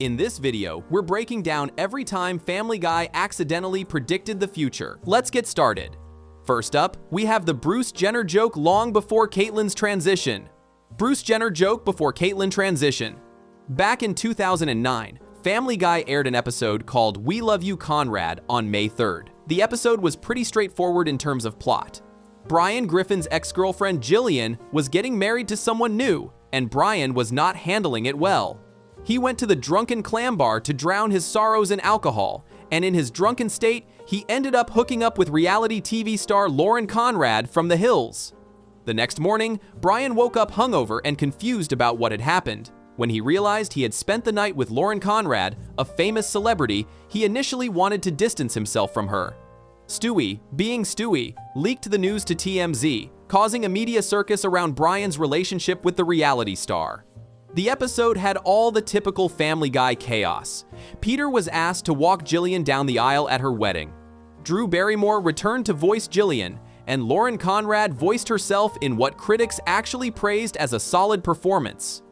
In this video, we're breaking down every time Family Guy accidentally predicted the future. Let's get started. First up, we have the Bruce Jenner joke long before Caitlyn's transition. Bruce Jenner joke before Caitlyn transition. Back in 2009, Family Guy aired an episode called We Love You, Conrad on May 3rd. The episode was pretty straightforward in terms of plot. Brian Griffin's ex-girlfriend Jillian was getting married to someone new, and Brian was not handling it well. He went to the drunken clam bar to drown his sorrows in alcohol, and in his drunken state, he ended up hooking up with reality TV star Lauren Conrad from The Hills. The next morning, Brian woke up hungover and confused about what had happened. When he realized he had spent the night with Lauren Conrad, a famous celebrity, he initially wanted to distance himself from her. Stewie, being Stewie, leaked the news to TMZ, causing a media circus around Brian's relationship with the reality star. The episode had all the typical Family Guy chaos. Peter was asked to walk Jillian down the aisle at her wedding. Drew Barrymore returned to voice Jillian, and Lauren Conrad voiced herself in what critics actually praised as a solid performance.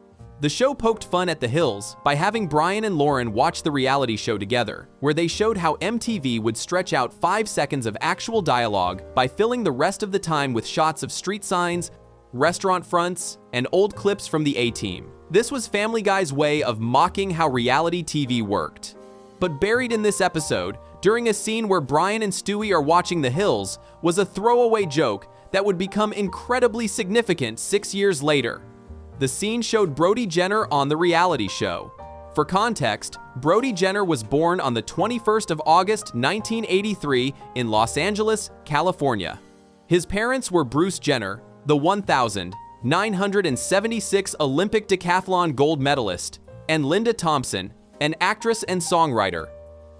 The show poked fun at The Hills by having Brian and Lauren watch the reality show together, where they showed how MTV would stretch out 5 seconds of actual dialogue by filling the rest of the time with shots of street signs, restaurant fronts, and old clips from the A-Team. This was Family Guy's way of mocking how reality TV worked. But buried in this episode, during a scene where Brian and Stewie are watching The Hills, was a throwaway joke that would become incredibly significant 6 years later. The scene showed Brody Jenner on the reality show. For context, Brody Jenner was born on the 21st of August 1983 in Los Angeles, California. His parents were Bruce Jenner, the 1,976 Olympic decathlon gold medalist, and Linda Thompson, an actress and songwriter.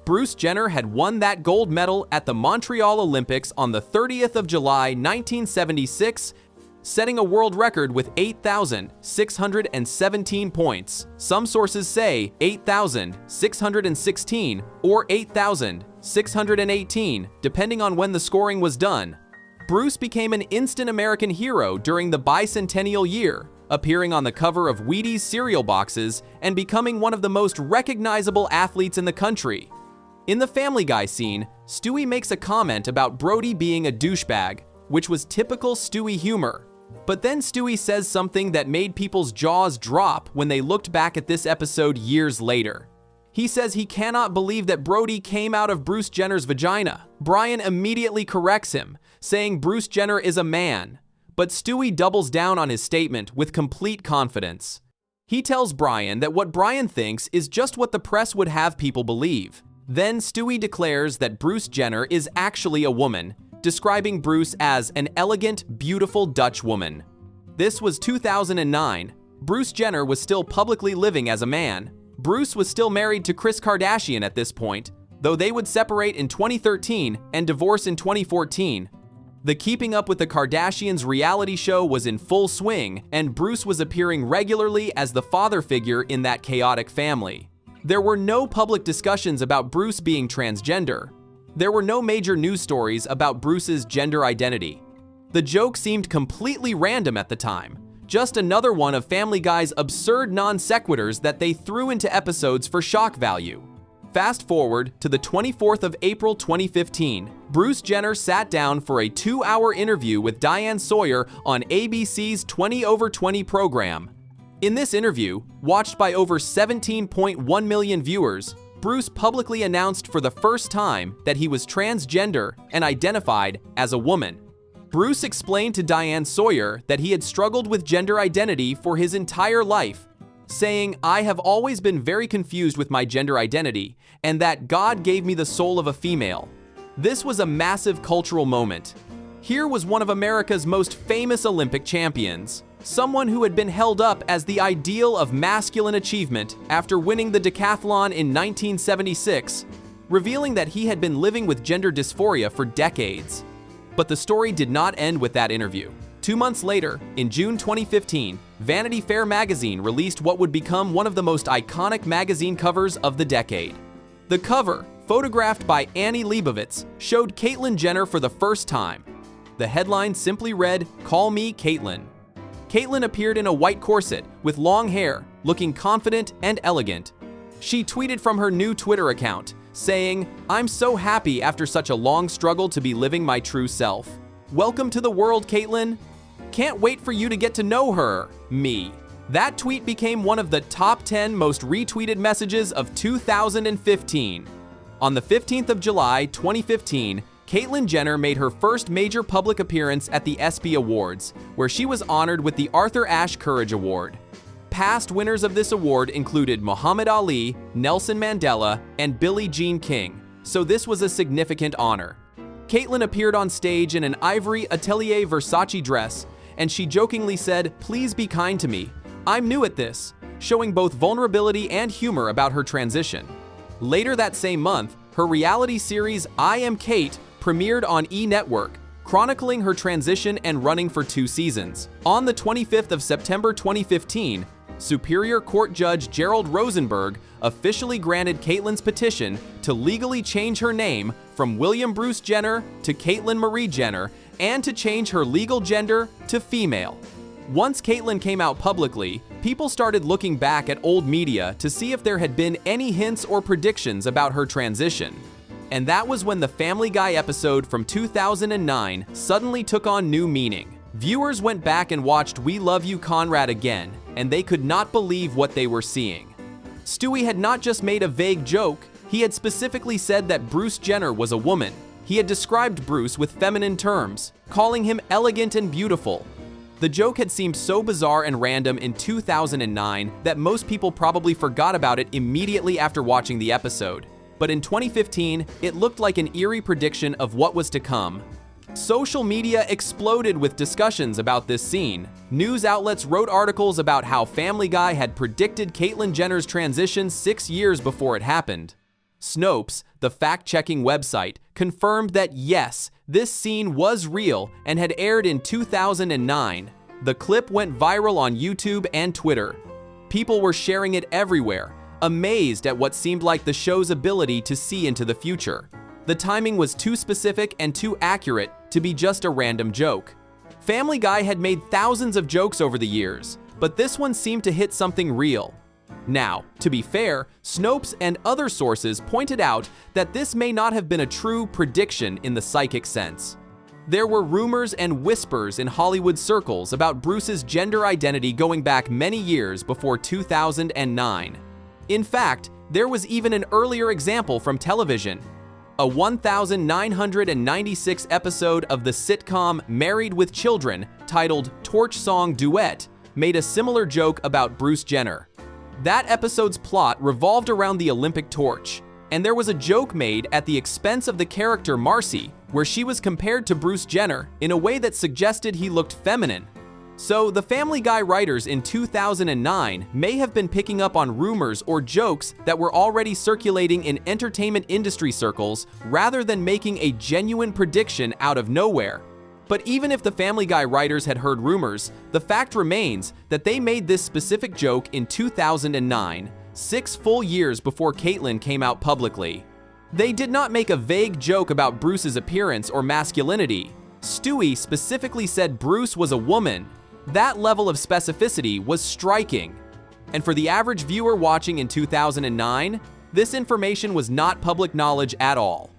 Bruce Jenner had won that gold medal at the Montreal Olympics on the 30th of July 1976, setting a world record with 8,617 points. Some sources say 8,616 or 8,618, depending on when the scoring was done. Bruce became an instant American hero during the bicentennial year, appearing on the cover of Wheaties cereal boxes and becoming one of the most recognizable athletes in the country. In the Family Guy scene, Stewie makes a comment about Brody being a douchebag, which was typical Stewie humor. But then Stewie says something that made people's jaws drop when they looked back at this episode years later. He says he cannot believe that Brody came out of Bruce Jenner's vagina. Brian immediately corrects him, saying Bruce Jenner is a man. But Stewie doubles down on his statement with complete confidence. He tells Brian that what Brian thinks is just what the press would have people believe. Then Stewie declares that Bruce Jenner is actually a woman, describing Bruce as an elegant, beautiful Dutch woman. This was 2009. Bruce Jenner was still publicly living as a man. Bruce was still married to Kris Kardashian at this point, though they would separate in 2013 and divorce in 2014. The Keeping Up with the Kardashians reality show was in full swing, and Bruce was appearing regularly as the father figure in that chaotic family. There were no public discussions about Bruce being transgender. There were no major news stories about Bruce's gender identity. The joke seemed completely random at the time, just another one of Family Guy's absurd non-sequiturs that they threw into episodes for shock value. Fast forward to the 24th of April 2015, Bruce Jenner sat down for a 2-hour interview with Diane Sawyer on ABC's 20 over 20 program. In this interview, watched by over 17.1 million viewers, Bruce publicly announced for the first time that he was transgender and identified as a woman. Bruce explained to Diane Sawyer that he had struggled with gender identity for his entire life, saying, "I have always been very confused with my gender identity, and that God gave me the soul of a female." This was a massive cultural moment. Here was one of America's most famous Olympic champions, someone who had been held up as the ideal of masculine achievement after winning the decathlon in 1976, revealing that he had been living with gender dysphoria for decades. But the story did not end with that interview. 2 months later, in June 2015, Vanity Fair magazine released what would become one of the most iconic magazine covers of the decade. The cover, photographed by Annie Leibovitz, showed Caitlyn Jenner for the first time. The headline simply read, "Call me Caitlyn." Caitlyn appeared in a white corset with long hair, looking confident and elegant. She tweeted from her new Twitter account, saying, "I'm so happy after such a long struggle to be living my true self. Welcome to the world, Caitlyn. Can't wait for you to get to know her, me." That tweet became one of the top 10 most retweeted messages of 2015. On the 15th of July, 2015, Caitlyn Jenner made her first major public appearance at the ESPY Awards, where she was honored with the Arthur Ashe Courage Award. Past winners of this award included Muhammad Ali, Nelson Mandela, and Billie Jean King, so this was a significant honor. Caitlyn appeared on stage in an ivory Atelier Versace dress, and she jokingly said, "Please be kind to me. I'm new at this," showing both vulnerability and humor about her transition. Later that same month, her reality series I Am Kate premiered on E! Network, chronicling her transition and running for 2 seasons. On the 25th of September 2015, Superior Court Judge Gerald Rosenberg officially granted Caitlyn's petition to legally change her name from William Bruce Jenner to Caitlyn Marie Jenner and to change her legal gender to female. Once Caitlyn came out publicly, people started looking back at old media to see if there had been any hints or predictions about her transition. And that was when the Family Guy episode from 2009 suddenly took on new meaning. Viewers went back and watched We Love You, Conrad again, and they could not believe what they were seeing. Stewie had not just made a vague joke, he had specifically said that Bruce Jenner was a woman. He had described Bruce with feminine terms, calling him elegant and beautiful. The joke had seemed so bizarre and random in 2009 that most people probably forgot about it immediately after watching the episode. But in 2015, it looked like an eerie prediction of what was to come. Social media exploded with discussions about this scene. News outlets wrote articles about how Family Guy had predicted Caitlyn Jenner's transition 6 years before it happened. Snopes, the fact-checking website, confirmed that yes, this scene was real and had aired in 2009. The clip went viral on YouTube and Twitter. People were sharing it everywhere, amazed at what seemed like the show's ability to see into the future. The timing was too specific and too accurate to be just a random joke. Family Guy had made thousands of jokes over the years, but this one seemed to hit something real. Now, to be fair, Snopes and other sources pointed out that this may not have been a true prediction in the psychic sense. There were rumors and whispers in Hollywood circles about Bruce's gender identity going back many years before 2009. In fact, there was even an earlier example from television. A 1996 episode of the sitcom Married with Children, titled Torch Song Duet, made a similar joke about Bruce Jenner. That episode's plot revolved around the Olympic torch, and there was a joke made at the expense of the character Marcy, where she was compared to Bruce Jenner in a way that suggested he looked feminine. So the Family Guy writers in 2009 may have been picking up on rumors or jokes that were already circulating in entertainment industry circles rather than making a genuine prediction out of nowhere. But even if the Family Guy writers had heard rumors, the fact remains that they made this specific joke in 2009, 6 full years before Caitlyn came out publicly. They did not make a vague joke about Bruce's appearance or masculinity. Stewie specifically said Bruce was a woman. That level of specificity was striking. And for the average viewer watching in 2009, this information was not public knowledge at all.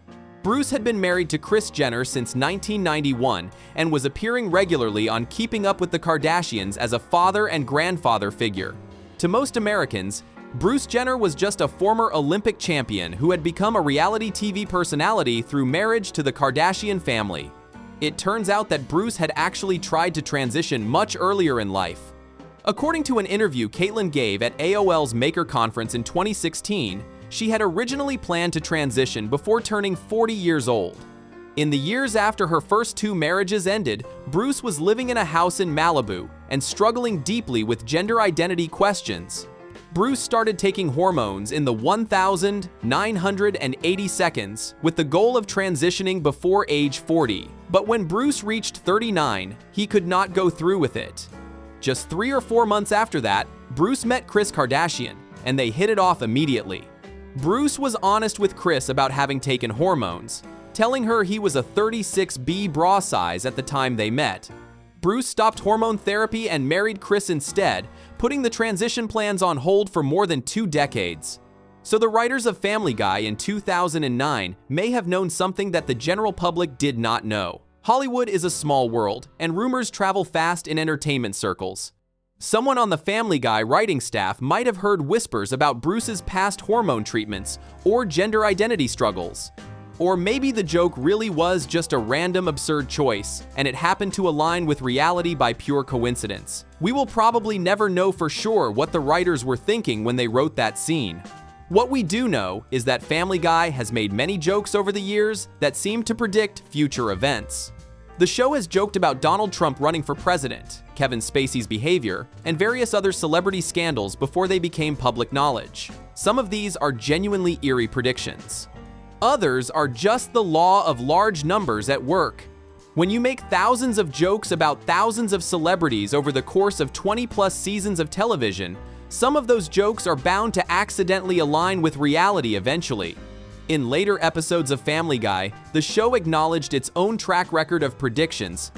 Bruce had been married to Kris Jenner since 1991 and was appearing regularly on Keeping Up with the Kardashians as a father and grandfather figure. To most Americans, Bruce Jenner was just a former Olympic champion who had become a reality TV personality through marriage to the Kardashian family. It turns out that Bruce had actually tried to transition much earlier in life. According to an interview Caitlyn gave at AOL's Maker Conference in 2016, she had originally planned to transition before turning 40 years old. In the years after her first 2 marriages ended, Bruce was living in a house in Malibu and struggling deeply with gender identity questions. Bruce started taking hormones in the 1,980 seconds with the goal of transitioning before age 40. But when Bruce reached 39, he could not go through with it. Just 3 or 4 months after that, Bruce met Kris Kardashian, and they hit it off immediately. Bruce was honest with Kris about having taken hormones, telling her he was a 36B bra size at the time they met. Bruce stopped hormone therapy and married Kris instead, putting the transition plans on hold for more than 2 decades. So the writers of Family Guy in 2009 may have known something that the general public did not know. Hollywood is a small world, and rumors travel fast in entertainment circles. Someone on the Family Guy writing staff might have heard whispers about Bruce's past hormone treatments or gender identity struggles. Or maybe the joke really was just a random absurd choice, and it happened to align with reality by pure coincidence. We will probably never know for sure what the writers were thinking when they wrote that scene. What we do know is that Family Guy has made many jokes over the years that seem to predict future events. The show has joked about Donald Trump running for president, Kevin Spacey's behavior, and various other celebrity scandals before they became public knowledge. Some of these are genuinely eerie predictions. Others are just the law of large numbers at work. When you make thousands of jokes about thousands of celebrities over the course of 20+ seasons of television, some of those jokes are bound to accidentally align with reality eventually. In later episodes of Family Guy, the show acknowledged its own track record of predictions.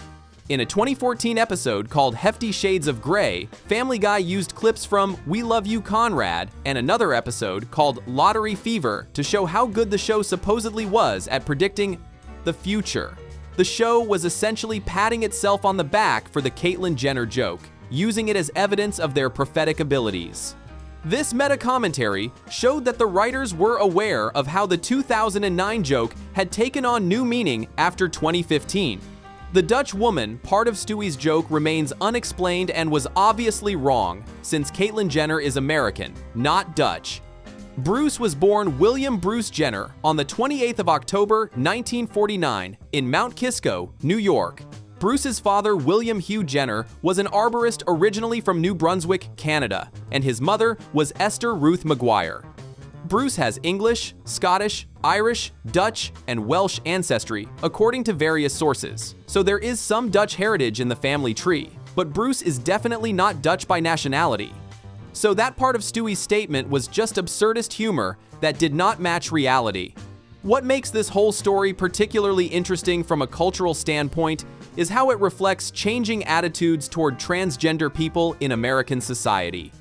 In a 2014 episode called Hefty Shades of Grey, Family Guy used clips from We Love You, Conrad, and another episode called Lottery Fever to show how good the show supposedly was at predicting the future. The show was essentially patting itself on the back for the Caitlyn Jenner joke, using it as evidence of their prophetic abilities. This meta-commentary showed that the writers were aware of how the 2009 joke had taken on new meaning after 2015. The Dutch woman part of Stewie's joke remains unexplained and was obviously wrong, since Caitlyn Jenner is American, not Dutch. Bruce was born William Bruce Jenner on the 28th of October, 1949, in Mount Kisco, New York. Bruce's father, William Hugh Jenner, was an arborist originally from New Brunswick, Canada, and his mother was Esther Ruth Maguire. Bruce has English, Scottish, Irish, Dutch, and Welsh ancestry, according to various sources. So there is some Dutch heritage in the family tree, but Bruce is definitely not Dutch by nationality. So that part of Stewie's statement was just absurdist humor that did not match reality. What makes this whole story particularly interesting from a cultural standpoint is how it reflects changing attitudes toward transgender people in American society.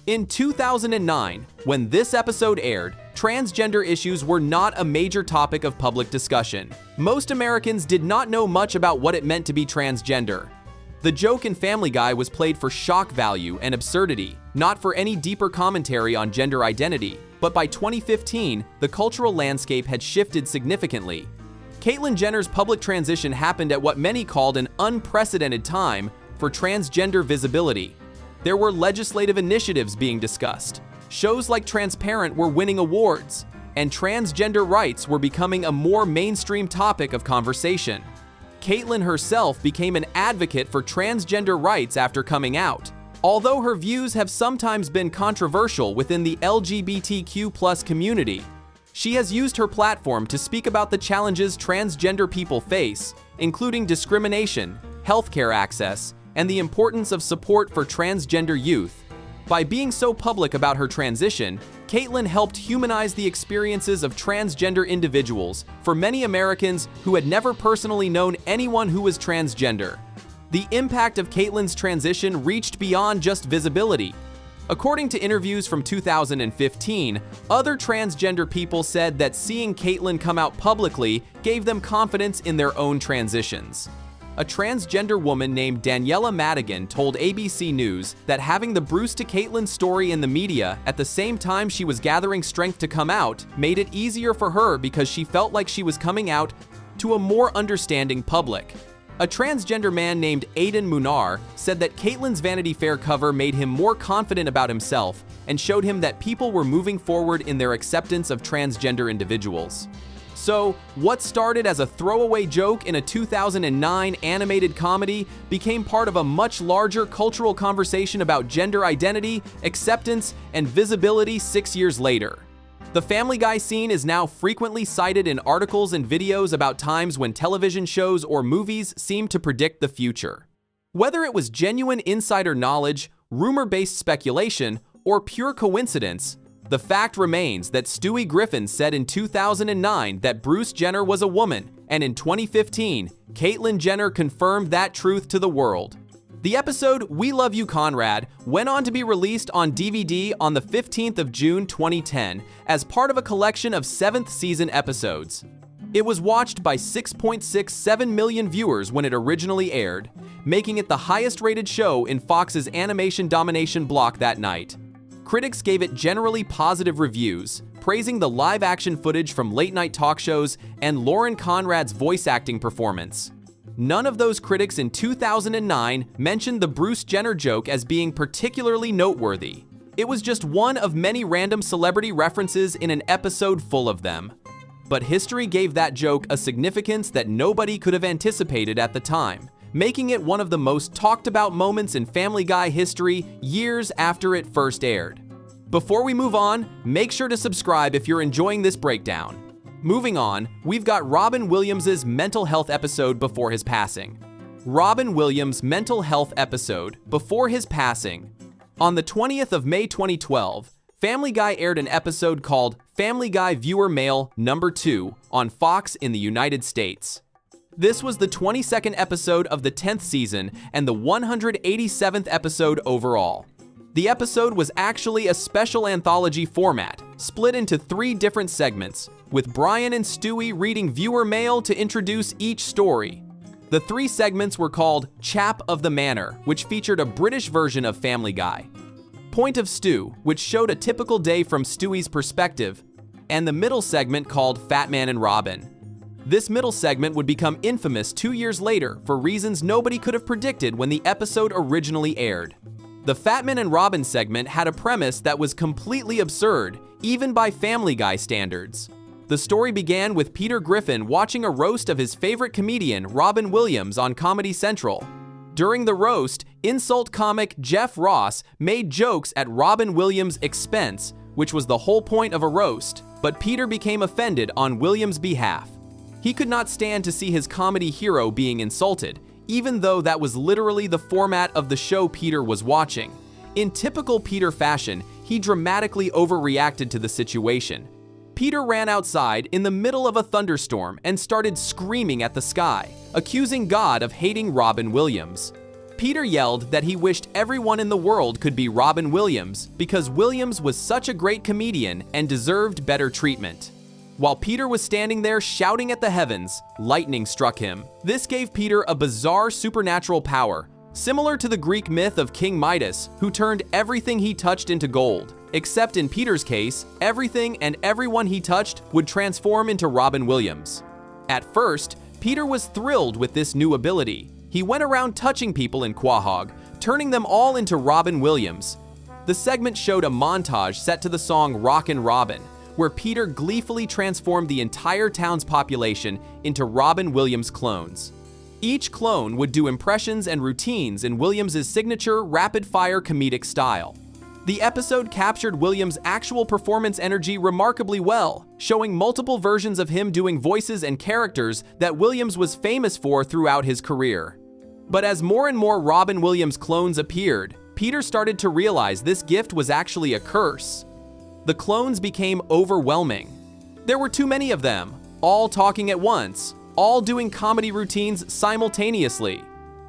In 2009, when this episode aired, transgender issues were not a major topic of public discussion. Most Americans did not know much about what it meant to be transgender. The joke in Family Guy was played for shock value and absurdity, not for any deeper commentary on gender identity. But by 2015, the cultural landscape had shifted significantly. Caitlyn Jenner's public transition happened at what many called an unprecedented time for transgender visibility. There were legislative initiatives being discussed, shows like Transparent were winning awards, and transgender rights were becoming a more mainstream topic of conversation. Caitlyn herself became an advocate for transgender rights after coming out. Although her views have sometimes been controversial within the LGBTQ+ community, she has used her platform to speak about the challenges transgender people face, including discrimination, healthcare access, and the importance of support for transgender youth. By being so public about her transition, Caitlyn helped humanize the experiences of transgender individuals for many Americans who had never personally known anyone who was transgender. The impact of Caitlyn's transition reached beyond just visibility. According to interviews from 2015, other transgender people said that seeing Caitlyn come out publicly gave them confidence in their own transitions. A transgender woman named Daniela Madigan told ABC News that having the Bruce to Caitlyn story in the media at the same time she was gathering strength to come out made it easier for her because she felt like she was coming out to a more understanding public. A transgender man named Aidan Munar said that Caitlyn's Vanity Fair cover made him more confident about himself and showed him that people were moving forward in their acceptance of transgender individuals. So, what started as a throwaway joke in a 2009 animated comedy became part of a much larger cultural conversation about gender identity, acceptance, and visibility 6 years later. The Family Guy scene is now frequently cited in articles and videos about times when television shows or movies seemed to predict the future. Whether it was genuine insider knowledge, rumor-based speculation, or pure coincidence, the fact remains that Stewie Griffin said in 2009 that Bruce Jenner was a woman, and in 2015, Caitlyn Jenner confirmed that truth to the world. The episode We Love You, Conrad went on to be released on DVD on the 15th of June 2010 as part of a collection of 7th season episodes. It was watched by 6.67 million viewers when it originally aired, making it the highest-rated show in Fox's animation domination block that night. Critics gave it generally positive reviews, praising the live-action footage from late-night talk shows and Lauren Conrad's voice acting performance. None of those critics in 2009 mentioned the Bruce Jenner joke as being particularly noteworthy. It was just one of many random celebrity references in an episode full of them. But history gave that joke a significance that nobody could have anticipated at the time, making it one of the most talked about moments in Family Guy history years after it first aired. Before we move on, make sure to subscribe if you're enjoying this breakdown. Moving on, we've got Robin Williams' mental health episode before his passing. Robin Williams' mental health episode before his passing. On the 20th of May 2012, Family Guy aired an episode called Family Guy Viewer Mail No. 2 on Fox in the United States. This was the 22nd episode of the 10th season and the 187th episode overall. The episode was actually a special anthology format, split into 3 different segments, with Brian and Stewie reading viewer mail to introduce each story. The 3 segments were called Chap of the Manor, which featured a British version of Family Guy, Point of Stew, which showed a typical day from Stewie's perspective, and the middle segment called Fat Man and Robin. This middle segment would become infamous 2 years later for reasons nobody could have predicted when the episode originally aired. The Fat Man and Robin segment had a premise that was completely absurd, even by Family Guy standards. The story began with Peter Griffin watching a roast of his favorite comedian, Robin Williams, on Comedy Central. During the roast, insult comic Jeff Ross made jokes at Robin Williams' expense, which was the whole point of a roast, but Peter became offended on Williams' behalf. He could not stand to see his comedy hero being insulted, even though that was literally the format of the show Peter was watching. In typical Peter fashion, he dramatically overreacted to the situation. Peter ran outside in the middle of a thunderstorm and started screaming at the sky, accusing God of hating Robin Williams. Peter yelled that he wished everyone in the world could be Robin Williams because Williams was such a great comedian and deserved better treatment. While Peter was standing there shouting at the heavens, lightning struck him. This gave Peter a bizarre supernatural power, similar to the Greek myth of King Midas, who turned everything he touched into gold. Except in Peter's case, everything and everyone he touched would transform into Robin Williams. At first, Peter was thrilled with this new ability. He went around touching people in Quahog, turning them all into Robin Williams. The segment showed a montage set to the song Rockin' Robin, where Peter gleefully transformed the entire town's population into Robin Williams clones. Each clone would do impressions and routines in Williams' signature rapid-fire comedic style. The episode captured Williams' actual performance energy remarkably well, showing multiple versions of him doing voices and characters that Williams was famous for throughout his career. But as more and more Robin Williams clones appeared, Peter started to realize this gift was actually a curse. The clones became overwhelming. There were too many of them, all talking at once, all doing comedy routines simultaneously.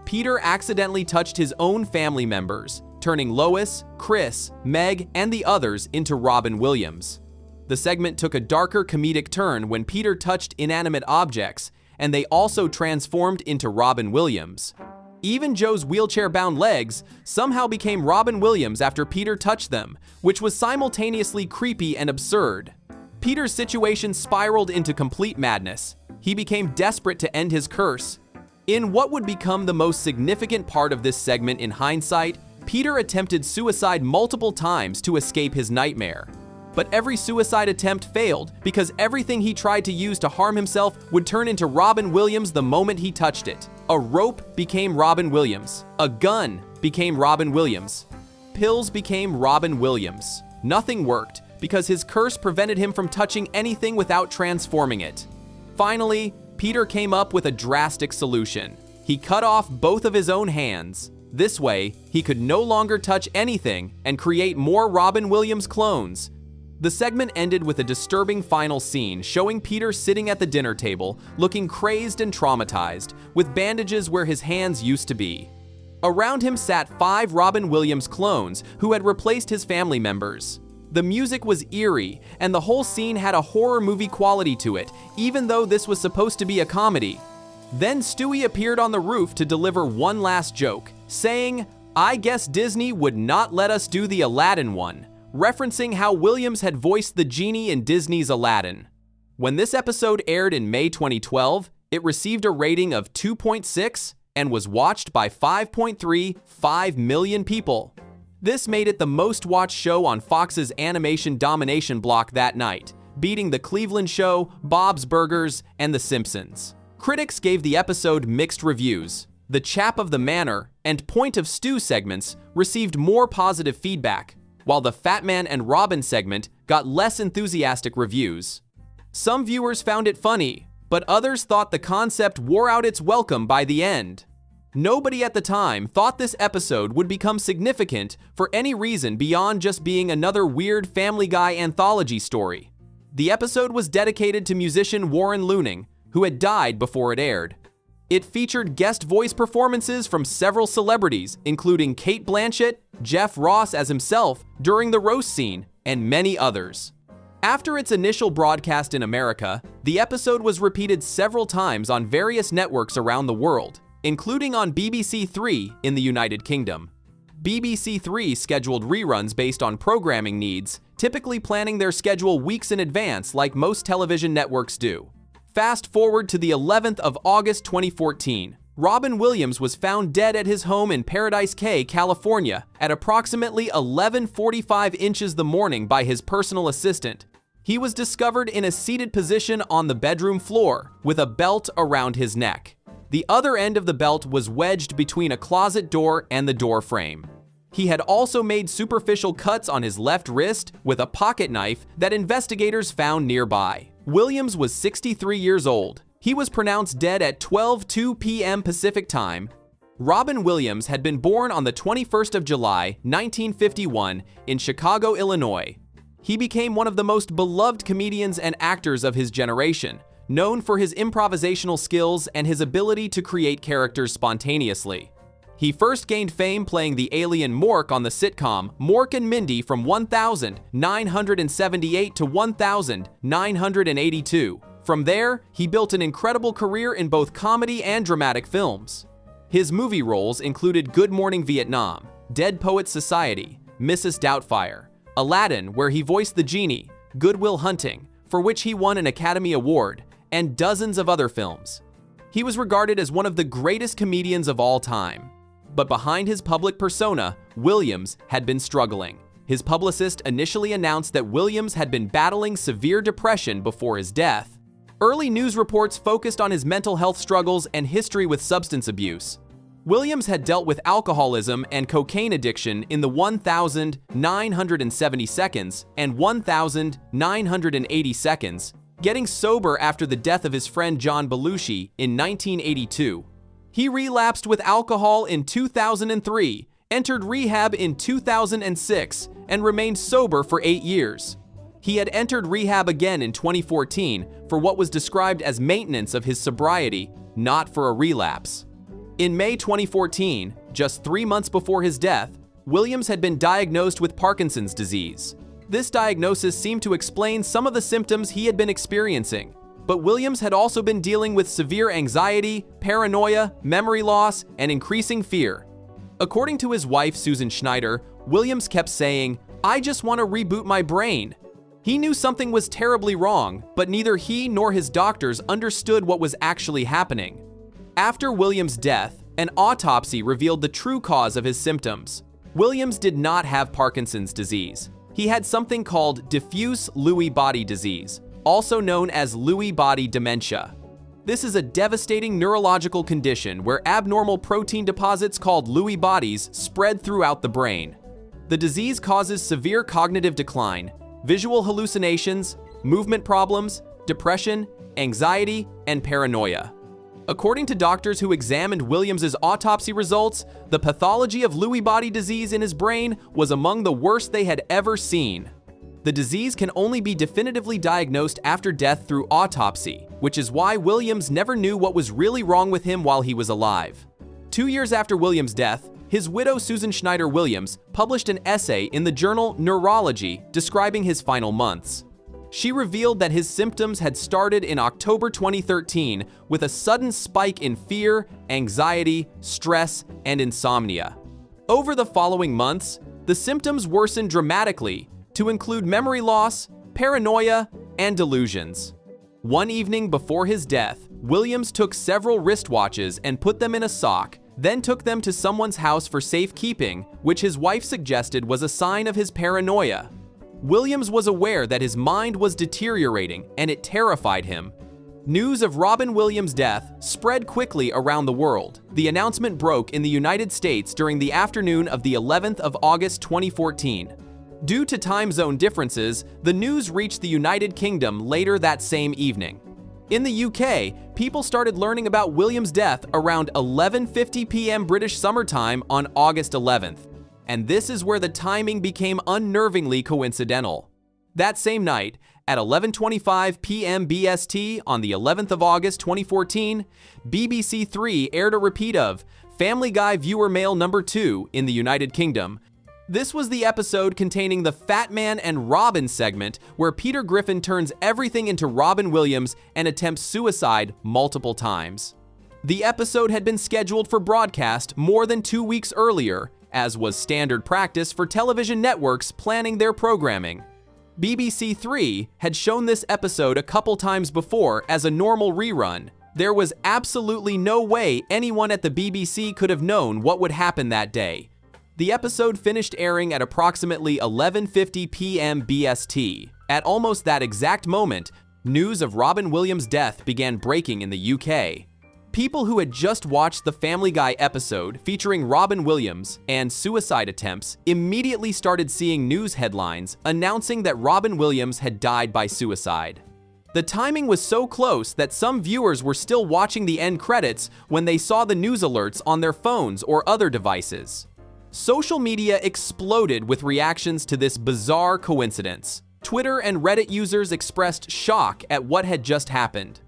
Peter accidentally touched his own family members, turning Lois, Chris, Meg, and the others into Robin Williams. The segment took a darker comedic turn when Peter touched inanimate objects, and they also transformed into Robin Williams. Even Joe's wheelchair-bound legs somehow became Robin Williams after Peter touched them, which was simultaneously creepy and absurd. Peter's situation spiraled into complete madness. He became desperate to end his curse. In what would become the most significant part of this segment in hindsight, Peter attempted suicide multiple times to escape his nightmare. But every suicide attempt failed because everything he tried to use to harm himself would turn into Robin Williams the moment he touched it. A rope became Robin Williams. A gun became Robin Williams. Pills became Robin Williams. Nothing worked because his curse prevented him from touching anything without transforming it. Finally, Peter came up with a drastic solution. He cut off both of his own hands. This way, he could no longer touch anything and create more Robin Williams clones. The segment ended with a disturbing final scene showing Peter sitting at the dinner table, looking crazed and traumatized, with bandages where his hands used to be. Around him sat 5 Robin Williams clones who had replaced his family members. The music was eerie, and the whole scene had a horror movie quality to it, even though this was supposed to be a comedy. Then Stewie appeared on the roof to deliver one last joke, saying, "I guess Disney would not let us do the Aladdin one," referencing how Williams had voiced the genie in Disney's Aladdin. When this episode aired in May 2012, it received a rating of 2.6 and was watched by 5.35 million people. This made it the most-watched show on Fox's animation domination block that night, beating The Cleveland Show, Bob's Burgers, and The Simpsons. Critics gave the episode mixed reviews. The Chap of the Manor and Point of Stew segments received more positive feedback, while the Fat Man and Robin segment got less enthusiastic reviews. Some viewers found it funny, but others thought the concept wore out its welcome by the end. Nobody at the time thought this episode would become significant for any reason beyond just being another weird Family Guy anthology story. The episode was dedicated to musician Warren Looning, who had died before it aired. It featured guest voice performances from several celebrities, including Cate Blanchett, Jeff Ross as himself during the roast scene, and many others. After its initial broadcast in America, the episode was repeated several times on various networks around the world, including on BBC Three in the United Kingdom. BBC Three scheduled reruns based on programming needs, typically planning their schedule weeks in advance like most television networks do. Fast forward to the 11th of August 2014. Robin Williams was found dead at his home in Paradise Cay, California, at approximately 11:45 inches the morning by his personal assistant. He was discovered in a seated position on the bedroom floor, with a belt around his neck. The other end of the belt was wedged between a closet door and the door frame. He had also made superficial cuts on his left wrist with a pocket knife that investigators found nearby. Williams was 63 years old. He was pronounced dead at 12:02 p.m. Pacific Time. Robin Williams had been born on the 21st of July, 1951, in Chicago, Illinois. He became one of the most beloved comedians and actors of his generation, known for his improvisational skills and his ability to create characters spontaneously. He first gained fame playing the alien Mork on the sitcom Mork and Mindy from 1978 to 1982. From there, he built an incredible career in both comedy and dramatic films. His movie roles included Good Morning Vietnam, Dead Poets Society, Mrs. Doubtfire, Aladdin, where he voiced the genie, Good Will Hunting, for which he won an Academy Award, and dozens of other films. He was regarded as one of the greatest comedians of all time. But behind his public persona, Williams had been struggling. His publicist initially announced that Williams had been battling severe depression before his death. Early news reports focused on his mental health struggles and history with substance abuse. Williams had dealt with alcoholism and cocaine addiction in the 1,970 seconds and 1,980 seconds, getting sober after the death of his friend John Belushi in 1982. He relapsed with alcohol in 2003, entered rehab in 2006, and remained sober for 8 years. He had entered rehab again in 2014 for what was described as maintenance of his sobriety, not for a relapse. In May 2014, just 3 months before his death, Williams had been diagnosed with Parkinson's disease. This diagnosis seemed to explain some of the symptoms he had been experiencing. But Williams had also been dealing with severe anxiety, paranoia, memory loss, and increasing fear. According to his wife, Susan Schneider, Williams kept saying, "I just want to reboot my brain." He knew something was terribly wrong, but neither he nor his doctors understood what was actually happening. After Williams' death, an autopsy revealed the true cause of his symptoms. Williams did not have Parkinson's disease. He had something called diffuse Lewy body disease, also known as Lewy body dementia. This is a devastating neurological condition where abnormal protein deposits called Lewy bodies spread throughout the brain. The disease causes severe cognitive decline, visual hallucinations, movement problems, depression, anxiety, and paranoia. According to doctors who examined Williams's autopsy results, the pathology of Lewy body disease in his brain was among the worst they had ever seen. The disease can only be definitively diagnosed after death through autopsy, which is why Williams never knew what was really wrong with him while he was alive. 2 years after Williams' death, his widow Susan Schneider Williams published an essay in the journal Neurology describing his final months. She revealed that his symptoms had started in October 2013 with a sudden spike in fear, anxiety, stress, and insomnia. Over the following months, the symptoms worsened dramatically to include memory loss, paranoia, and delusions. One evening before his death, Williams took several wristwatches and put them in a sock, then took them to someone's house for safekeeping, which his wife suggested was a sign of his paranoia. Williams was aware that his mind was deteriorating, and it terrified him. News of Robin Williams' death spread quickly around the world. The announcement broke in the United States during the afternoon of the 11th of August 2014. Due to time zone differences, the news reached the United Kingdom later that same evening. In the UK, people started learning about Williams' death around 11:50 p.m. British Summer Time on August 11th. And this is where the timing became unnervingly coincidental. That same night, at 11:25 p.m. BST on the 11th of August 2014, BBC 3 aired a repeat of Family Guy viewer mail number 2 in the United Kingdom. This was the episode containing the Fat Man and Robin segment where Peter Griffin turns everything into Robin Williams and attempts suicide multiple times. The episode had been scheduled for broadcast more than 2 weeks earlier, as was standard practice for television networks planning their programming. BBC 3 had shown this episode a couple times before as a normal rerun. There was absolutely no way anyone at the BBC could have known what would happen that day. The episode finished airing at approximately 11:50 p.m. BST. At almost that exact moment, news of Robin Williams' death began breaking in the UK. People who had just watched the Family Guy episode featuring Robin Williams and suicide attempts immediately started seeing news headlines announcing that Robin Williams had died by suicide. The timing was so close that some viewers were still watching the end credits when they saw the news alerts on their phones or other devices. Social media exploded with reactions to this bizarre coincidence. Twitter and Reddit users expressed shock at what had just happened.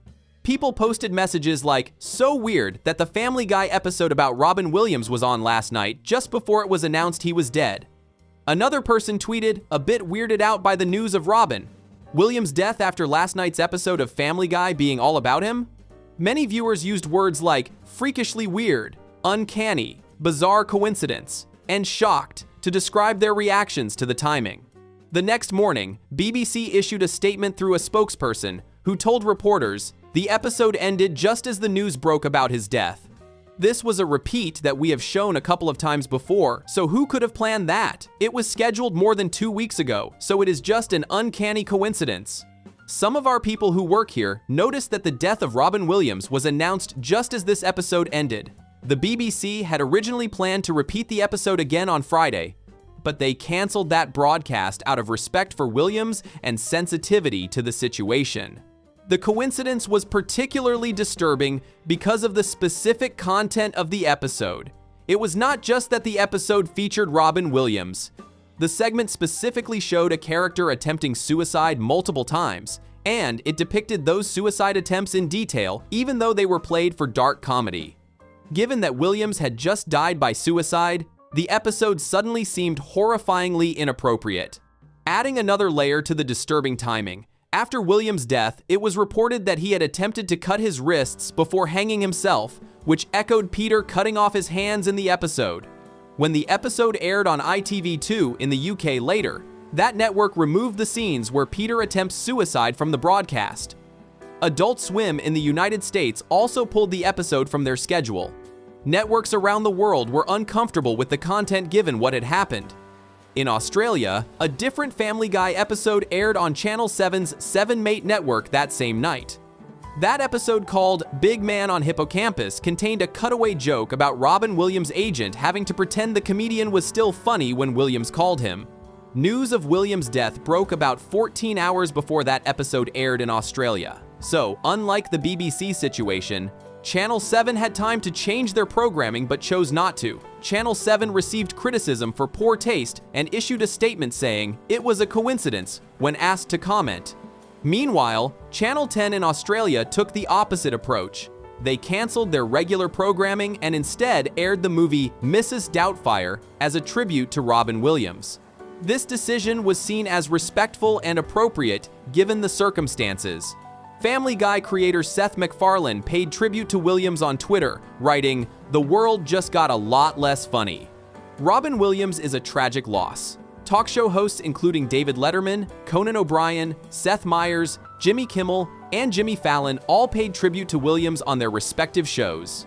People posted messages like, "So weird that the Family Guy episode about Robin Williams was on last night just before it was announced he was dead." Another person tweeted, "A bit weirded out by the news of Robin. Williams' death after last night's episode of Family Guy being all about him?" Many viewers used words like freakishly weird, uncanny, bizarre coincidence, and shocked to describe their reactions to the timing. The next morning, BBC issued a statement through a spokesperson who told reporters, "The episode ended just as the news broke about his death. This was a repeat that we have shown a couple of times before, so who could have planned that? It was scheduled more than 2 weeks ago, so it is just an uncanny coincidence." Some of our people who work here noticed that the death of Robin Williams was announced just as this episode ended. The BBC had originally planned to repeat the episode again on Friday, but they canceled that broadcast out of respect for Williams and sensitivity to the situation. The coincidence was particularly disturbing because of the specific content of the episode. It was not just that the episode featured Robin Williams. The segment specifically showed a character attempting suicide multiple times, and it depicted those suicide attempts in detail, even though they were played for dark comedy. Given that Williams had just died by suicide, the episode suddenly seemed horrifyingly inappropriate. Adding another layer to the disturbing timing, after Williams' death, it was reported that he had attempted to cut his wrists before hanging himself, which echoed Peter cutting off his hands in the episode. When the episode aired on ITV2 in the UK later, that network removed the scenes where Peter attempts suicide from the broadcast. Adult Swim in the United States also pulled the episode from their schedule. Networks around the world were uncomfortable with the content given what had happened. In Australia, a different Family Guy episode aired on Channel 7's Seven Mate network that same night. That episode, called Big Man on Hippocampus, contained a cutaway joke about Robin Williams' agent having to pretend the comedian was still funny when Williams called him. News of Williams' death broke about 14 hours before that episode aired in Australia. So, unlike the BBC situation, Channel 7 had time to change their programming but chose not to. Channel 7 received criticism for poor taste and issued a statement saying it was a coincidence when asked to comment. Meanwhile, Channel 10 in Australia took the opposite approach. they canceled their regular programming and instead aired the movie Mrs. Doubtfire as a tribute to Robin Williams. This decision was seen as respectful and appropriate given the circumstances. Family Guy creator Seth MacFarlane paid tribute to Williams on Twitter, writing, "The world just got a lot less funny." Robin Williams is a tragic loss. Talk show hosts including David Letterman, Conan O'Brien, Seth Meyers, Jimmy Kimmel, and Jimmy Fallon all paid tribute to Williams on their respective shows.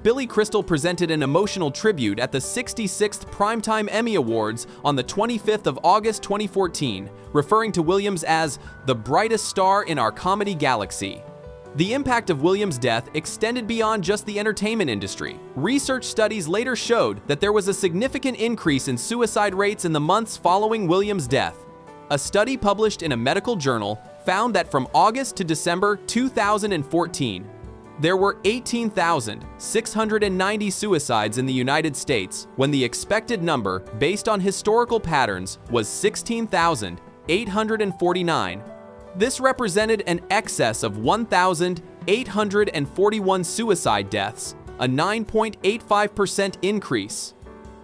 Billy Crystal presented an emotional tribute at the 66th Primetime Emmy Awards on the 25th of August 2014, referring to Williams as the brightest star in our comedy galaxy. The impact of Williams' death extended beyond just the entertainment industry. Research studies later showed that there was a significant increase in suicide rates in the months following Williams' death. A study published in a medical journal found that from August to December 2014, there were 18,690 suicides in the United States, when the expected number, based on historical patterns, was 16,849. This represented an excess of 1,841 suicide deaths, a 9.85% increase.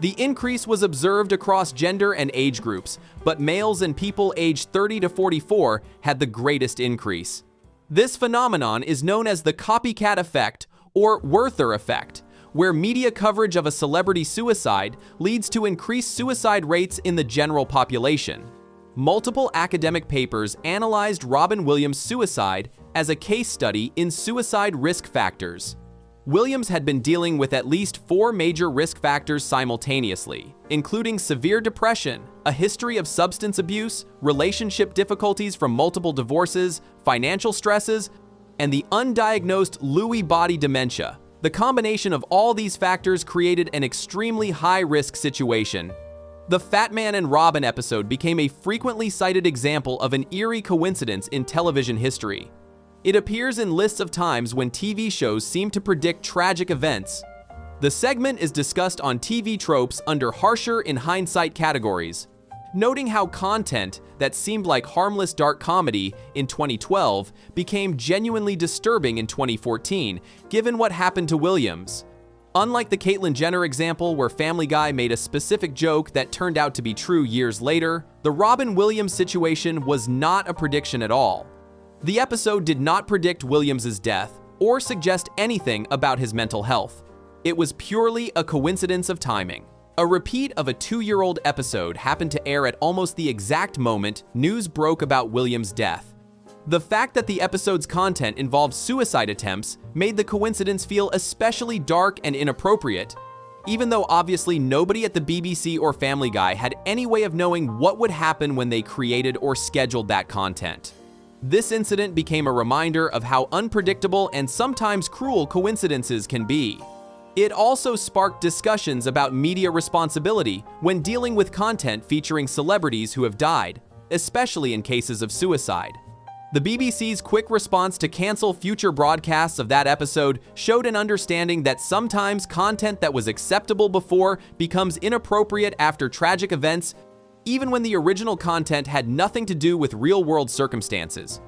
The increase was observed across gender and age groups, but males and people aged 30 to 44 had the greatest increase. This phenomenon is known as the copycat effect or Werther effect, where media coverage of a celebrity suicide leads to increased suicide rates in the general population. Multiple academic papers analyzed Robin Williams' suicide as a case study in suicide risk factors. Williams had been dealing with at least 4 major risk factors simultaneously, including severe depression, a history of substance abuse, relationship difficulties from multiple divorces, financial stresses, and the undiagnosed Lewy body dementia. The combination of all these factors created an extremely high-risk situation. The Fat Man and Robin episode became a frequently cited example of an eerie coincidence in television history. It appears in lists of times when TV shows seem to predict tragic events. The segment is discussed on TV tropes under harsher in hindsight categories, noting how content that seemed like harmless dark comedy in 2012 became genuinely disturbing in 2014, given what happened to Williams. Unlike the Caitlyn Jenner example where Family Guy made a specific joke that turned out to be true years later, the Robin Williams situation was not a prediction at all. The episode did not predict Williams' death or suggest anything about his mental health. It was purely a coincidence of timing. A repeat of a 2-year-old episode happened to air at almost the exact moment news broke about Williams' death. The fact that the episode's content involved suicide attempts made the coincidence feel especially dark and inappropriate, even though obviously nobody at the BBC or Family Guy had any way of knowing what would happen when they created or scheduled that content. This incident became a reminder of how unpredictable and sometimes cruel coincidences can be. It also sparked discussions about media responsibility when dealing with content featuring celebrities who have died, especially in cases of suicide. The BBC's quick response to cancel future broadcasts of that episode showed an understanding that sometimes content that was acceptable before becomes inappropriate after tragic events, even when the original content had nothing to do with real-world circumstances.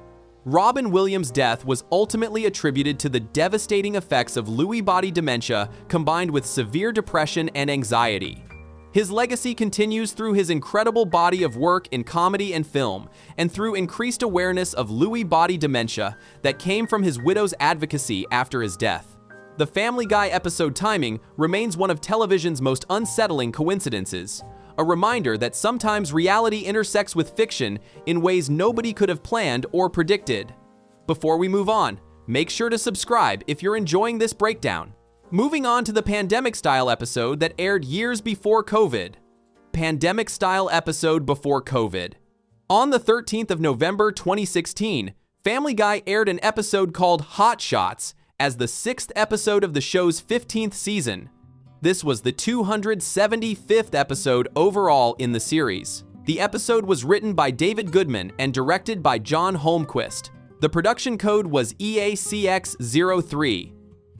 Robin Williams' death was ultimately attributed to the devastating effects of Lewy body dementia combined with severe depression and anxiety. His legacy continues through his incredible body of work in comedy and film, and through increased awareness of Lewy body dementia that came from his widow's advocacy after his death. The Family Guy episode timing remains one of television's most unsettling coincidences, a reminder that sometimes reality intersects with fiction in ways nobody could have planned or predicted. Before we move on, make sure to subscribe if you're enjoying this breakdown. Moving on to the pandemic-style episode that aired years before COVID. Pandemic-style episode before COVID. On the 13th of November 2016, Family Guy aired an episode called Hot Shots as the 6th episode of the show's 15th season. This was the 275th episode overall in the series. The episode was written by David Goodman and directed by John Holmquist. The production code was EACX03.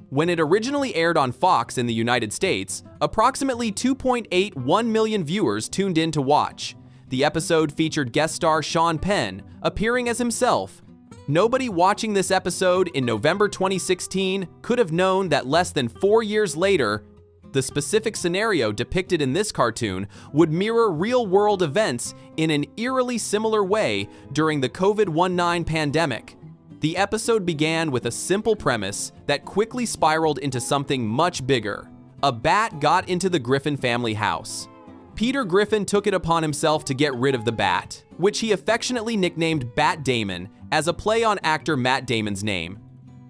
When it originally aired on Fox in the United States, approximately 2.81 million viewers tuned in to watch. The episode featured guest star Sean Penn appearing as himself. Nobody watching this episode in November 2016 could have known that less than 4 years later, the specific scenario depicted in this cartoon would mirror real-world events in an eerily similar way during the COVID-19 pandemic. The episode began with a simple premise that quickly spiraled into something much bigger. A bat got into the Griffin family house. Peter Griffin took it upon himself to get rid of the bat, which he affectionately nicknamed Bat Damon as a play on actor Matt Damon's name.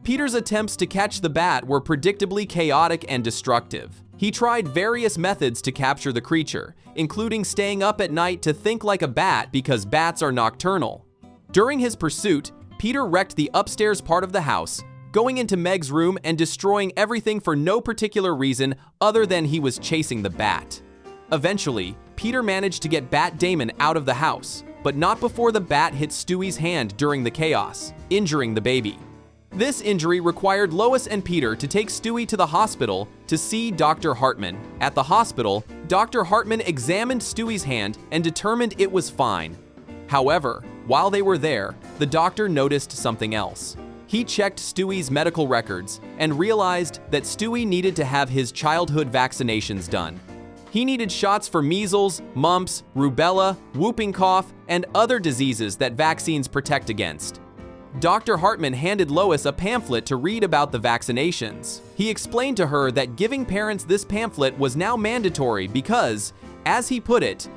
Peter's attempts to catch the bat were predictably chaotic and destructive. He tried various methods to capture the creature, including staying up at night to think like a bat because bats are nocturnal. During his pursuit, Peter wrecked the upstairs part of the house, going into Meg's room and destroying everything for no particular reason other than he was chasing the bat. Eventually, Peter managed to get Bat Damon out of the house, but not before the bat hit Stewie's hand during the chaos, injuring the baby. This injury required Lois and Peter to take Stewie to the hospital to see Dr. Hartman. At the hospital, Dr. Hartman examined Stewie's hand and determined it was fine. However, while they were there, the doctor noticed something else. He checked Stewie's medical records and realized that Stewie needed to have his childhood vaccinations done. He needed shots for measles, mumps, rubella, whooping cough, and other diseases that vaccines protect against. Dr. Hartman handed Lois a pamphlet to read about the vaccinations. He explained to her that giving parents this pamphlet was now mandatory because, as he put it,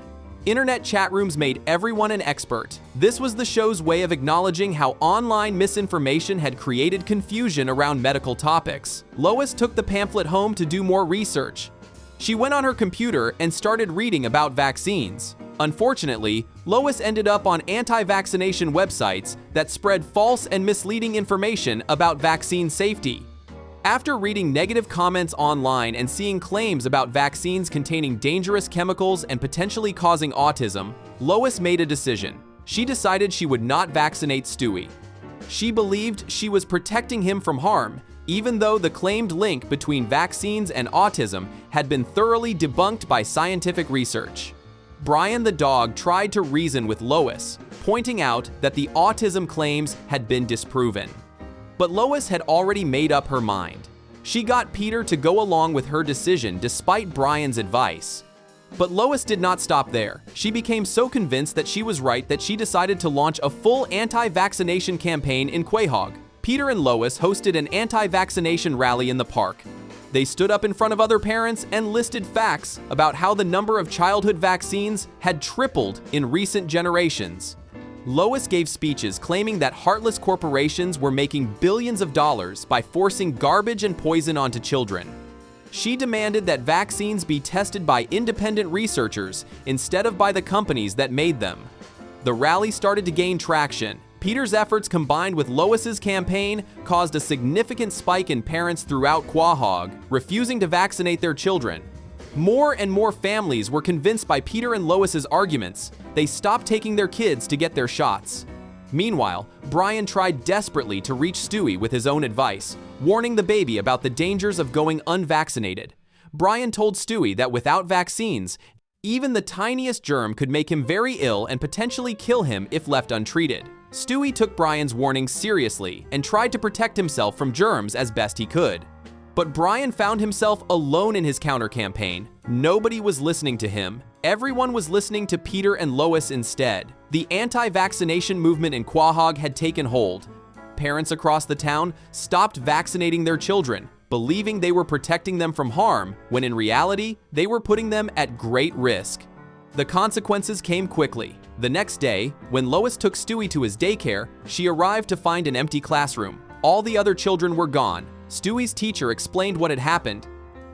internet chat rooms made everyone an expert. This was the show's way of acknowledging how online misinformation had created confusion around medical topics. Lois took the pamphlet home to do more research. She went on her computer and started reading about vaccines. Unfortunately, Lois ended up on anti-vaccination websites that spread false and misleading information about vaccine safety. After reading negative comments online and seeing claims about vaccines containing dangerous chemicals and potentially causing autism, Lois made a decision. She decided she would not vaccinate Stewie. She believed she was protecting him from harm, even though the claimed link between vaccines and autism had been thoroughly debunked by scientific research. Brian the dog tried to reason with Lois, pointing out that the autism claims had been disproven. But Lois had already made up her mind. She got Peter to go along with her decision despite Brian's advice. But Lois did not stop there. She became so convinced that she was right that she decided to launch a full anti-vaccination campaign in Quahog. Peter and Lois hosted an anti-vaccination rally in the park. They stood up in front of other parents and listed facts about how the number of childhood vaccines had tripled in recent generations. Lois gave speeches claiming that heartless corporations were making billions of dollars by forcing garbage and poison onto children. She demanded that vaccines be tested by independent researchers instead of by the companies that made them. The rally started to gain traction. Peter's efforts combined with Lois's campaign caused a significant spike in parents throughout Quahog refusing to vaccinate their children. More and more families were convinced by Peter and Lois's arguments. They stopped taking their kids to get their shots. Meanwhile, Brian tried desperately to reach Stewie with his own advice, warning the baby about the dangers of going unvaccinated. Brian told Stewie that without vaccines, even the tiniest germ could make him very ill and potentially kill him if left untreated. Stewie took Brian's warnings seriously and tried to protect himself from germs as best he could. But Brian found himself alone in his counter-campaign. Nobody was listening to him. Everyone was listening to Peter and Lois instead. The anti-vaccination movement in Quahog had taken hold. Parents across the town stopped vaccinating their children, believing they were protecting them from harm, when in reality, they were putting them at great risk. The consequences came quickly. The next day, when Lois took Stewie to his daycare, she arrived to find an empty classroom. All the other children were gone. Stewie's teacher explained what had happened.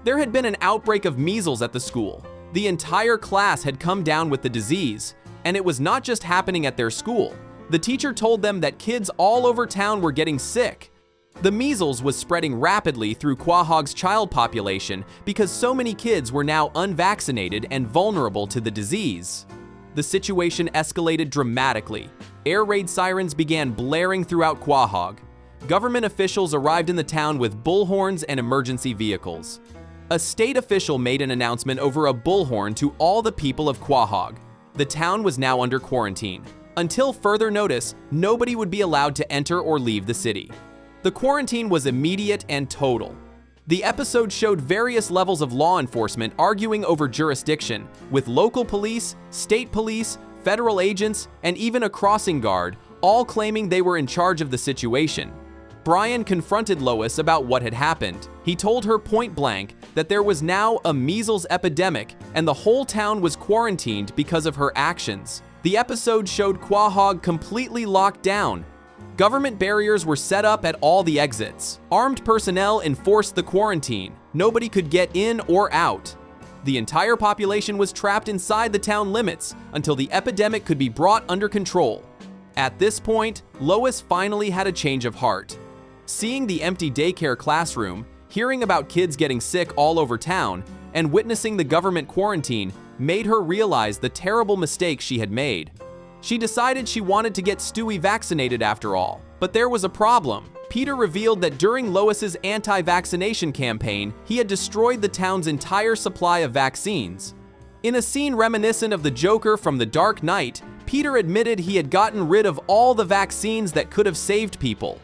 There had been an outbreak of measles at the school. The entire class had come down with the disease, and it was not just happening at their school. The teacher told them that kids all over town were getting sick. The measles was spreading rapidly through Quahog's child population because so many kids were now unvaccinated and vulnerable to the disease. The situation escalated dramatically. Air raid sirens began blaring throughout Quahog. Government officials arrived in the town with bullhorns and emergency vehicles. A state official made an announcement over a bullhorn to all the people of Quahog. The town was now under quarantine. Until further notice, nobody would be allowed to enter or leave the city. The quarantine was immediate and total. The episode showed various levels of law enforcement arguing over jurisdiction, with local police, state police, federal agents, and even a crossing guard, all claiming they were in charge of the situation. Brian confronted Lois about what had happened. He told her point blank that there was now a measles epidemic and the whole town was quarantined because of her actions. The episode showed Quahog completely locked down. Government barriers were set up at all the exits. Armed personnel enforced the quarantine. Nobody could get in or out. The entire population was trapped inside the town limits until the epidemic could be brought under control. At this point, Lois finally had a change of heart. Seeing the empty daycare classroom, hearing about kids getting sick all over town, and witnessing the government quarantine made her realize the terrible mistake she had made. She decided she wanted to get Stewie vaccinated after all, but there was a problem. Peter revealed that during Lois's anti-vaccination campaign, he had destroyed the town's entire supply of vaccines. In a scene reminiscent of the Joker from The Dark Knight, Peter admitted he had gotten rid of all the vaccines that could have saved people.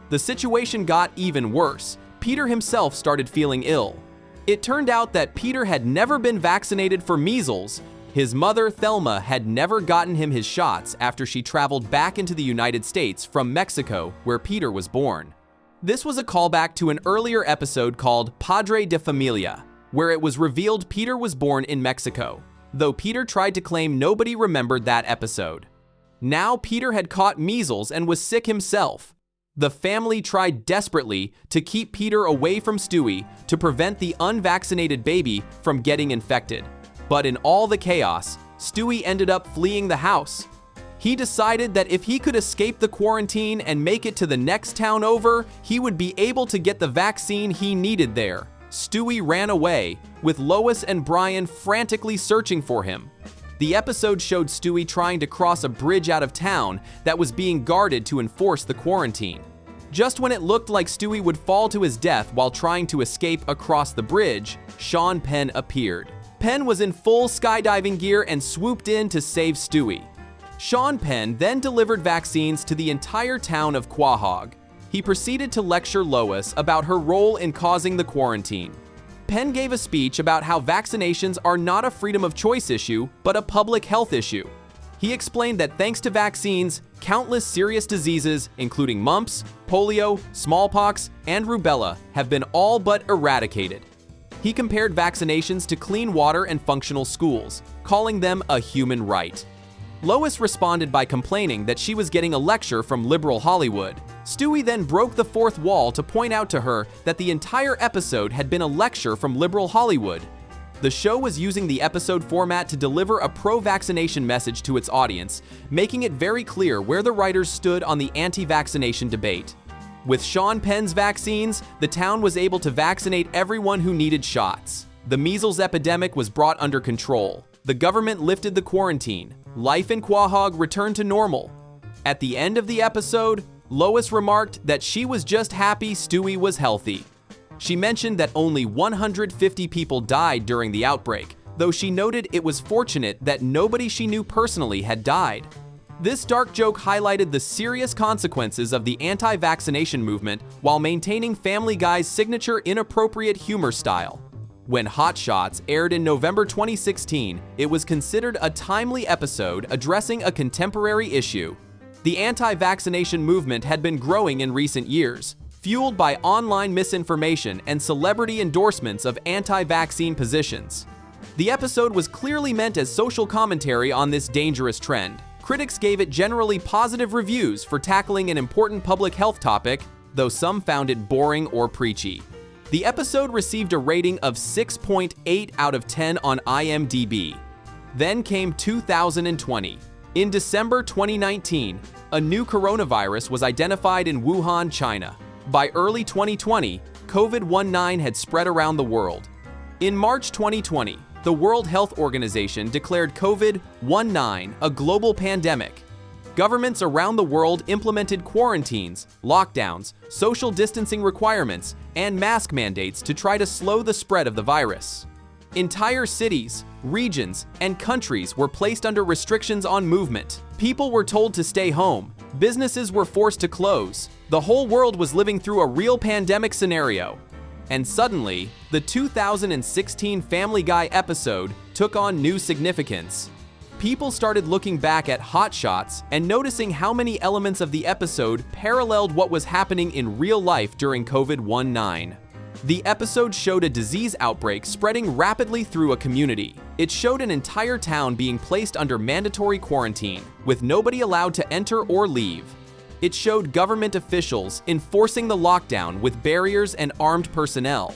The situation got even worse. Peter himself started feeling ill. It turned out that Peter had never been vaccinated for measles. His mother, Thelma, had never gotten him his shots after she traveled back into the United States from Mexico, where Peter was born. This was a callback to an earlier episode called Padre de Familia, where it was revealed Peter was born in Mexico, though Peter tried to claim nobody remembered that episode. Now Peter had caught measles and was sick himself. The family tried desperately to keep Peter away from Stewie to prevent the unvaccinated baby from getting infected. But in all the chaos, Stewie ended up fleeing the house. He decided that if he could escape the quarantine and make it to the next town over, he would be able to get the vaccine he needed there. Stewie ran away, with Lois and Brian frantically searching for him. The episode showed Stewie trying to cross a bridge out of town that was being guarded to enforce the quarantine. Just when it looked like Stewie would fall to his death while trying to escape across the bridge, Sean Penn appeared. Penn was in full skydiving gear and swooped in to save Stewie. Sean Penn then delivered vaccines to the entire town of Quahog. He proceeded to lecture Lois about her role in causing the quarantine. Penn gave a speech about how vaccinations are not a freedom of choice issue, but a public health issue. He explained that thanks to vaccines, countless serious diseases, including mumps, polio, smallpox, and rubella, have been all but eradicated. He compared vaccinations to clean water and functional schools, calling them a human right. Lois responded by complaining that she was getting a lecture from liberal Hollywood. Stewie then broke the fourth wall to point out to her that the entire episode had been a lecture from liberal Hollywood. The show was using the episode format to deliver a pro-vaccination message to its audience, making it very clear where the writers stood on the anti-vaccination debate. With Sean Penn's vaccines, the town was able to vaccinate everyone who needed shots. The measles epidemic was brought under control. The government lifted the quarantine. Life in Quahog returned to normal. At the end of the episode, Lois remarked that she was just happy Stewie was healthy. She mentioned that only 150 people died during the outbreak, though she noted it was fortunate that nobody she knew personally had died. This dark joke highlighted the serious consequences of the anti-vaccination movement while maintaining Family Guy's signature inappropriate humor style. When Hot Shots aired in November 2016, it was considered a timely episode addressing a contemporary issue. The anti-vaccination movement had been growing in recent years, fueled by online misinformation and celebrity endorsements of anti-vaccine positions. The episode was clearly meant as social commentary on this dangerous trend. Critics gave it generally positive reviews for tackling an important public health topic, though some found it boring or preachy. The episode received a rating of 6.8 out of 10 on IMDb. Then came 2020. In December 2019, a new coronavirus was identified in Wuhan, China. By early 2020, COVID-19 had spread around the world. In March 2020, the World Health Organization declared COVID-19 a global pandemic. Governments around the world implemented quarantines, lockdowns, social distancing requirements, and mask mandates to try to slow the spread of the virus. Entire cities, regions, and countries were placed under restrictions on movement. People were told to stay home. Businesses were forced to close. The whole world was living through a real pandemic scenario. And suddenly, the 2016 Family Guy episode took on new significance. People started looking back at hotshots and noticing how many elements of the episode paralleled what was happening in real life during COVID-19. The episode showed a disease outbreak spreading rapidly through a community. It showed an entire town being placed under mandatory quarantine, with nobody allowed to enter or leave. It showed government officials enforcing the lockdown with barriers and armed personnel.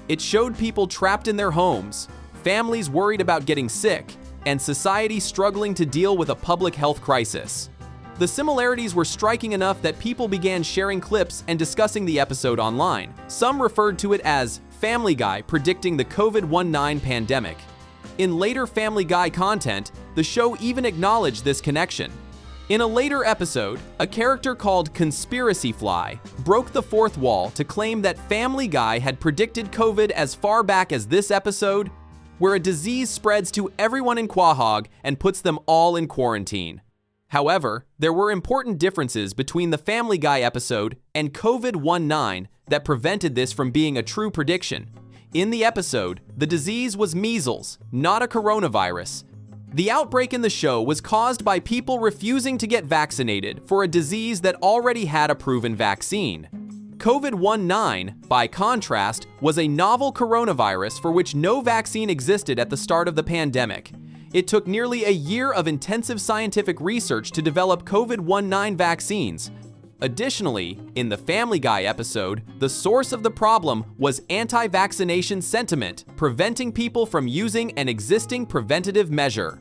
It showed people trapped in their homes, families worried about getting sick, and society struggling to deal with a public health crisis. The similarities were striking enough that people began sharing clips and discussing the episode online. Some referred to it as Family Guy predicting the COVID-19 pandemic. In later Family Guy content, the show even acknowledged this connection. In a later episode, a character called Conspiracy Fly broke the fourth wall to claim that Family Guy had predicted COVID as far back as this episode, where a disease spreads to everyone in Quahog and puts them all in quarantine. However, there were important differences between the Family Guy episode and COVID-19 that prevented this from being a true prediction. In the episode, the disease was measles, not a coronavirus. The outbreak in the show was caused by people refusing to get vaccinated for a disease that already had a proven vaccine. COVID-19, by contrast, was a novel coronavirus for which no vaccine existed at the start of the pandemic. It took nearly a year of intensive scientific research to develop COVID-19 vaccines. Additionally, in the Family Guy episode, the source of the problem was anti-vaccination sentiment, preventing people from using an existing preventative measure.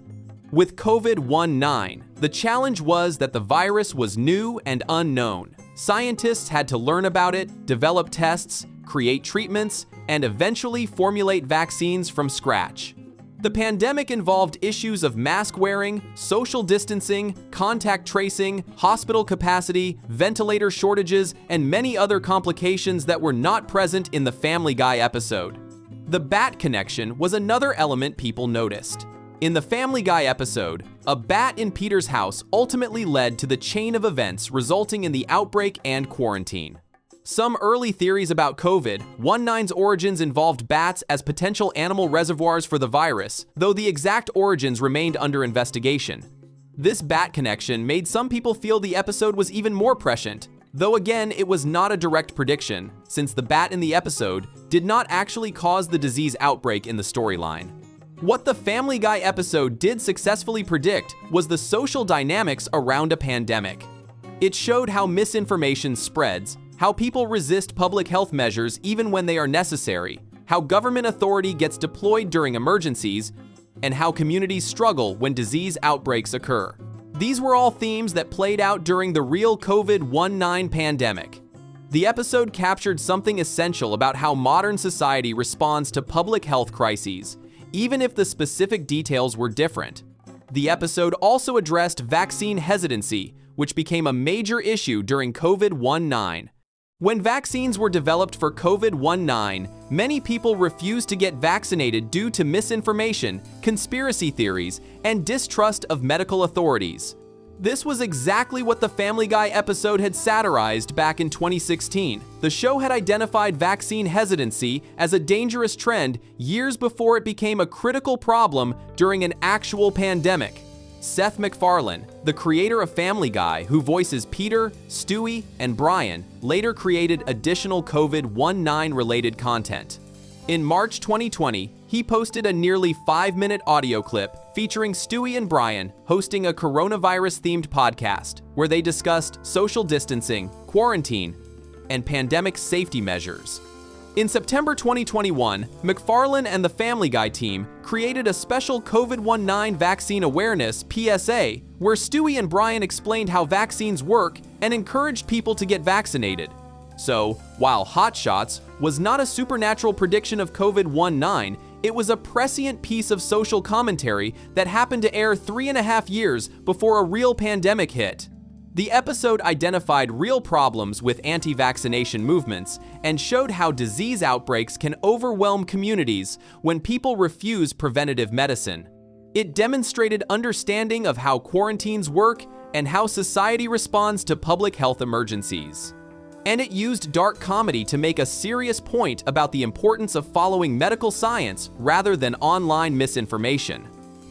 With COVID-19, the challenge was that the virus was new and unknown. Scientists had to learn about it, develop tests, create treatments, and eventually formulate vaccines from scratch. The pandemic involved issues of mask wearing, social distancing, contact tracing, hospital capacity, ventilator shortages, and many other complications that were not present in the Family Guy episode. The bat connection was another element people noticed. In the Family Guy episode, a bat in Peter's house ultimately led to the chain of events resulting in the outbreak and quarantine. Some early theories about COVID-19's origins involved bats as potential animal reservoirs for the virus, though the exact origins remained under investigation. This bat connection made some people feel the episode was even more prescient, though again it was not a direct prediction, since the bat in the episode did not actually cause the disease outbreak in the storyline. What the Family Guy episode did successfully predict was the social dynamics around a pandemic. It showed how misinformation spreads, how people resist public health measures even when they are necessary, how government authority gets deployed during emergencies, and how communities struggle when disease outbreaks occur. These were all themes that played out during the real COVID-19 pandemic. The episode captured something essential about how modern society responds to public health crises, even if the specific details were different. The episode also addressed vaccine hesitancy, which became a major issue during COVID-19. When vaccines were developed for COVID-19, many people refused to get vaccinated due to misinformation, conspiracy theories, and distrust of medical authorities. This was exactly what the Family Guy episode had satirized back in 2016. The show had identified vaccine hesitancy as a dangerous trend years before it became a critical problem during an actual pandemic. Seth MacFarlane, the creator of Family Guy, who voices Peter, Stewie, and Brian, later created additional COVID-19 related content. In March 2020, he posted a nearly 5-minute audio clip featuring Stewie and Brian hosting a coronavirus-themed podcast where they discussed social distancing, quarantine, and pandemic safety measures. In September 2021, MacFarlane and the Family Guy team created a special COVID-19 vaccine awareness PSA where Stewie and Brian explained how vaccines work and encouraged people to get vaccinated. So, while Hotshots was not a supernatural prediction of COVID-19, it was a prescient piece of social commentary that happened to air 3.5 years before a real pandemic hit. The episode identified real problems with anti-vaccination movements and showed how disease outbreaks can overwhelm communities when people refuse preventative medicine. It demonstrated understanding of how quarantines work and how society responds to public health emergencies. And it used dark comedy to make a serious point about the importance of following medical science rather than online misinformation.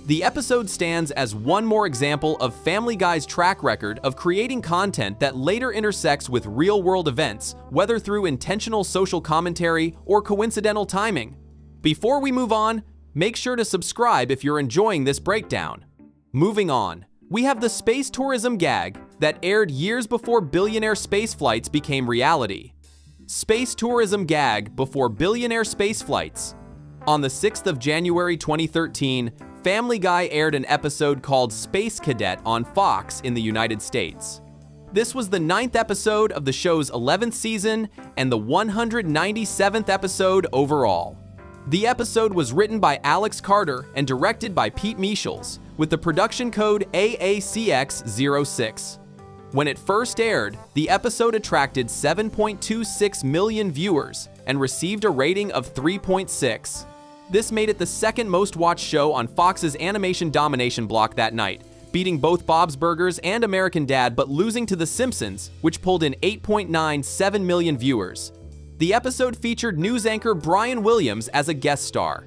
The episode stands as one more example of Family Guy's track record of creating content that later intersects with real-world events, whether through intentional social commentary or coincidental timing. Before we move on, make sure to subscribe if you're enjoying this breakdown. Moving on, we have the space tourism gag that aired years before billionaire space flights became reality. Space tourism gag before billionaire space flights. On the 6th of January 2013, Family Guy aired an episode called Space Cadet on Fox in the United States. This was the 9th episode of the show's 11th season and the 197th episode overall. The episode was written by Alex Carter and directed by Pete Michels, with the production code AACX06. When it first aired, the episode attracted 7.26 million viewers and received a rating of 3.6. This made it the second most watched show on Fox's animation domination block that night, beating both Bob's Burgers and American Dad but losing to The Simpsons, which pulled in 8.97 million viewers. The episode featured news anchor Brian Williams as a guest star.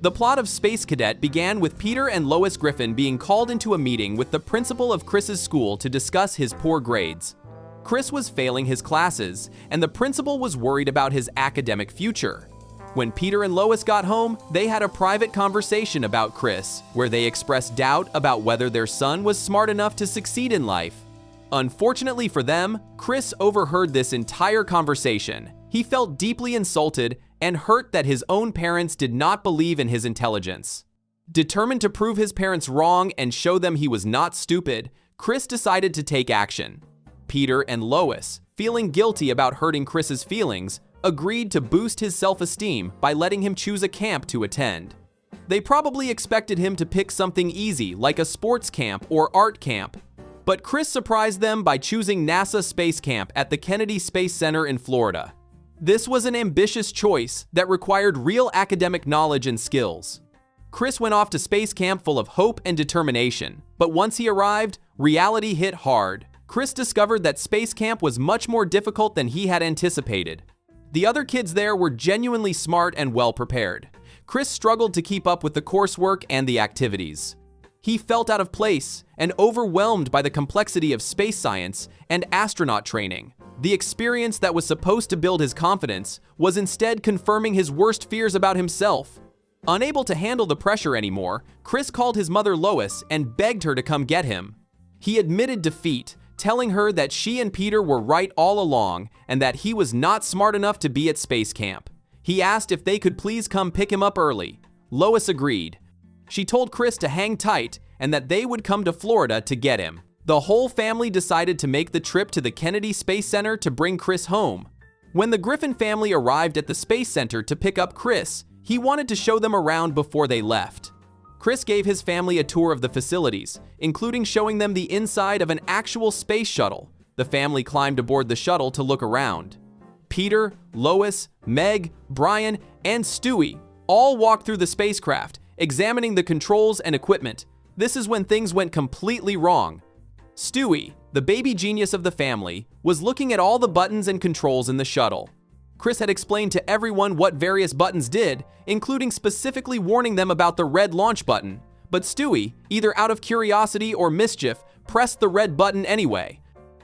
The plot of Space Cadet began with Peter and Lois Griffin being called into a meeting with the principal of Chris's school to discuss his poor grades. Chris was failing his classes, and the principal was worried about his academic future. When Peter and Lois got home, they had a private conversation about Chris, where they expressed doubt about whether their son was smart enough to succeed in life. Unfortunately for them, Chris overheard this entire conversation. He felt deeply insulted and hurt that his own parents did not believe in his intelligence. Determined to prove his parents wrong and show them he was not stupid, Chris decided to take action. Peter and Lois, feeling guilty about hurting Chris's feelings, agreed to boost his self-esteem by letting him choose a camp to attend. They probably expected him to pick something easy like a sports camp or art camp, but Chris surprised them by choosing NASA Space Camp at the Kennedy Space Center in Florida. This was an ambitious choice that required real academic knowledge and skills. Chris went off to space camp full of hope and determination, but once he arrived, reality hit hard. Chris discovered that space camp was much more difficult than he had anticipated. The other kids there were genuinely smart and well prepared. Chris struggled to keep up with the coursework and the activities. He felt out of place and overwhelmed by the complexity of space science and astronaut training. The experience that was supposed to build his confidence was instead confirming his worst fears about himself. Unable to handle the pressure anymore, Chris called his mother Lois and begged her to come get him. He admitted defeat, telling her that she and Peter were right all along and that he was not smart enough to be at space camp. He asked if they could please come pick him up early. Lois agreed. She told Chris to hang tight and that they would come to Florida to get him. The whole family decided to make the trip to the Kennedy Space Center to bring Chris home. When the Griffin family arrived at the Space Center to pick up Chris, he wanted to show them around before they left. Chris gave his family a tour of the facilities, including showing them the inside of an actual space shuttle. The family climbed aboard the shuttle to look around. Peter, Lois, Meg, Brian, and Stewie all walked through the spacecraft, examining the controls and equipment. This is when things went completely wrong. Stewie, the baby genius of the family, was looking at all the buttons and controls in the shuttle. Chris had explained to everyone what various buttons did, including specifically warning them about the red launch button. But Stewie, either out of curiosity or mischief, pressed the red button anyway.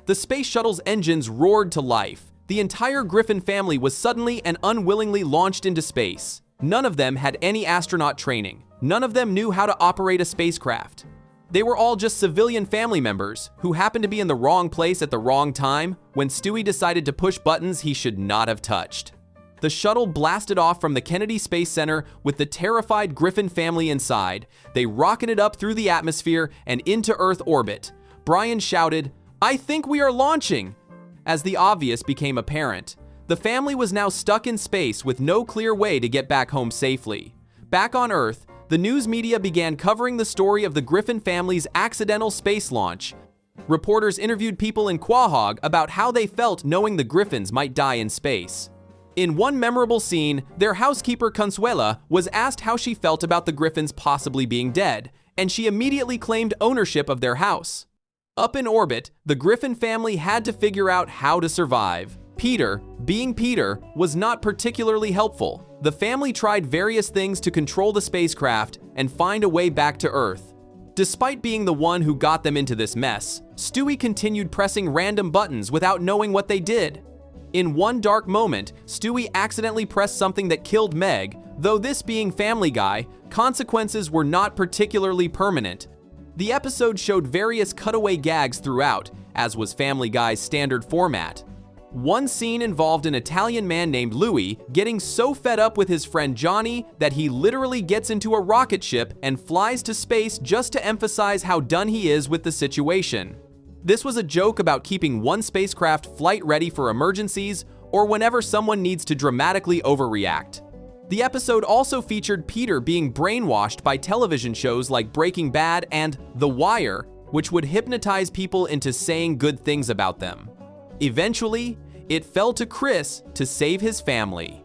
The space shuttle's engines roared to life. The entire Griffin family was suddenly and unwillingly launched into space. None of them had any astronaut training. None of them knew how to operate a spacecraft. They were all just civilian family members who happened to be in the wrong place at the wrong time when Stewie decided to push buttons he should not have touched. The shuttle blasted off from the Kennedy Space Center with the terrified Griffin family inside. They rocketed up through the atmosphere and into Earth orbit. Brian shouted, "I think we are launching!" As the obvious became apparent, the family was now stuck in space with no clear way to get back home safely. Back on Earth, the news media began covering the story of the Griffin family's accidental space launch. Reporters interviewed people in Quahog about how they felt knowing the Griffins might die in space. In one memorable scene, their housekeeper Consuela was asked how she felt about the Griffins possibly being dead, and she immediately claimed ownership of their house. Up in orbit, the Griffin family had to figure out how to survive. Peter, being Peter, was not particularly helpful. The family tried various things to control the spacecraft and find a way back to Earth. Despite being the one who got them into this mess, Stewie continued pressing random buttons without knowing what they did. In one dark moment, Stewie accidentally pressed something that killed Meg, though this being Family Guy, consequences were not particularly permanent. The episode showed various cutaway gags throughout, as was Family Guy's standard format. One scene involved an Italian man named Louis getting so fed up with his friend Johnny that he literally gets into a rocket ship and flies to space just to emphasize how done he is with the situation. This was a joke about keeping one spacecraft flight ready for emergencies or whenever someone needs to dramatically overreact. The episode also featured Peter being brainwashed by television shows like Breaking Bad and The Wire, which would hypnotize people into saying good things about them. Eventually, it fell to Chris to save his family.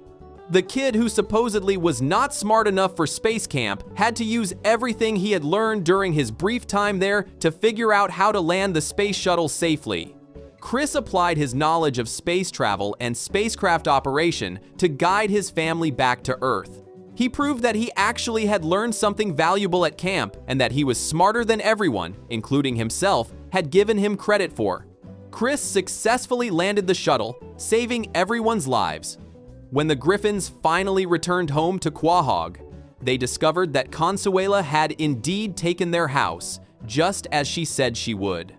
The kid who supposedly was not smart enough for space camp had to use everything he had learned during his brief time there to figure out how to land the space shuttle safely. Chris applied his knowledge of space travel and spacecraft operation to guide his family back to Earth. He proved that he actually had learned something valuable at camp and that he was smarter than everyone, including himself, had given him credit for. Chris successfully landed the shuttle, saving everyone's lives. When the Griffins finally returned home to Quahog, they discovered that Consuela had indeed taken their house, just as she said she would.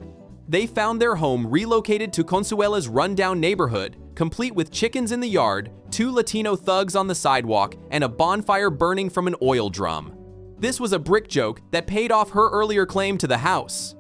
They found their home relocated to Consuela's rundown neighborhood, complete with chickens in the yard, 2 Latino thugs on the sidewalk, and a bonfire burning from an oil drum. This was a brick joke that paid off her earlier claim to the house.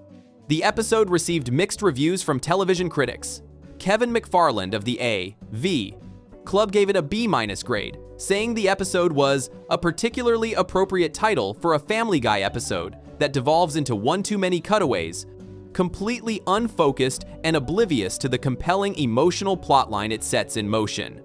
The episode received mixed reviews from television critics. Kevin McFarland of the A.V. Club gave it a B- grade, saying the episode was a particularly appropriate title for a Family Guy episode that devolves into one too many cutaways, completely unfocused and oblivious to the compelling emotional plotline it sets in motion.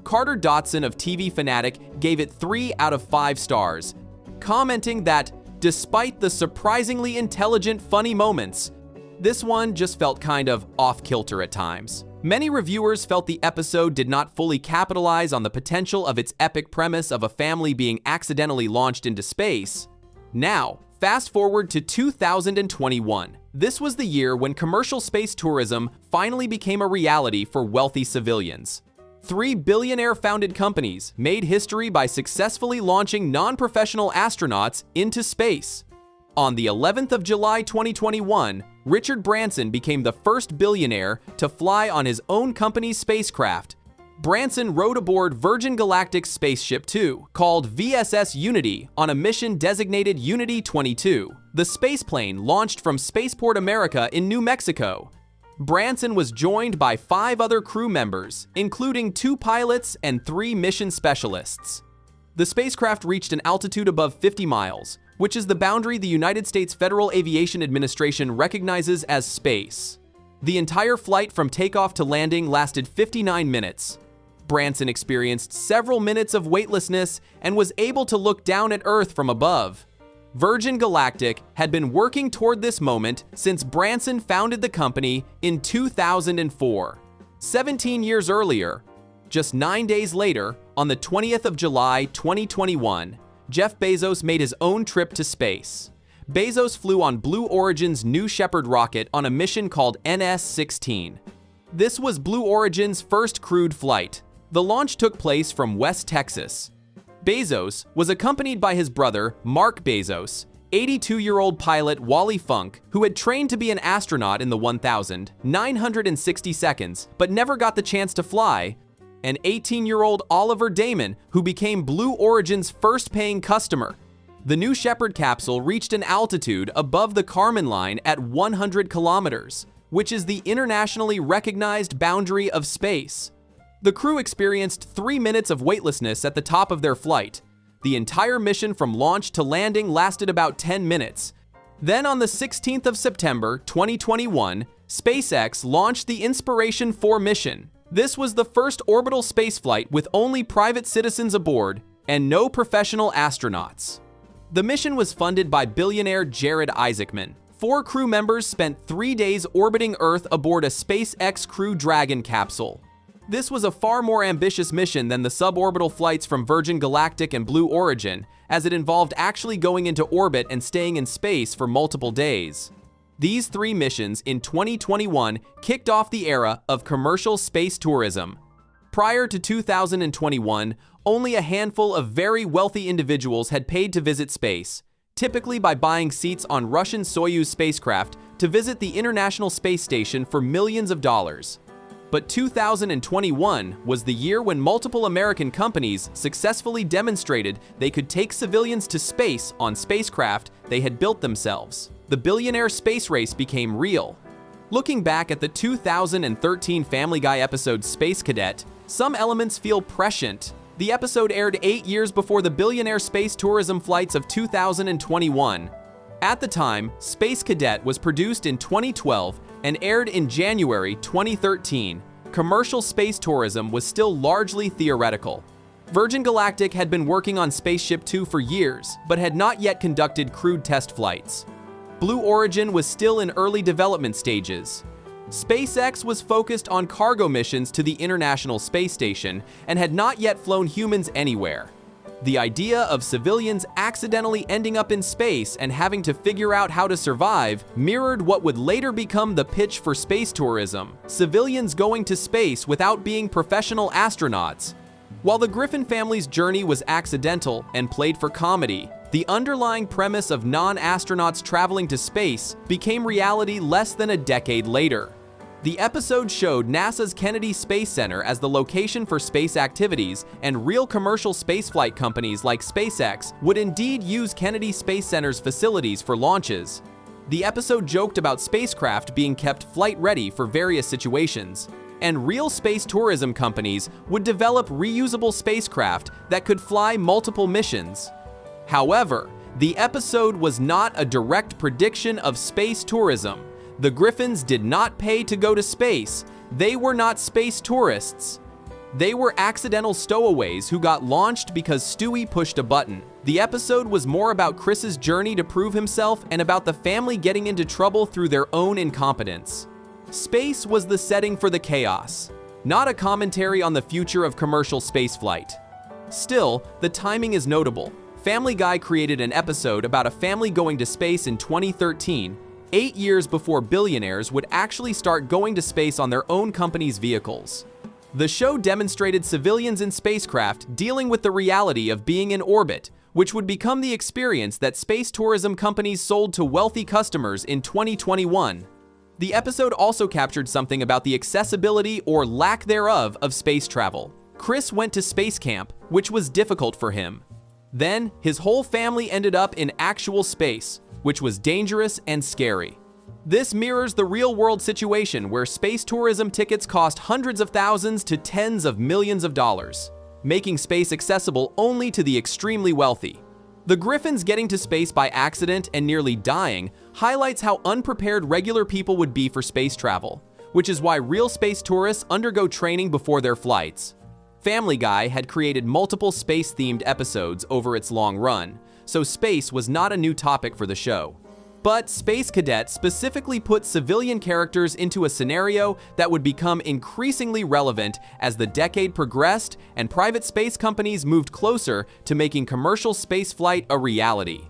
Carter Dotson of TV Fanatic gave it 3 out of 5 stars, commenting that despite the surprisingly intelligent, funny moments, this one just felt kind of off-kilter at times. Many reviewers felt the episode did not fully capitalize on the potential of its epic premise of a family being accidentally launched into space. Now, fast forward to 2021. This was the year when commercial space tourism finally became a reality for wealthy civilians. 3 billionaire-founded companies made history by successfully launching non-professional astronauts into space. On the 11th of July 2021, Richard Branson became the first billionaire to fly on his own company's spacecraft. Branson rode aboard Virgin Galactic's Spaceship Two, called VSS Unity, on a mission designated Unity 22. The spaceplane launched from Spaceport America in New Mexico. Branson was joined by 5 other crew members, including 2 pilots and 3 mission specialists. The spacecraft reached an altitude above 50 miles, which is the boundary the United States Federal Aviation Administration recognizes as space. The entire flight from takeoff to landing lasted 59 minutes. Branson experienced several minutes of weightlessness and was able to look down at Earth from above. Virgin Galactic had been working toward this moment since Branson founded the company in 2004. 17 years earlier, just 9 days later, on the 20th of July 2021, Jeff Bezos made his own trip to space. Bezos flew on Blue Origin's New Shepard rocket on a mission called NS-16. This was Blue Origin's first crewed flight. The launch took place from West Texas. Bezos was accompanied by his brother, Mark Bezos, 82-year-old pilot Wally Funk, who had trained to be an astronaut in the 1,960 seconds, but never got the chance to fly, and 18-year-old Oliver Damon, who became Blue Origin's first paying customer. The New Shepard capsule reached an altitude above the Kármán line at 100 kilometers, which is the internationally recognized boundary of space. The crew experienced 3 minutes of weightlessness at the top of their flight. The entire mission from launch to landing lasted about 10 minutes. Then on the 16th of September 2021, SpaceX launched the Inspiration 4 mission. This was the first orbital spaceflight with only private citizens aboard and no professional astronauts. The mission was funded by billionaire Jared Isaacman. 4 crew members spent 3 days orbiting Earth aboard a SpaceX Crew Dragon capsule. This was a far more ambitious mission than the suborbital flights from Virgin Galactic and Blue Origin, as it involved actually going into orbit and staying in space for multiple days. These 3 missions in 2021 kicked off the era of commercial space tourism. Prior to 2021, only a handful of very wealthy individuals had paid to visit space, typically by buying seats on Russian Soyuz spacecraft to visit the International Space Station for millions of dollars. But 2021 was the year when multiple American companies successfully demonstrated they could take civilians to space on spacecraft they had built themselves. The billionaire space race became real. Looking back at the 2013 Family Guy episode Space Cadet, some elements feel prescient. The episode aired 8 years before the billionaire space tourism flights of 2021. At the time, Space Cadet was produced in 2012 and aired in January 2013. Commercial space tourism was still largely theoretical. Virgin Galactic had been working on Spaceship Two for years, but had not yet conducted crewed test flights. Blue Origin was still in early development stages. SpaceX was focused on cargo missions to the International Space Station and had not yet flown humans anywhere. The idea of civilians accidentally ending up in space and having to figure out how to survive mirrored what would later become the pitch for space tourism: civilians going to space without being professional astronauts. While the Griffin family's journey was accidental and played for comedy, the underlying premise of non-astronauts traveling to space became reality less than a decade later. The episode showed NASA's Kennedy Space Center as the location for space activities, and real commercial spaceflight companies like SpaceX would indeed use Kennedy Space Center's facilities for launches. The episode joked about spacecraft being kept flight-ready for various situations, and real space tourism companies would develop reusable spacecraft that could fly multiple missions. However, the episode was not a direct prediction of space tourism. The Griffins did not pay to go to space. They were not space tourists. They were accidental stowaways who got launched because Stewie pushed a button. The episode was more about Chris's journey to prove himself and about the family getting into trouble through their own incompetence. Space was the setting for the chaos, not a commentary on the future of commercial spaceflight. Still, the timing is notable. Family Guy created an episode about a family going to space in 2013, 8 years before billionaires would actually start going to space on their own company's vehicles. The show demonstrated civilians in spacecraft dealing with the reality of being in orbit, which would become the experience that space tourism companies sold to wealthy customers in 2021. The episode also captured something about the accessibility or lack thereof of space travel. Chris went to space camp, which was difficult for him. Then, his whole family ended up in actual space, which was dangerous and scary. This mirrors the real-world situation where space tourism tickets cost hundreds of thousands to tens of millions of dollars, making space accessible only to the extremely wealthy. The Griffins getting to space by accident and nearly dying highlights how unprepared regular people would be for space travel, which is why real space tourists undergo training before their flights. Family Guy had created multiple space-themed episodes over its long run, so space was not a new topic for the show. But Space Cadet specifically put civilian characters into a scenario that would become increasingly relevant as the decade progressed and private space companies moved closer to making commercial spaceflight a reality.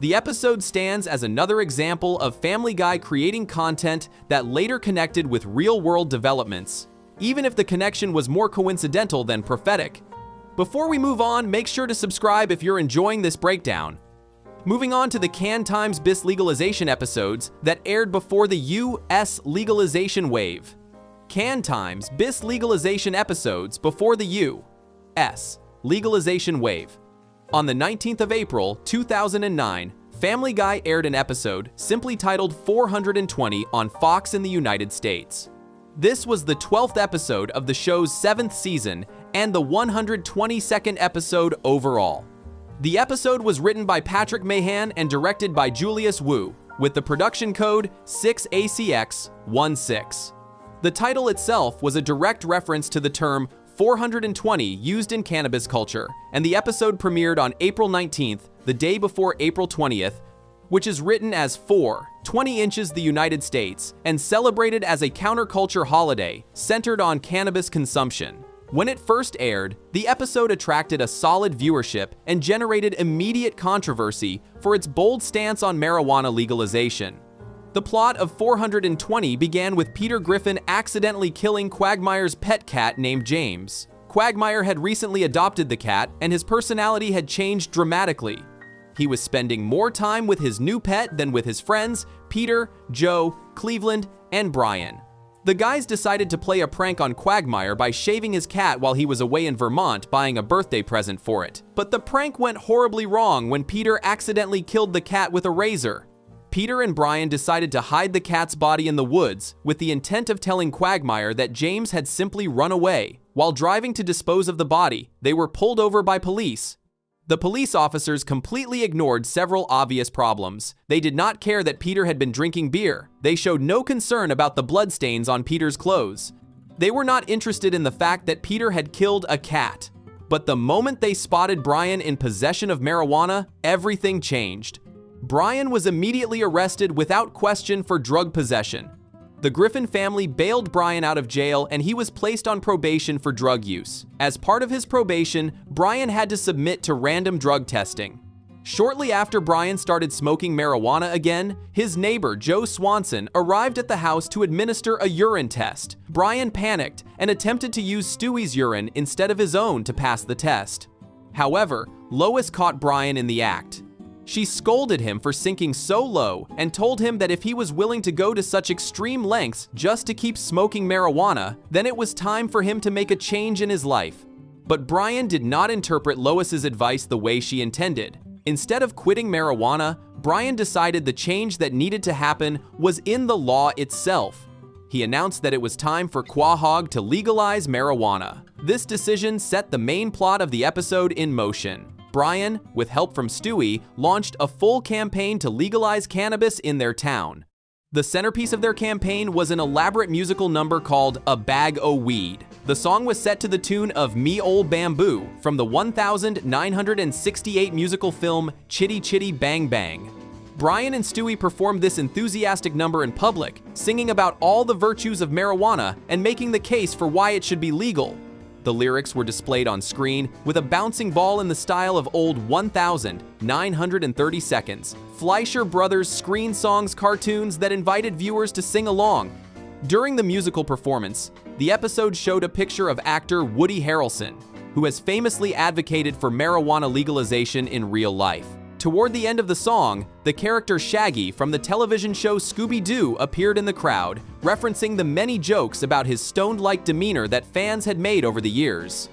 The episode stands as another example of Family Guy creating content that later connected with real-world developments, even if the connection was more coincidental than prophetic. Before we move on, make sure to subscribe if you're enjoying this breakdown. Moving on to the Can Times BIS legalization episodes that aired before the U.S. legalization wave. Can Times BIS legalization episodes before the U.S. legalization wave. On the 19th of April, 2009, Family Guy aired an episode simply titled 420 on Fox in the United States. This was the 12th episode of the show's 7th season and the 122nd episode overall. The episode was written by Patrick Mahan and directed by Julius Wu, with the production code 6ACX16. The title itself was a direct reference to the term 420 used in cannabis culture, and the episode premiered on April 19, the day before April 20th, which is written as 4/20 inches the United States and celebrated as a counterculture holiday centered on cannabis consumption. When it first aired, the episode attracted a solid viewership and generated immediate controversy for its bold stance on marijuana legalization. The plot of 420 began with Peter Griffin accidentally killing Quagmire's pet cat named James. Quagmire had recently adopted the cat, and his personality had changed dramatically. He was spending more time with his new pet than with his friends, Peter, Joe, Cleveland, and Brian. The guys decided to play a prank on Quagmire by shaving his cat while he was away in Vermont buying a birthday present for it. But the prank went horribly wrong when Peter accidentally killed the cat with a razor. Peter and Brian decided to hide the cat's body in the woods with the intent of telling Quagmire that James had simply run away. While driving to dispose of the body, they were pulled over by police. The police officers completely ignored several obvious problems. They did not care that Peter had been drinking beer. They showed no concern about the bloodstains on Peter's clothes. They were not interested in the fact that Peter had killed a cat. But the moment they spotted Brian in possession of marijuana, everything changed. Brian was immediately arrested without question for drug possession. The Griffin family bailed Brian out of jail and he was placed on probation for drug use. As part of his probation, Brian had to submit to random drug testing. Shortly after Brian started smoking marijuana again, his neighbor Joe Swanson arrived at the house to administer a urine test. Brian panicked and attempted to use Stewie's urine instead of his own to pass the test. However, Lois caught Brian in the act. She scolded him for sinking so low and told him that if he was willing to go to such extreme lengths just to keep smoking marijuana, then it was time for him to make a change in his life. But Brian did not interpret Lois's advice the way she intended. Instead of quitting marijuana, Brian decided the change that needed to happen was in the law itself. He announced that it was time for Quahog to legalize marijuana. This decision set the main plot of the episode in motion. Brian, with help from Stewie, launched a full campaign to legalize cannabis in their town. The centerpiece of their campaign was an elaborate musical number called A Bag O' Weed. The song was set to the tune of Me Ol' Bamboo from the 1968 musical film Chitty Chitty Bang Bang. Brian and Stewie performed this enthusiastic number in public, singing about all the virtues of marijuana and making the case for why it should be legal. The lyrics were displayed on screen with a bouncing ball in the style of old 1930 Seconds, Fleischer Brothers screen songs cartoons that invited viewers to sing along. During the musical performance, the episode showed a picture of actor Woody Harrelson, who has famously advocated for marijuana legalization in real life. Toward the end of the song, the character Shaggy from the television show Scooby-Doo appeared in the crowd, referencing the many jokes about his stoned-like demeanor that fans had made over the years.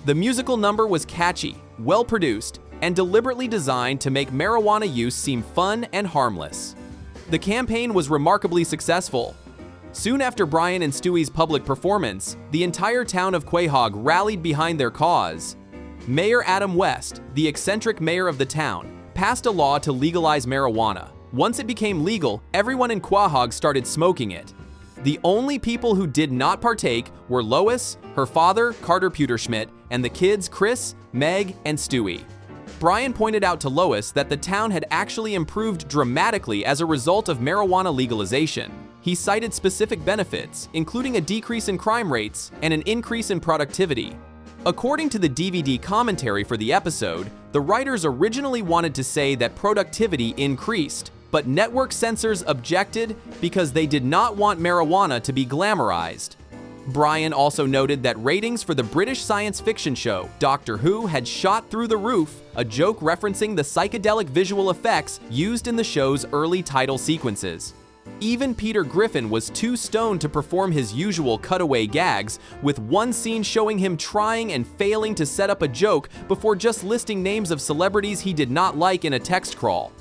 The musical number was catchy, well-produced, and deliberately designed to make marijuana use seem fun and harmless. The campaign was remarkably successful. Soon after Brian and Stewie's public performance, the entire town of Quahog rallied behind their cause. Mayor Adam West, the eccentric mayor of the town, passed a law to legalize marijuana. Once it became legal, everyone in Quahog started smoking it. The only people who did not partake were Lois, her father, Carter Pewterschmidt, and the kids Chris, Meg, and Stewie. Brian pointed out to Lois that the town had actually improved dramatically as a result of marijuana legalization. He cited specific benefits, including a decrease in crime rates and an increase in productivity. According to the DVD commentary for the episode, the writers originally wanted to say that productivity increased, but network censors objected because they did not want marijuana to be glamorized. Brian also noted that ratings for the British science fiction show Doctor Who had shot through the roof, a joke referencing the psychedelic visual effects used in the show's early title sequences. Even Peter Griffin was too stoned to perform his usual cutaway gags, with one scene showing him trying and failing to set up a joke before just listing names of celebrities he did not like in a text crawl.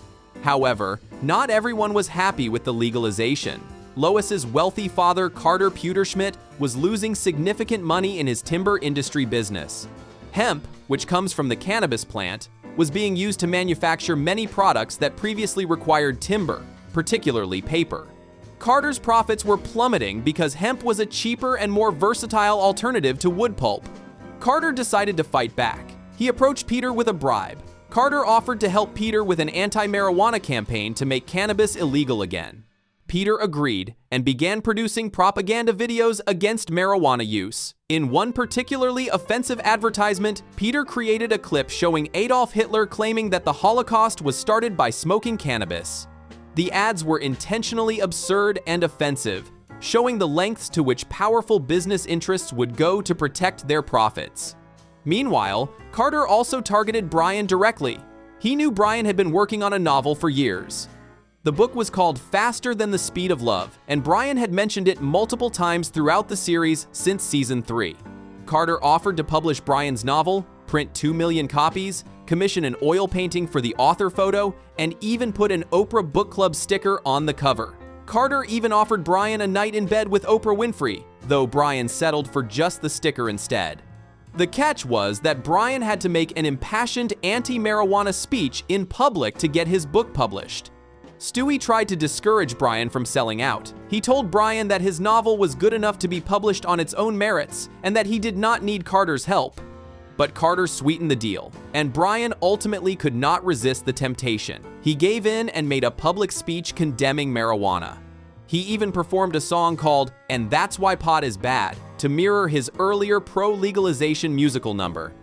However, not everyone was happy with the legalization. Lois's wealthy father, Carter Pewterschmidt, was losing significant money in his timber industry business. Hemp, which comes from the cannabis plant, was being used to manufacture many products that previously required timber, particularly paper. Carter's profits were plummeting because hemp was a cheaper and more versatile alternative to wood pulp. Carter decided to fight back. He approached Peter with a bribe. Carter offered to help Peter with an anti-marijuana campaign to make cannabis illegal again. Peter agreed and began producing propaganda videos against marijuana use. In one particularly offensive advertisement, Peter created a clip showing Adolf Hitler claiming that the Holocaust was started by smoking cannabis. The ads were intentionally absurd and offensive, showing the lengths to which powerful business interests would go to protect their profits. Meanwhile, Carter also targeted Brian directly. He knew Brian had been working on a novel for years. The book was called Faster Than the Speed of Love, and Brian had mentioned it multiple times throughout the series since season 3. Carter offered to publish Brian's novel, print 2 million copies, commission an oil painting for the author photo, and even put an Oprah Book Club sticker on the cover. Carter even offered Brian a night in bed with Oprah Winfrey, though Brian settled for just the sticker instead. The catch was that Brian had to make an impassioned anti-marijuana speech in public to get his book published. Stewie tried to discourage Brian from selling out. He told Brian that his novel was good enough to be published on its own merits and that he did not need Carter's help. But Carter sweetened the deal, and Brian ultimately could not resist the temptation. He gave in and made a public speech condemning marijuana. He even performed a song called "And That's Why Pot Is Bad" to mirror his earlier pro-legalization musical number.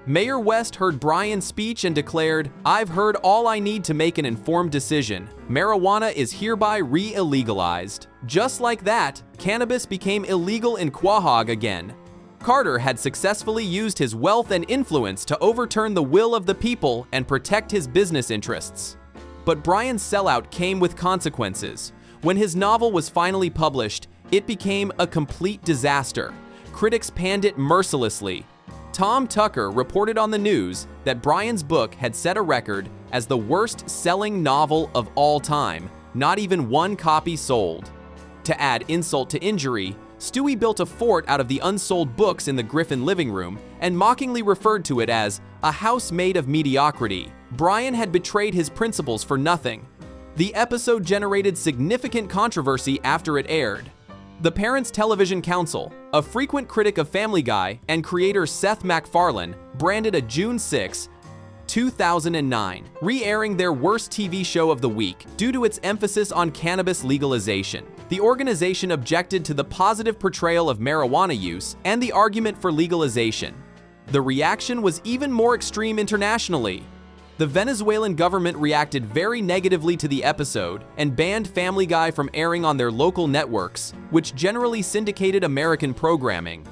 Mayor West heard Brian's speech and declared, "I've heard all I need to make an informed decision. Marijuana is hereby re-illegalized." Just like that, cannabis became illegal in Quahog again. Carter had successfully used his wealth and influence to overturn the will of the people and protect his business interests. But Brian's sellout came with consequences. When his novel was finally published, it became a complete disaster. Critics panned it mercilessly. Tom Tucker reported on the news that Brian's book had set a record as the worst-selling novel of all time, not even one copy sold. To add insult to injury, Stewie built a fort out of the unsold books in the Griffin living room and mockingly referred to it as a house made of mediocrity. Brian had betrayed his principles for nothing. The episode generated significant controversy after it aired. The Parents Television Council, a frequent critic of Family Guy, and creator Seth MacFarlane branded a June 6, 2009, re-airing their worst TV show of the week due to its emphasis on cannabis legalization. The organization objected to the positive portrayal of marijuana use and the argument for legalization. The reaction was even more extreme internationally. The Venezuelan government reacted very negatively to the episode and banned Family Guy from airing on their local networks, which generally syndicated American programming.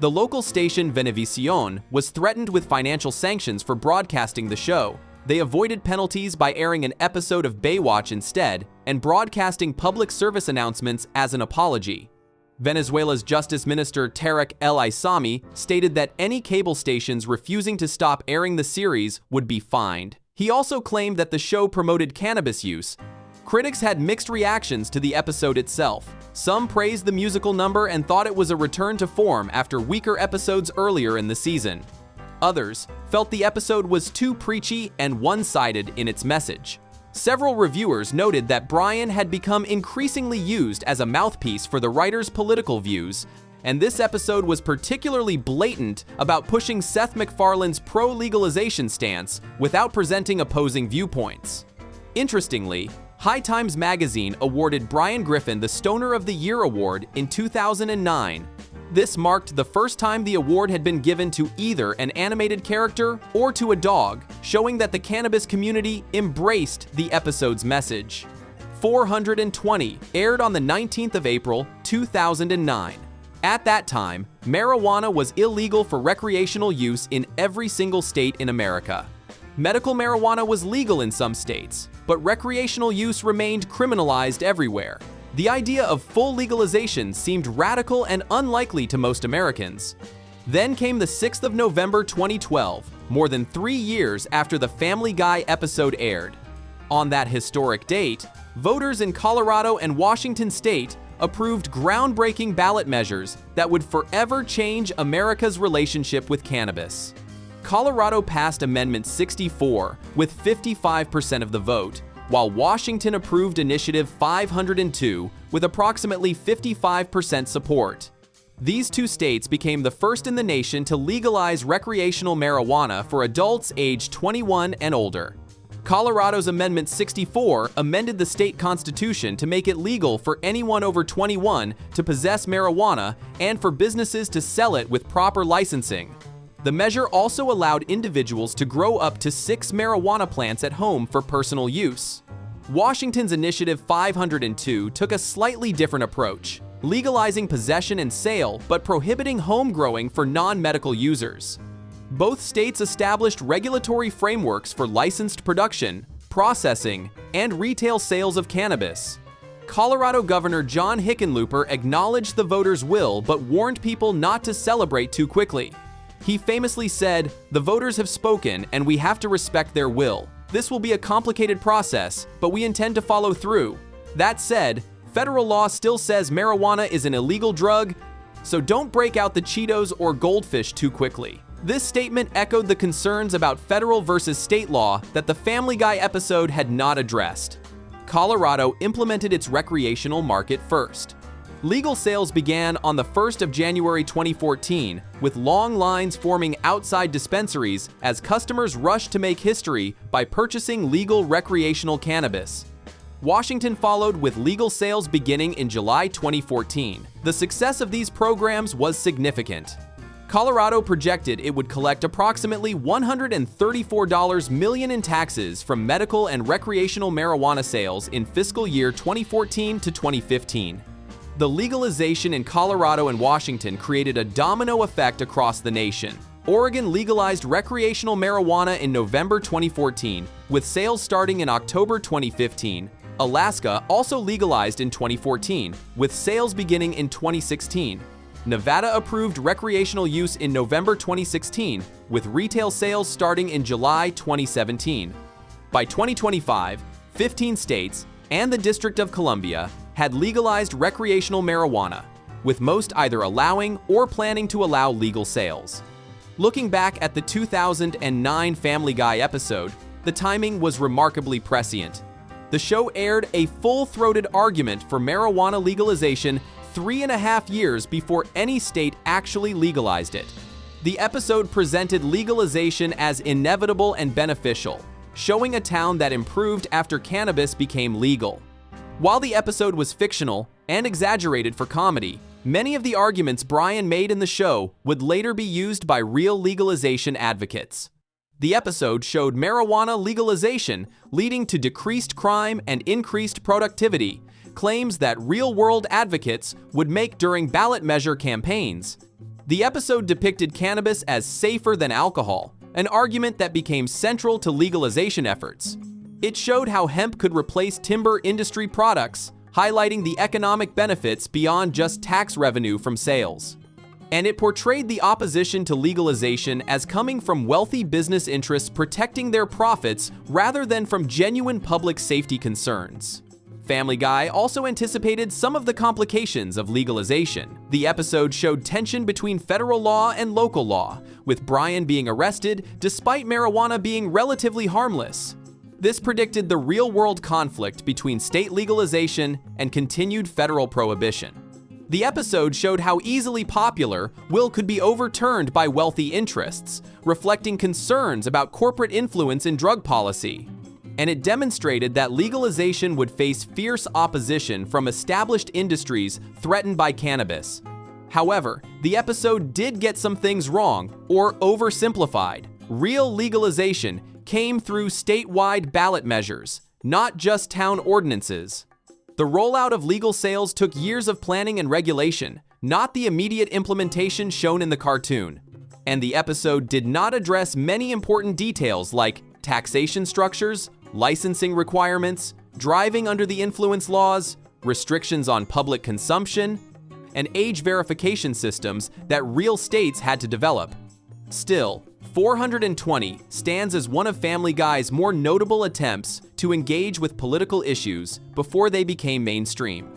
The local station Venevisión was threatened with financial sanctions for broadcasting the show. They avoided penalties by airing an episode of Baywatch instead and broadcasting public service announcements as an apology. Venezuela's Justice Minister Tarek El Aissami stated that any cable stations refusing to stop airing the series would be fined. He also claimed that the show promoted cannabis use. Critics had mixed reactions to the episode itself. Some praised the musical number and thought it was a return to form after weaker episodes earlier in the season. Others felt the episode was too preachy and one-sided in its message. Several reviewers noted that Brian had become increasingly used as a mouthpiece for the writer's political views, and this episode was particularly blatant about pushing Seth MacFarlane's pro-legalization stance without presenting opposing viewpoints. Interestingly, High Times magazine awarded Brian Griffin the Stoner of the Year award in 2009. This marked the first time the award had been given to either an animated character or to a dog, showing that the cannabis community embraced the episode's message. 420 aired on the 19th of April, 2009. At that time, marijuana was illegal for recreational use in every single state in America. Medical marijuana was legal in some states, but recreational use remained criminalized everywhere. The idea of full legalization seemed radical and unlikely to most Americans. Then came the 6th of November 2012, more than 3 years after the Family Guy episode aired. On that historic date, voters in Colorado and Washington state approved groundbreaking ballot measures that would forever change America's relationship with cannabis. Colorado passed Amendment 64 with 55% of the vote, while Washington approved Initiative 502 with approximately 55% support. These two states became the first in the nation to legalize recreational marijuana for adults aged 21 and older. Colorado's Amendment 64 amended the state constitution to make it legal for anyone over 21 to possess marijuana and for businesses to sell it with proper licensing. The measure also allowed individuals to grow up to 6 marijuana plants at home for personal use. Washington's Initiative 502 took a slightly different approach, legalizing possession and sale but prohibiting home growing for non-medical users. Both states established regulatory frameworks for licensed production, processing, and retail sales of cannabis. Colorado Governor John Hickenlooper acknowledged the voters' will but warned people not to celebrate too quickly. He famously said, "The voters have spoken and we have to respect their will. This will be a complicated process, but we intend to follow through." That said, federal law still says marijuana is an illegal drug, so don't break out the Cheetos or goldfish too quickly. This statement echoed the concerns about federal versus state law that the Family Guy episode had not addressed. Colorado implemented its recreational market first. Legal sales began on the 1st of January 2014, with long lines forming outside dispensaries as customers rushed to make history by purchasing legal recreational cannabis. Washington followed with legal sales beginning in July 2014. The success of these programs was significant. Colorado projected it would collect approximately $134 million in taxes from medical and recreational marijuana sales in fiscal year 2014 to 2015. The legalization in Colorado and Washington created a domino effect across the nation. Oregon legalized recreational marijuana in November 2014, with sales starting in October 2015. Alaska also legalized in 2014, with sales beginning in 2016. Nevada approved recreational use in November 2016, with retail sales starting in July 2017. By 2025, 15 states and the District of Columbia had legalized recreational marijuana, with most either allowing or planning to allow legal sales. Looking back at the 2009 Family Guy episode, the timing was remarkably prescient. The show aired a full-throated argument for marijuana legalization 3.5 years before any state actually legalized it. The episode presented legalization as inevitable and beneficial, showing a town that improved after cannabis became legal. While the episode was fictional and exaggerated for comedy, many of the arguments Brian made in the show would later be used by real legalization advocates. The episode showed marijuana legalization leading to decreased crime and increased productivity, claims that real-world advocates would make during ballot measure campaigns. The episode depicted cannabis as safer than alcohol, an argument that became central to legalization efforts. It showed how hemp could replace timber industry products, highlighting the economic benefits beyond just tax revenue from sales. And it portrayed the opposition to legalization as coming from wealthy business interests protecting their profits rather than from genuine public safety concerns. Family Guy also anticipated some of the complications of legalization. The episode showed tension between federal law and local law, with Brian being arrested despite marijuana being relatively harmless. This predicted the real-world conflict between state legalization and continued federal prohibition. The episode showed how easily popular will could be overturned by wealthy interests, reflecting concerns about corporate influence in drug policy. And it demonstrated that legalization would face fierce opposition from established industries threatened by cannabis. However, the episode did get some things wrong or oversimplified. Real legalization came through statewide ballot measures, not just town ordinances. The rollout of legal sales took years of planning and regulation, not the immediate implementation shown in the cartoon. And the episode did not address many important details like taxation structures, licensing requirements, driving under the influence laws, restrictions on public consumption, and age verification systems that real states had to develop. Still, 420 stands as one of Family Guy's more notable attempts to engage with political issues before they became mainstream.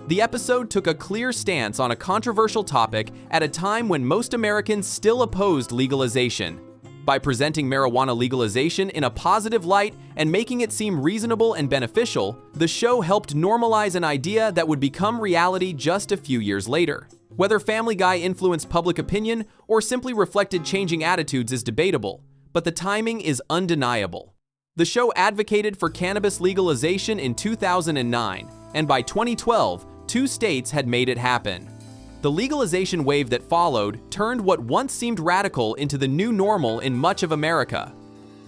The episode took a clear stance on a controversial topic at a time when most Americans still opposed legalization. By presenting marijuana legalization in a positive light and making it seem reasonable and beneficial, the show helped normalize an idea that would become reality just a few years later. Whether Family Guy influenced public opinion or simply reflected changing attitudes is debatable, but the timing is undeniable. The show advocated for cannabis legalization in 2009, and by 2012, 2 states had made it happen. The legalization wave that followed turned what once seemed radical into the new normal in much of America.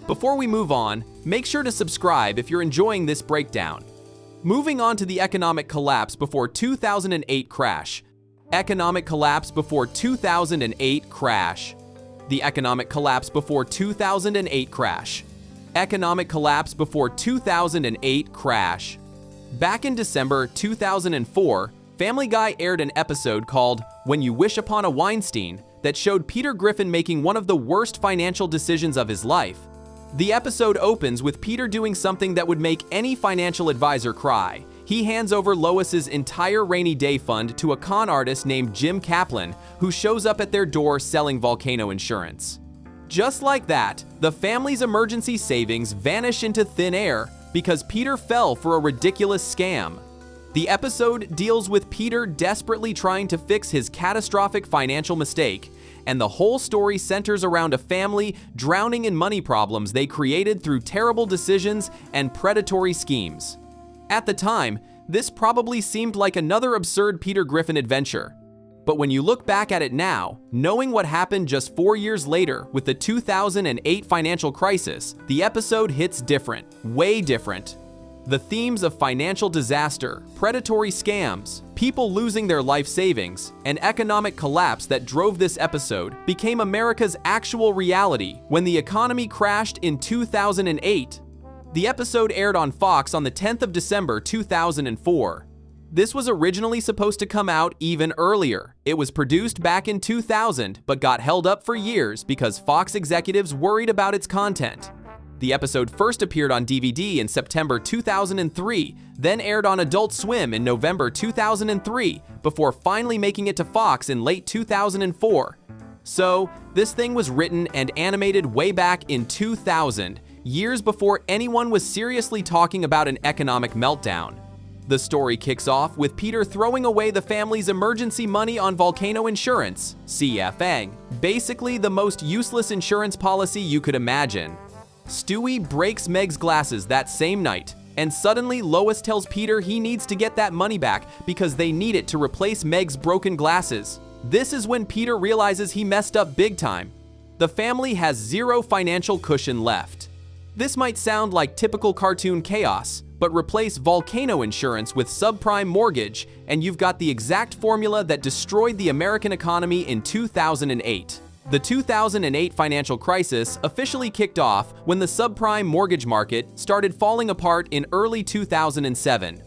Before we move on, make sure to subscribe if you're enjoying this breakdown. Moving on to the economic collapse before 2008 crash. Economic collapse before 2008 crash. The economic collapse before 2008 crash. Economic collapse before 2008 crash. Back in December 2004, Family Guy aired an episode called When You Wish Upon a Weinstein that showed Peter Griffin making one of the worst financial decisions of his life. The episode opens with Peter doing something that would make any financial advisor cry. He hands over Lois's entire rainy day fund to a con artist named Jim Kaplan, who shows up at their door selling volcano insurance. Just like that, the family's emergency savings vanish into thin air because Peter fell for a ridiculous scam. The episode deals with Peter desperately trying to fix his catastrophic financial mistake, and the whole story centers around a family drowning in money problems they created through terrible decisions and predatory schemes. At the time, this probably seemed like another absurd Peter Griffin adventure. But when you look back at it now, knowing what happened just 4 years later with the 2008 financial crisis, the episode hits different, way different. The themes of financial disaster, predatory scams, people losing their life savings, and economic collapse that drove this episode became America's actual reality when the economy crashed in 2008. The episode aired on Fox on the 10th of December 2004. This was originally supposed to come out even earlier. It was produced back in 2000, but got held up for years because Fox executives worried about its content. The episode first appeared on DVD in September 2003, then aired on Adult Swim in November 2003, before finally making it to Fox in late 2004. So, this thing was written and animated way back in 2000, years before anyone was seriously talking about an economic meltdown. The story kicks off with Peter throwing away the family's emergency money on volcano insurance, CFA, basically the most useless insurance policy you could imagine. Stewie breaks Meg's glasses that same night, and suddenly Lois tells Peter he needs to get that money back because they need it to replace Meg's broken glasses. This is when Peter realizes he messed up big time. The family has zero financial cushion left. This might sound like typical cartoon chaos, but replace volcano insurance with subprime mortgage, and you've got the exact formula that destroyed the American economy in 2008. The 2008 financial crisis officially kicked off when the subprime mortgage market started falling apart in early 2007.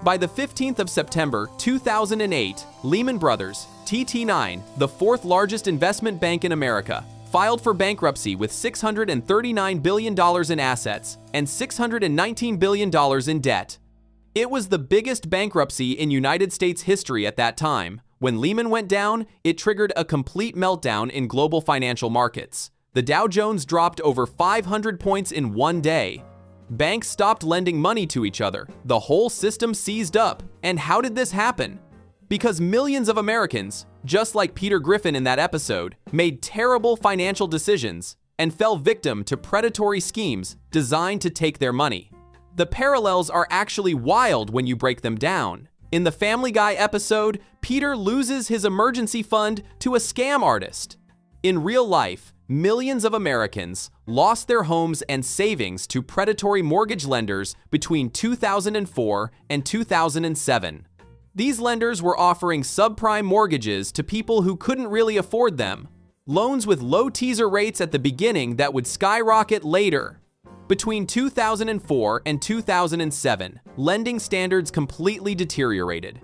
By the 15th of September 2008, Lehman Brothers, TT9, the fourth largest investment bank in America, filed for bankruptcy with $639 billion in assets and $619 billion in debt. It was the biggest bankruptcy in United States history at that time. When Lehman went down, it triggered a complete meltdown in global financial markets. The Dow Jones dropped over 500 points in one day. Banks stopped lending money to each other. The whole system seized up. And how did this happen? Because millions of Americans, just like Peter Griffin in that episode, made terrible financial decisions and fell victim to predatory schemes designed to take their money. The parallels are actually wild when you break them down. In the Family Guy episode, Peter loses his emergency fund to a scam artist. In real life, millions of Americans lost their homes and savings to predatory mortgage lenders between 2004 and 2007. These lenders were offering subprime mortgages to people who couldn't really afford them, loans with low teaser rates at the beginning that would skyrocket later. Between 2004 and 2007, lending standards completely deteriorated.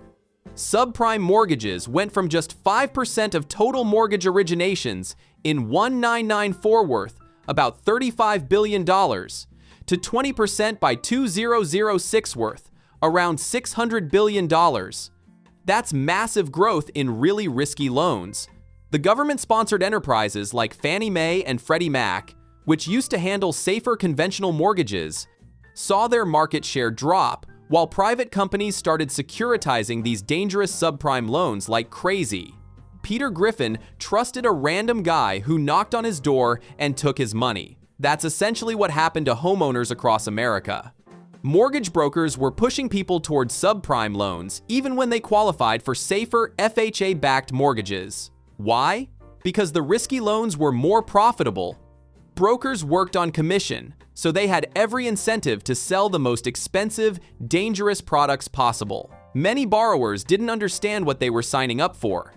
Subprime mortgages went from just 5% of total mortgage originations in 1994 worth, about $35 billion, to 20% by 2006 worth, around $600 billion. That's massive growth in really risky loans. The government-sponsored enterprises like Fannie Mae and Freddie Mac, which used to handle safer conventional mortgages, saw their market share drop, while private companies started securitizing these dangerous subprime loans like crazy. Peter Griffin trusted a random guy who knocked on his door and took his money. That's essentially what happened to homeowners across America. Mortgage brokers were pushing people towards subprime loans even when they qualified for safer FHA-backed mortgages. Why? Because the risky loans were more profitable. Brokers worked on commission, so they had every incentive to sell the most expensive, dangerous products possible. Many borrowers didn't understand what they were signing up for.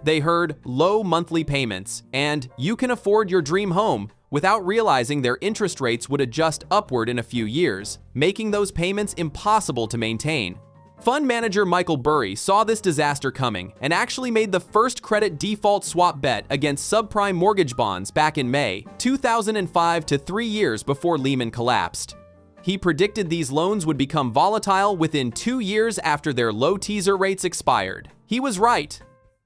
They heard low monthly payments and "you can afford your dream home," without realizing their interest rates would adjust upward in a few years, making those payments impossible to maintain. Fund manager Michael Burry saw this disaster coming and actually made the first credit default swap bet against subprime mortgage bonds back in May 2005, to 3 years before Lehman collapsed. He predicted these loans would become volatile within 2 years after their low teaser rates expired. He was right.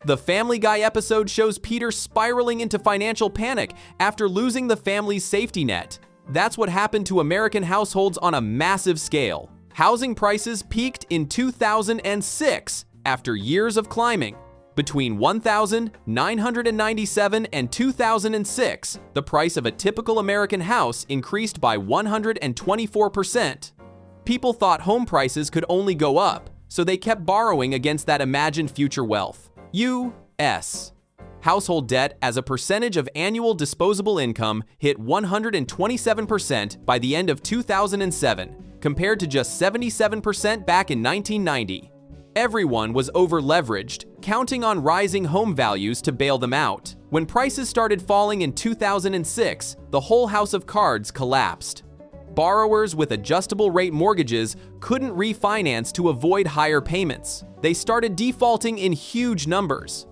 The Family Guy episode shows Peter spiraling into financial panic after losing the family's safety net. That's what happened to American households on a massive scale. Housing prices peaked in 2006 after years of climbing. Between 1997 and 2006, the price of a typical American house increased by 124%. People thought home prices could only go up, so they kept borrowing against that imagined future wealth. U.S. household debt as a percentage of annual disposable income hit 127% by the end of 2007, compared to just 77% back in 1990. Everyone was over-leveraged, counting on rising home values to bail them out. When prices started falling in 2006, the whole house of cards collapsed. Borrowers with adjustable-rate mortgages couldn't refinance to avoid higher payments. They started defaulting in huge numbers.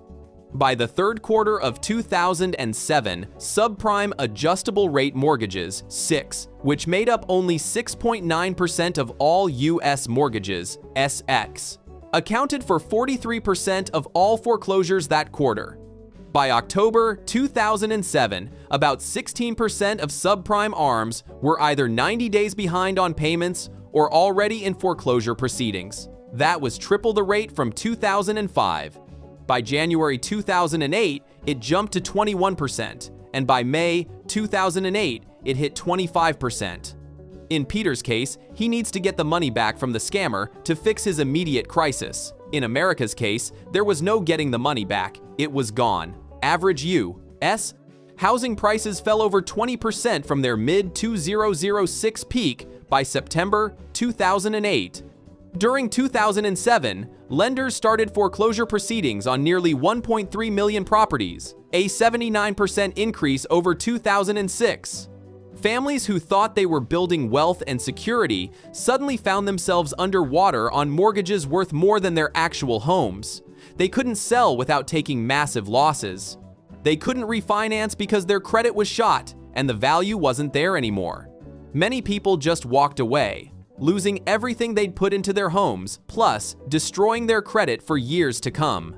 By the third quarter of 2007, subprime adjustable-rate mortgages, (SIX), which made up only 6.9% of all U.S. mortgages, (SX), accounted for 43% of all foreclosures that quarter. By October 2007, about 16% of subprime ARMs were either 90 days behind on payments or already in foreclosure proceedings. That was triple the rate from 2005. By January 2008, it jumped to 21%, and by May 2008, it hit 25%. In Peter's case, he needs to get the money back from the scammer to fix his immediate crisis. In America's case, there was no getting the money back. It was gone. Average U.S. housing prices fell over 20% from their mid-2006 peak by September 2008. During 2007, lenders started foreclosure proceedings on nearly 1.3 million properties, a 79% increase over 2006. Families who thought they were building wealth and security suddenly found themselves underwater on mortgages worth more than their actual homes. They couldn't sell without taking massive losses. They couldn't refinance because their credit was shot and the value wasn't there anymore. Many people just walked away, losing everything they'd put into their homes, plus destroying their credit for years to come.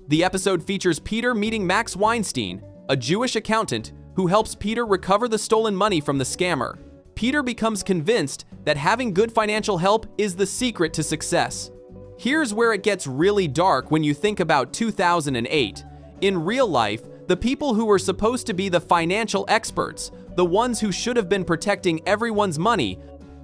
The episode features Peter meeting Max Weinstein, a Jewish accountant who helps Peter recover the stolen money from the scammer. Peter becomes convinced that having good financial help is the secret to success. Here's where it gets really dark when you think about 2008. In real life, the people who were supposed to be the financial experts, the ones who should have been protecting everyone's money,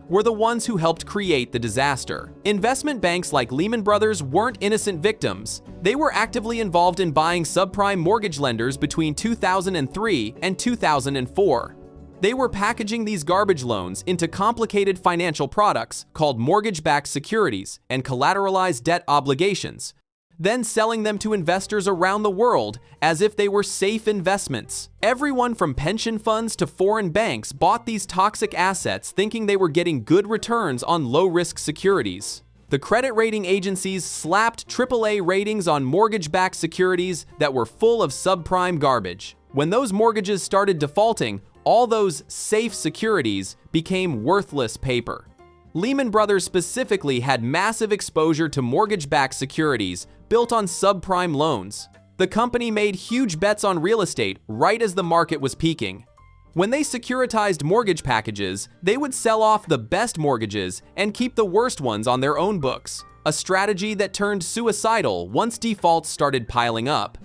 were the ones who helped create the disaster. Investment banks like Lehman Brothers weren't innocent victims. They were actively involved in buying subprime mortgage lenders between 2003 and 2004. They were packaging these garbage loans into complicated financial products called mortgage-backed securities and collateralized debt obligations, then selling them to investors around the world as if they were safe investments. Everyone from pension funds to foreign banks bought these toxic assets thinking they were getting good returns on low-risk securities. The credit rating agencies slapped AAA ratings on mortgage-backed securities that were full of subprime garbage. When those mortgages started defaulting, all those safe securities became worthless paper. Lehman Brothers specifically had massive exposure to mortgage-backed securities built on subprime loans. The company made huge bets on real estate right as the market was peaking. When they securitized mortgage packages, they would sell off the best mortgages and keep the worst ones on their own books, a strategy that turned suicidal once defaults started piling up.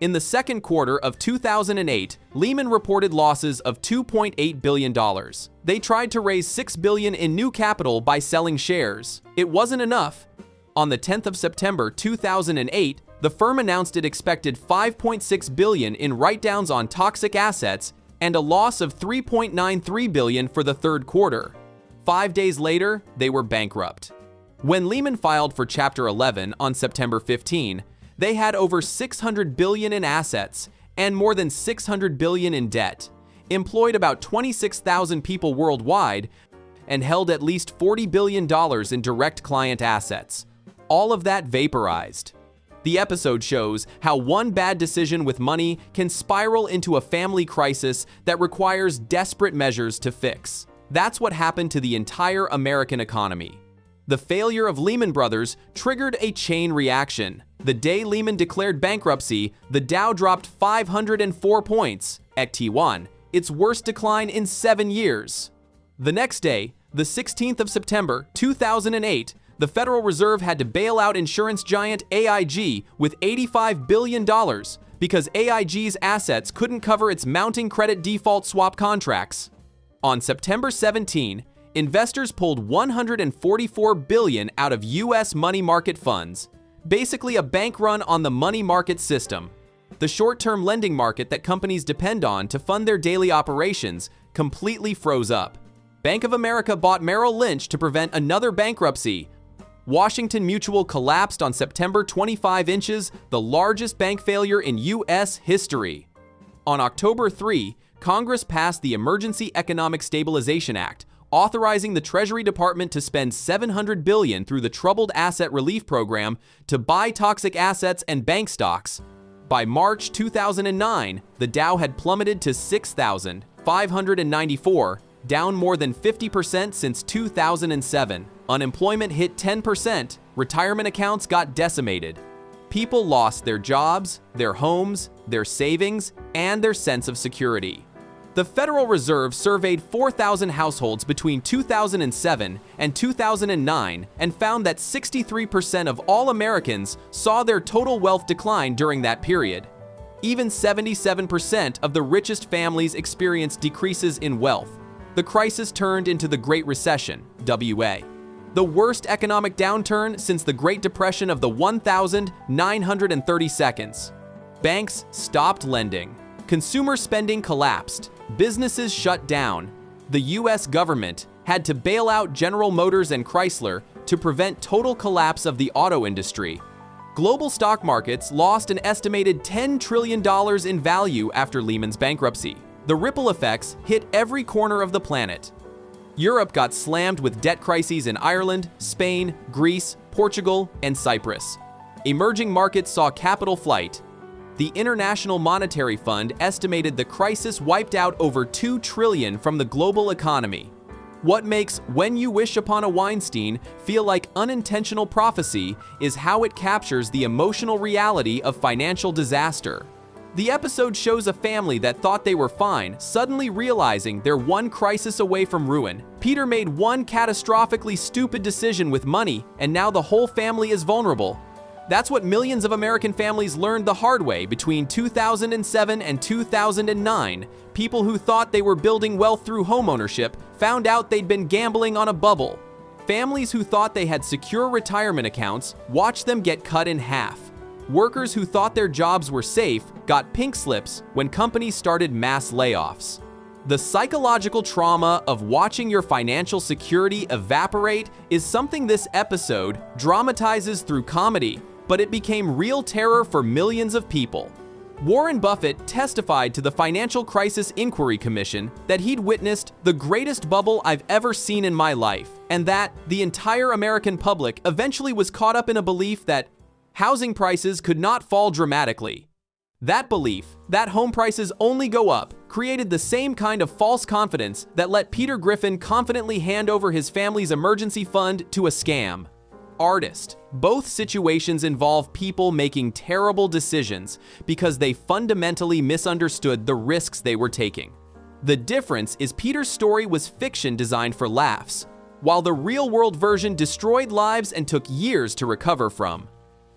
In the second quarter of 2008, Lehman reported losses of $2.8 billion. They tried to raise $6 billion in new capital by selling shares. It wasn't enough. On the 10th of September 2008, the firm announced it expected $5.6 billion in write-downs on toxic assets and a loss of $3.93 billion for the third quarter. 5 days later, they were bankrupt. When Lehman filed for Chapter 11 on September 15, they had over $600 billion in assets and more than $600 billion in debt, employed about 26,000 people worldwide, and held at least $40 billion in direct client assets. All of that vaporized. The episode shows how one bad decision with money can spiral into a family crisis that requires desperate measures to fix. That's what happened to the entire American economy. The failure of Lehman Brothers triggered a chain reaction. The day Lehman declared bankruptcy, the Dow dropped 504 points, @T1, its worst decline in 7 years. The next day, the 16th of September 2008, the Federal Reserve had to bail out insurance giant AIG with $85 billion because AIG's assets couldn't cover its mounting credit default swap contracts. On September 17, investors pulled $144 billion out of U.S. money market funds, basically a bank run on the money market system. The short-term lending market that companies depend on to fund their daily operations completely froze up. Bank of America bought Merrill Lynch to prevent another bankruptcy. Washington Mutual collapsed on September 25 inches, the largest bank failure in U.S. history. On October 3, Congress passed the Emergency Economic Stabilization Act, authorizing the Treasury Department to spend $700 billion through the Troubled Asset Relief Program to buy toxic assets and bank stocks. By March 2009, the Dow had plummeted to 6,594, down more than 50% since 2007. Unemployment hit 10%, retirement accounts got decimated. People lost their jobs, their homes, their savings, and their sense of security. The Federal Reserve surveyed 4,000 households between 2007 and 2009 and found that 63% of all Americans saw their total wealth decline during that period. Even 77% of the richest families experienced decreases in wealth. The crisis turned into the Great Recession, WA. The worst economic downturn since the Great Depression of the 1,930 seconds. Banks stopped lending. Consumer spending collapsed. Businesses shut down. The U.S. government had to bail out General Motors and Chrysler to prevent total collapse of the auto industry. Global stock markets lost an estimated $10 trillion in value after Lehman's bankruptcy. The ripple effects hit every corner of the planet. Europe got slammed with debt crises in Ireland, Spain, Greece, Portugal, and Cyprus. Emerging markets saw capital flight. The International Monetary Fund estimated the crisis wiped out over $2 trillion from the global economy. What makes When You Wish Upon a Weinstein feel like unintentional prophecy is how it captures the emotional reality of financial disaster. The episode shows a family that thought they were fine, suddenly realizing they're one crisis away from ruin. Peter made one catastrophically stupid decision with money, and now the whole family is vulnerable. That's what millions of American families learned the hard way between 2007 and 2009. People who thought they were building wealth through homeownership found out they'd been gambling on a bubble. Families who thought they had secure retirement accounts watched them get cut in half. Workers who thought their jobs were safe got pink slips when companies started mass layoffs. The psychological trauma of watching your financial security evaporate is something this episode dramatizes through comedy, but it became real terror for millions of people. Warren Buffett testified to the Financial Crisis Inquiry Commission that he'd witnessed the greatest bubble I've ever seen in my life, and that the entire American public eventually was caught up in a belief that housing prices could not fall dramatically. That belief, that home prices only go up, created the same kind of false confidence that let Peter Griffin confidently hand over his family's emergency fund to a scam. Artist. Both situations involve people making terrible decisions because they fundamentally misunderstood the risks they were taking. The difference is Peter's story was fiction designed for laughs, while the real-world version destroyed lives and took years to recover from.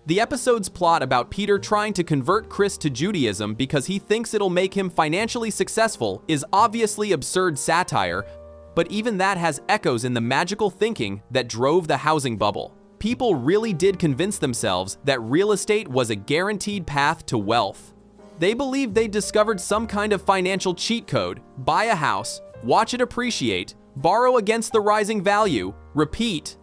The episode's plot about Peter trying to convert Chris to Judaism because he thinks it'll make him financially successful is obviously absurd satire, but even that has echoes in the magical thinking that drove the housing bubble. People really did convince themselves that real estate was a guaranteed path to wealth. They believed they discovered some kind of financial cheat code: buy a house, watch it appreciate, borrow against the rising value, repeat.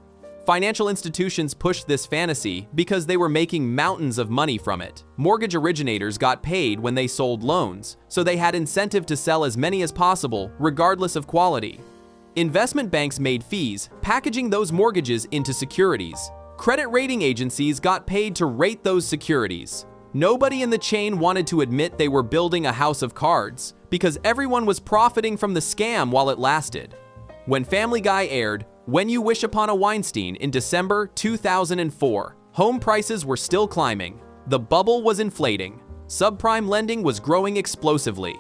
Financial institutions pushed this fantasy because they were making mountains of money from it. Mortgage originators got paid when they sold loans, so they had incentive to sell as many as possible, regardless of quality. Investment banks made fees, packaging those mortgages into securities. Credit rating agencies got paid to rate those securities. Nobody in the chain wanted to admit they were building a house of cards, because everyone was profiting from the scam while it lasted. When Family Guy aired When You Wish Upon a Weinstein in December 2004, home prices were still climbing. The bubble was inflating. Subprime lending was growing explosively.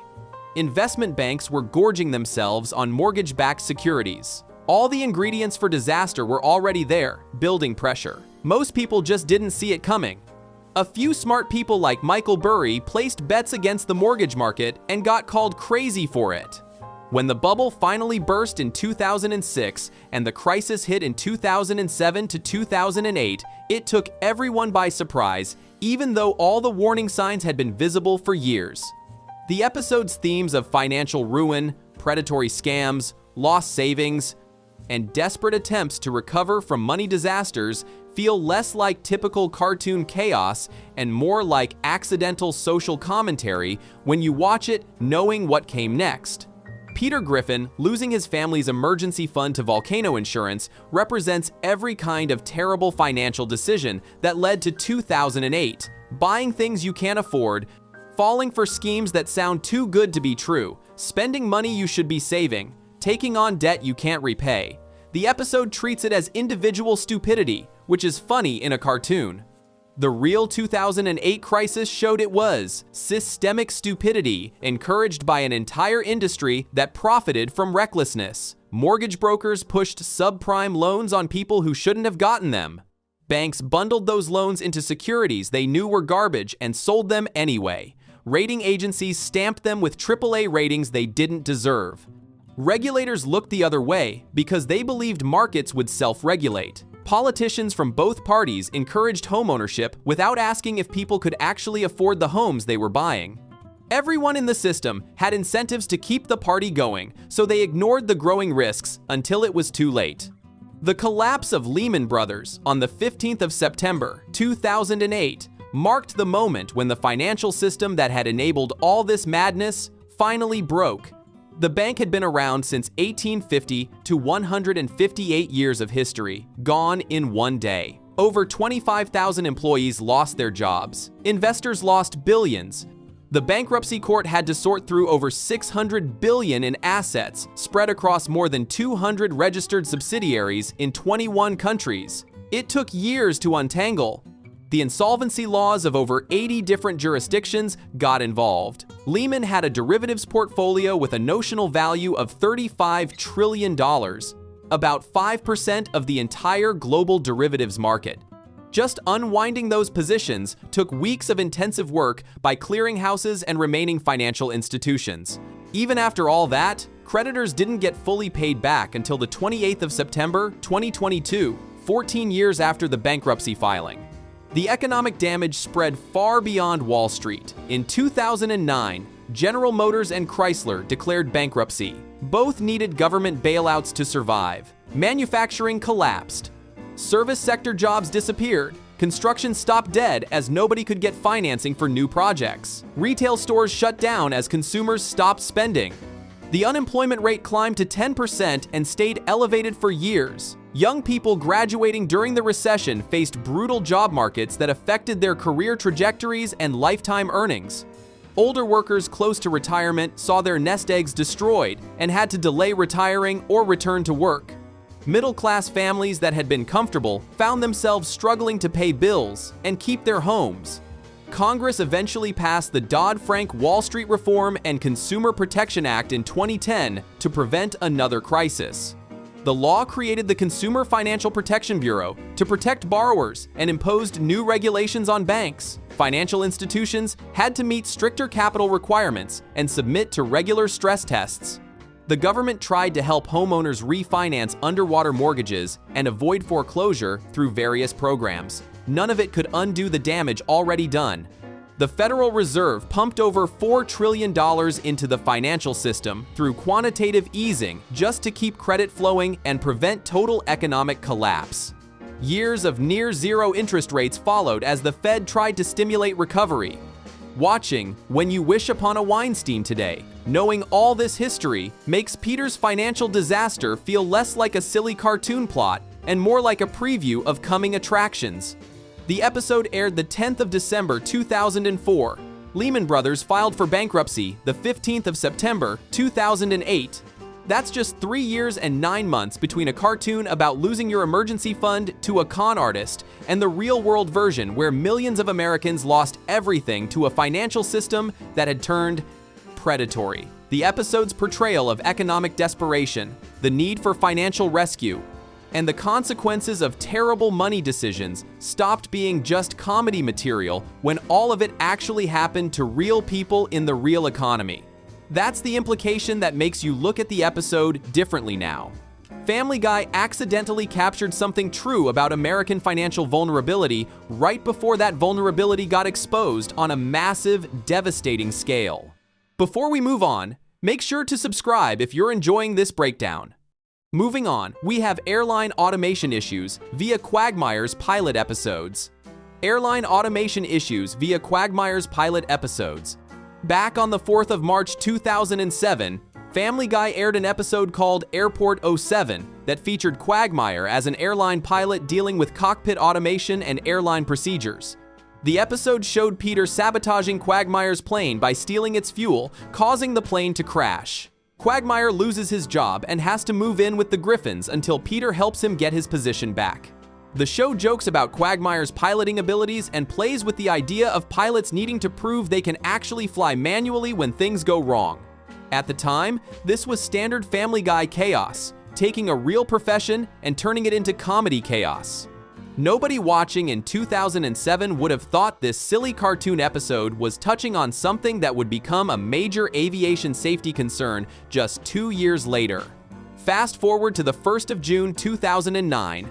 Investment banks were gorging themselves on mortgage-backed securities. All the ingredients for disaster were already there, building pressure. Most people just didn't see it coming. A few smart people like Michael Burry placed bets against the mortgage market and got called crazy for it. When the bubble finally burst in 2006 and the crisis hit in 2007 to 2008, it took everyone by surprise, even though all the warning signs had been visible for years. The episode's themes of financial ruin, predatory scams, lost savings, and desperate attempts to recover from money disasters feel less like typical cartoon chaos and more like accidental social commentary when you watch it knowing what came next. Peter Griffin losing his family's emergency fund to volcano insurance represents every kind of terrible financial decision that led to 2008, buying things you can't afford, falling for schemes that sound too good to be true, spending money you should be saving, taking on debt you can't repay. The episode treats it as individual stupidity, which is funny in a cartoon. The real 2008 crisis showed it was systemic stupidity encouraged by an entire industry that profited from recklessness. Mortgage brokers pushed subprime loans on people who shouldn't have gotten them. Banks bundled those loans into securities they knew were garbage and sold them anyway. Rating agencies stamped them with AAA ratings they didn't deserve. Regulators looked the other way because they believed markets would self-regulate. Politicians from both parties encouraged homeownership without asking if people could actually afford the homes they were buying. Everyone in the system had incentives to keep the party going, so they ignored the growing risks until it was too late. The collapse of Lehman Brothers on the 15th of September 2008 marked the moment when the financial system that had enabled all this madness finally broke. The bank had been around since 1850 to 158 years of history, gone in one day. Over 25,000 employees lost their jobs. Investors lost billions. The bankruptcy court had to sort through over $600 billion in assets spread across more than 200 registered subsidiaries in 21 countries. It took years to untangle. The insolvency laws of over 80 different jurisdictions got involved. Lehman had a derivatives portfolio with a notional value of $35 trillion, about 5% of the entire global derivatives market. Just unwinding those positions took weeks of intensive work by clearinghouses and remaining financial institutions. Even after all that, creditors didn't get fully paid back until the 28th of September 2022, 14 years after the bankruptcy filing. The economic damage spread far beyond Wall Street. In 2009, General Motors and Chrysler declared bankruptcy. Both needed government bailouts to survive. Manufacturing collapsed. Service sector jobs disappeared. Construction stopped dead as nobody could get financing for new projects. Retail stores shut down as consumers stopped spending. The unemployment rate climbed to 10% and stayed elevated for years. Young people graduating during the recession faced brutal job markets that affected their career trajectories and lifetime earnings. Older workers close to retirement saw their nest eggs destroyed and had to delay retiring or return to work. Middle-class families that had been comfortable found themselves struggling to pay bills and keep their homes. Congress eventually passed the Dodd-Frank Wall Street Reform and Consumer Protection Act in 2010 to prevent another crisis. The law created the Consumer Financial Protection Bureau to protect borrowers and imposed new regulations on banks. Financial institutions had to meet stricter capital requirements and submit to regular stress tests. The government tried to help homeowners refinance underwater mortgages and avoid foreclosure through various programs. None of it could undo the damage already done. The Federal Reserve pumped over $4 trillion into the financial system through quantitative easing just to keep credit flowing and prevent total economic collapse. Years of near-zero interest rates followed as the Fed tried to stimulate recovery. Watching When You Wish Upon a Weinstein today, knowing all this history makes Peter's financial disaster feel less like a silly cartoon plot and more like a preview of coming attractions. The episode aired the 10th of December 2004. Lehman Brothers filed for bankruptcy the 15th of September 2008. That's just 3 years and 9 months between a cartoon about losing your emergency fund to a con artist and the real-world version where millions of Americans lost everything to a financial system that had turned predatory. The episode's portrayal of economic desperation, the need for financial rescue, and the consequences of terrible money decisions stopped being just comedy material when all of it actually happened to real people in the real economy. That's the implication that makes you look at the episode differently now. Family Guy accidentally captured something true about American financial vulnerability right before that vulnerability got exposed on a massive, devastating scale. Before we move on, make sure to subscribe if you're enjoying this breakdown. Moving on, we have airline automation issues via Quagmire's pilot episodes. Airline automation issues via Quagmire's pilot episodes. Back on the 4th of March 2007, Family Guy aired an episode called Airport 07 that featured Quagmire as an airline pilot dealing with cockpit automation and airline procedures. The episode showed Peter sabotaging Quagmire's plane by stealing its fuel, causing the plane to crash. Quagmire loses his job and has to move in with the Griffins until Peter helps him get his position back. The show jokes about Quagmire's piloting abilities and plays with the idea of pilots needing to prove they can actually fly manually when things go wrong. At the time, this was standard Family Guy chaos, taking a real profession and turning it into comedy chaos. Nobody watching in 2007 would have thought this silly cartoon episode was touching on something that would become a major aviation safety concern just 2 years later. Fast forward to the 1st of June 2009.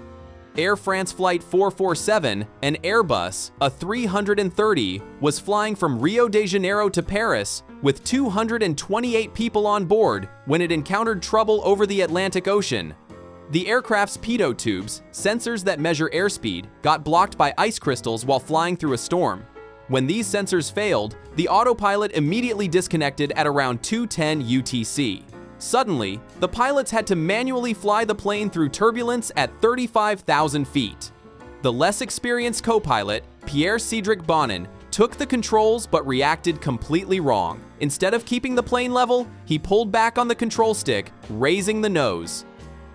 Air France Flight 447, an Airbus, a 330, was flying from Rio de Janeiro to Paris with 228 people on board when it encountered trouble over the Atlantic Ocean. The aircraft's pitot tubes, sensors that measure airspeed, got blocked by ice crystals while flying through a storm. When these sensors failed, the autopilot immediately disconnected at around 2:10 UTC. Suddenly, the pilots had to manually fly the plane through turbulence at 35,000 feet. The less experienced co-pilot, Pierre-Cédric Bonin, took the controls but reacted completely wrong. Instead of keeping the plane level, he pulled back on the control stick, raising the nose.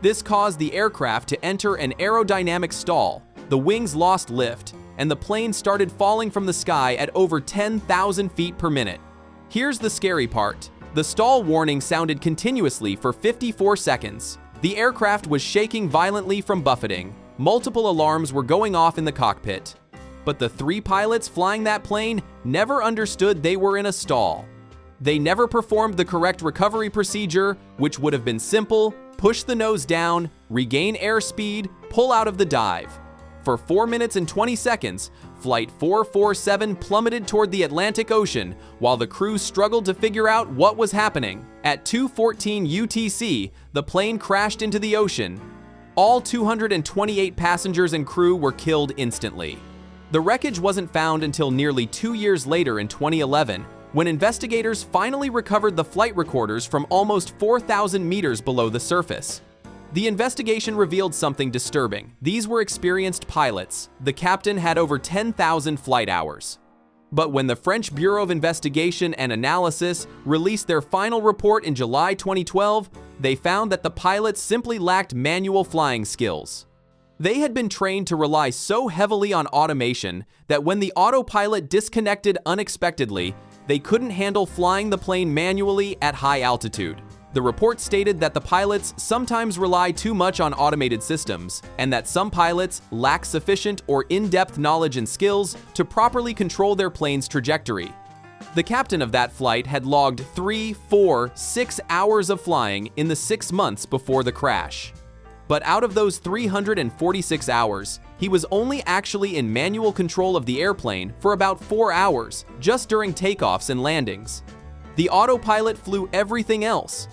This caused the aircraft to enter an aerodynamic stall. The wings lost lift, and the plane started falling from the sky at over 10,000 feet per minute. Here's the scary part. The stall warning sounded continuously for 54 seconds. The aircraft was shaking violently from buffeting. Multiple alarms were going off in the cockpit. But the 3 pilots flying that plane never understood they were in a stall. They never performed the correct recovery procedure, which would have been simple: push the nose down, regain airspeed, pull out of the dive. For 4 minutes and 20 seconds, Flight 447 plummeted toward the Atlantic Ocean while the crew struggled to figure out what was happening. At 2:14 UTC, the plane crashed into the ocean. All 228 passengers and crew were killed instantly. The wreckage wasn't found until nearly 2 years later in 2011, when investigators finally recovered the flight recorders from almost 4,000 meters below the surface. The investigation revealed something disturbing. These were experienced pilots. The captain had over 10,000 flight hours. But when the French Bureau of Investigation and Analysis released their final report in July 2012, they found that the pilots simply lacked manual flying skills. They had been trained to rely so heavily on automation that when the autopilot disconnected unexpectedly, they couldn't handle flying the plane manually at high altitude. The report stated that the pilots sometimes rely too much on automated systems, and that some pilots lack sufficient or in-depth knowledge and skills to properly control their plane's trajectory. The captain of that flight had logged 3, 4, 6 hours of flying in the 6 months before the crash. But out of those 346 hours, he was only actually in manual control of the airplane for about 4 hours, just during takeoffs and landings. The autopilot flew everything else.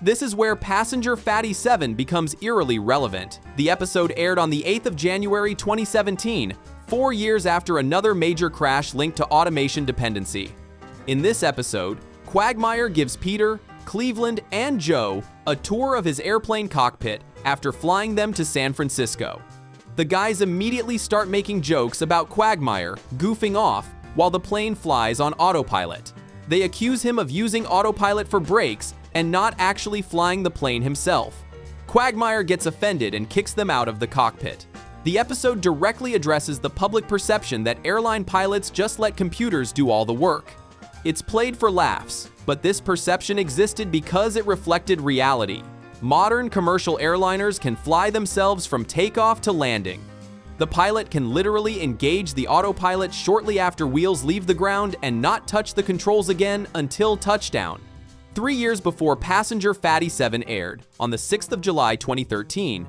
This is where Passenger Fatty 7 becomes eerily relevant. The episode aired on the 8th of January 2017, 4 years after another major crash linked to automation dependency. In this episode, Quagmire gives Peter, Cleveland, and Joe a tour of his airplane cockpit after flying them to San Francisco. The guys immediately start making jokes about Quagmire goofing off while the plane flies on autopilot. They accuse him of using autopilot for brakes and not actually flying the plane himself. Quagmire gets offended and kicks them out of the cockpit. The episode directly addresses the public perception that airline pilots just let computers do all the work. It's played for laughs, but this perception existed because it reflected reality. Modern commercial airliners can fly themselves from takeoff to landing. The pilot can literally engage the autopilot shortly after wheels leave the ground and not touch the controls again until touchdown. 3 years before Passenger Fatty 7 aired, on the 6th of July 2013,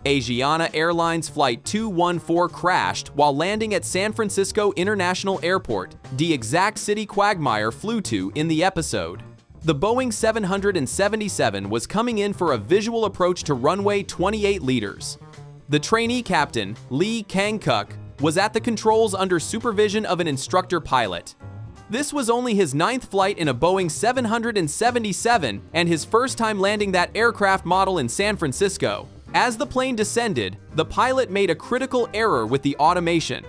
Asiana Airlines Flight 214 crashed while landing at San Francisco International Airport, the exact city Quagmire flew to in the episode. The Boeing 777 was coming in for a visual approach to runway 28 liters. The trainee captain, Lee Kang-kuk, was at the controls under supervision of an instructor pilot. This was only his 9th flight in a Boeing 777 and his first time landing that aircraft model in San Francisco. As the plane descended, the pilot made a critical error with the automation.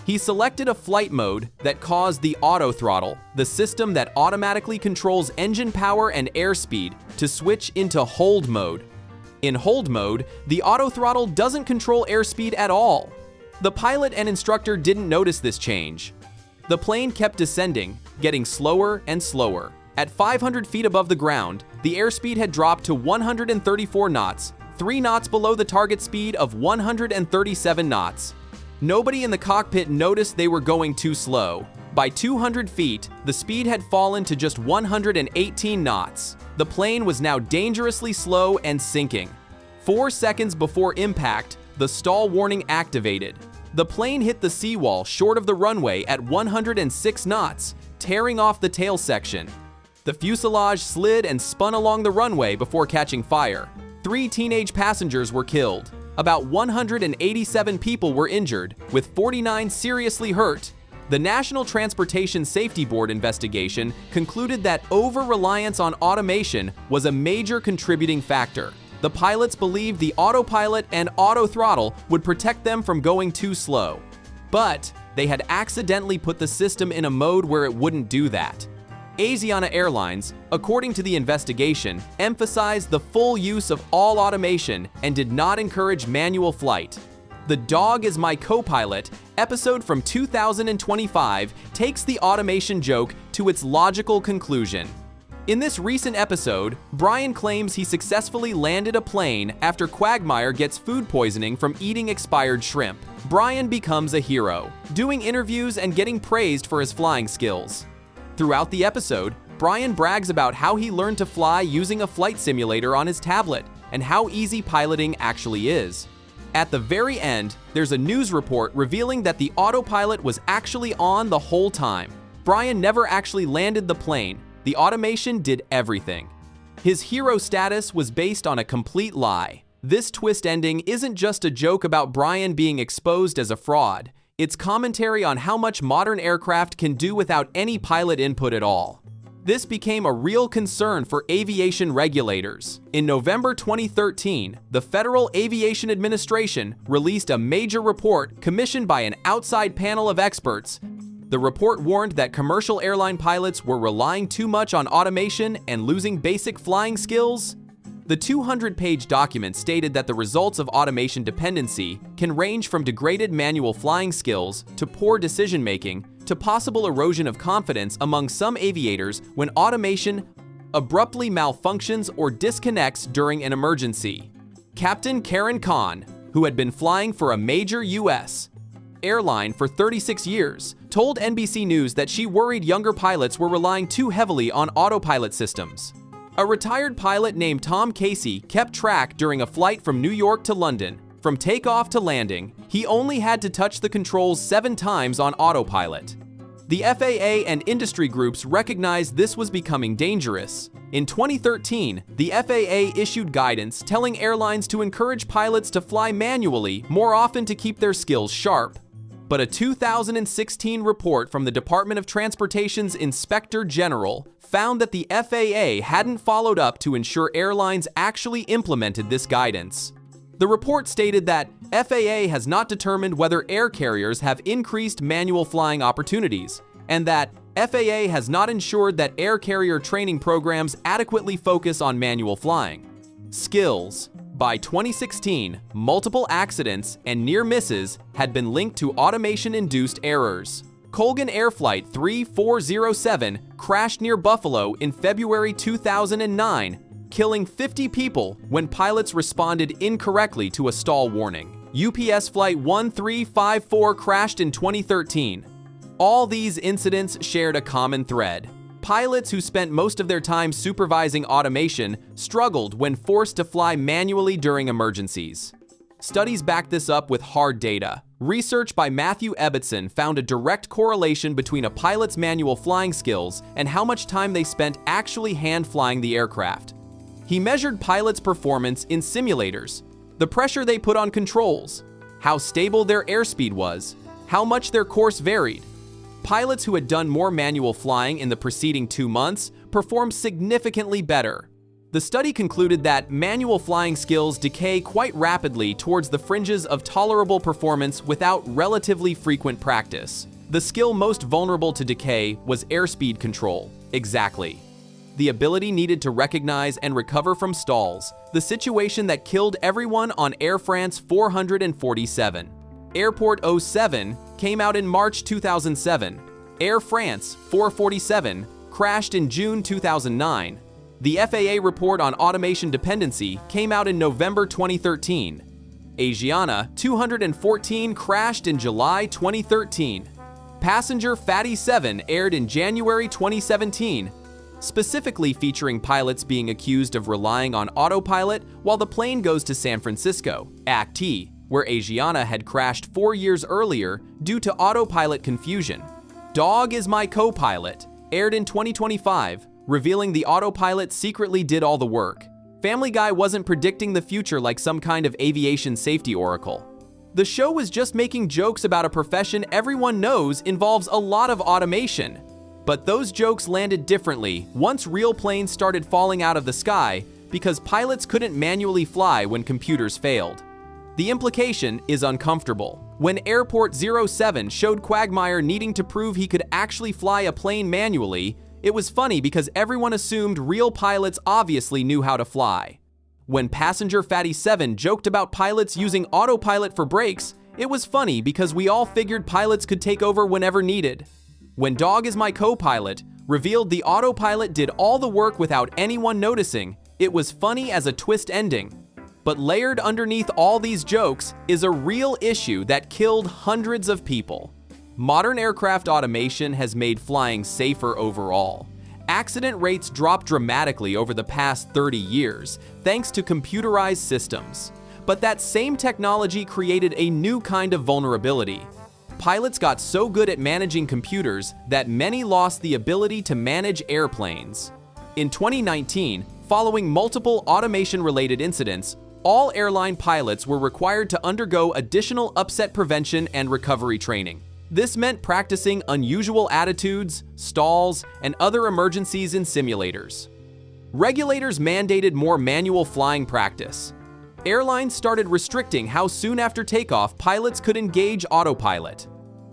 He selected a flight mode that caused the auto throttle, the system that automatically controls engine power and airspeed, to switch into hold mode. In hold mode, the auto throttle doesn't control airspeed at all. The pilot and instructor didn't notice this change. The plane kept descending, getting slower and slower. At 500 feet above the ground, the airspeed had dropped to 134 knots, 3 knots below the target speed of 137 knots. Nobody in the cockpit noticed they were going too slow. By 200 feet, the speed had fallen to just 118 knots. The plane was now dangerously slow and sinking. 4 seconds before impact, the stall warning activated. The plane hit the seawall short of the runway at 106 knots, tearing off the tail section. The fuselage slid and spun along the runway before catching fire. 3 teenage passengers were killed. About 187 people were injured, with 49 seriously hurt. The National Transportation Safety Board investigation concluded that over-reliance on automation was a major contributing factor. The pilots believed the autopilot and auto throttle would protect them from going too slow. But they had accidentally put the system in a mode where it wouldn't do that. Asiana Airlines, according to the investigation, emphasized the full use of all automation and did not encourage manual flight. The Dog is My Co-Pilot episode from 2025 takes the automation joke to its logical conclusion. In this recent episode, Brian claims he successfully landed a plane after Quagmire gets food poisoning from eating expired shrimp. Brian becomes a hero, doing interviews and getting praised for his flying skills. Throughout the episode, Brian brags about how he learned to fly using a flight simulator on his tablet and how easy piloting actually is. At the very end, there's a news report revealing that the autopilot was actually on the whole time. Brian never actually landed the plane. The automation did everything. His hero status was based on a complete lie. This twist ending isn't just a joke about Brian being exposed as a fraud. It's commentary on how much modern aircraft can do without any pilot input at all. This became a real concern for aviation regulators. In November 2013, the Federal Aviation Administration released a major report commissioned by an outside panel of experts. The report warned that commercial airline pilots were relying too much on automation and losing basic flying skills. The 200-page document stated that the results of automation dependency can range from degraded manual flying skills to poor decision-making to possible erosion of confidence among some aviators when automation abruptly malfunctions or disconnects during an emergency. Captain Karen Khan, who had been flying for a major U.S. airline for 36 years, told NBC News that she worried younger pilots were relying too heavily on autopilot systems. A retired pilot named Tom Casey kept track during a flight from New York to London. From takeoff to landing, he only had to touch the controls 7 times on autopilot. The FAA and industry groups recognized this was becoming dangerous. In 2013, the FAA issued guidance telling airlines to encourage pilots to fly manually more often to keep their skills sharp. But a 2016 report from the Department of Transportation's Inspector General found that the FAA hadn't followed up to ensure airlines actually implemented this guidance. The report stated that FAA has not determined whether air carriers have increased manual flying opportunities, and that FAA has not ensured that air carrier training programs adequately focus on manual flying. Skills. By 2016, multiple accidents and near misses had been linked to automation-induced errors. Colgan Air Flight 3407 crashed near Buffalo in February 2009, killing 50 people when pilots responded incorrectly to a stall warning. UPS Flight 1354 crashed in 2013. All these incidents shared a common thread. Pilots who spent most of their time supervising automation struggled when forced to fly manually during emergencies. Studies back this up with hard data. Research by Matthew Ebbetson found a direct correlation between a pilot's manual flying skills and how much time they spent actually hand-flying the aircraft. He measured pilots' performance in simulators, the pressure they put on controls, how stable their airspeed was, how much their course varied. Pilots who had done more manual flying in the preceding 2 months performed significantly better. The study concluded that manual flying skills decay quite rapidly towards the fringes of tolerable performance without relatively frequent practice. The skill most vulnerable to decay was airspeed control. Exactly. The ability needed to recognize and recover from stalls, the situation that killed everyone on Air France 447. Airport 07 came out in March 2007. Air France 447 crashed in June 2009. The FAA report on automation dependency came out in November 2013. Asiana 214 crashed in July 2013. Passenger Fatty 7 aired in January 2017, specifically featuring pilots being accused of relying on autopilot while the plane goes to San Francisco, Act T, where Asiana had crashed 4 years earlier due to autopilot confusion. Dog is My Co-Pilot aired in 2025, revealing the autopilot secretly did all the work. Family Guy wasn't predicting the future like some kind of aviation safety oracle. The show was just making jokes about a profession everyone knows involves a lot of automation. But those jokes landed differently once real planes started falling out of the sky because pilots couldn't manually fly when computers failed. The implication is uncomfortable. When Airport 07 showed Quagmire needing to prove he could actually fly a plane manually, it was funny because everyone assumed real pilots obviously knew how to fly. When Passenger Fatty 7 joked about pilots using autopilot for brakes, it was funny because we all figured pilots could take over whenever needed. When Dog is My Co-Pilot revealed the autopilot did all the work without anyone noticing, it was funny as a twist ending. But layered underneath all these jokes is a real issue that killed hundreds of people. Modern aircraft automation has made flying safer overall. Accident rates dropped dramatically over the past 30 years, thanks to computerized systems. But that same technology created a new kind of vulnerability. Pilots got so good at managing computers that many lost the ability to manage airplanes. In 2019, following multiple automation-related incidents, all airline pilots were required to undergo additional upset prevention and recovery training. This meant practicing unusual attitudes, stalls, and other emergencies in simulators. Regulators mandated more manual flying practice. Airlines started restricting how soon after takeoff pilots could engage autopilot.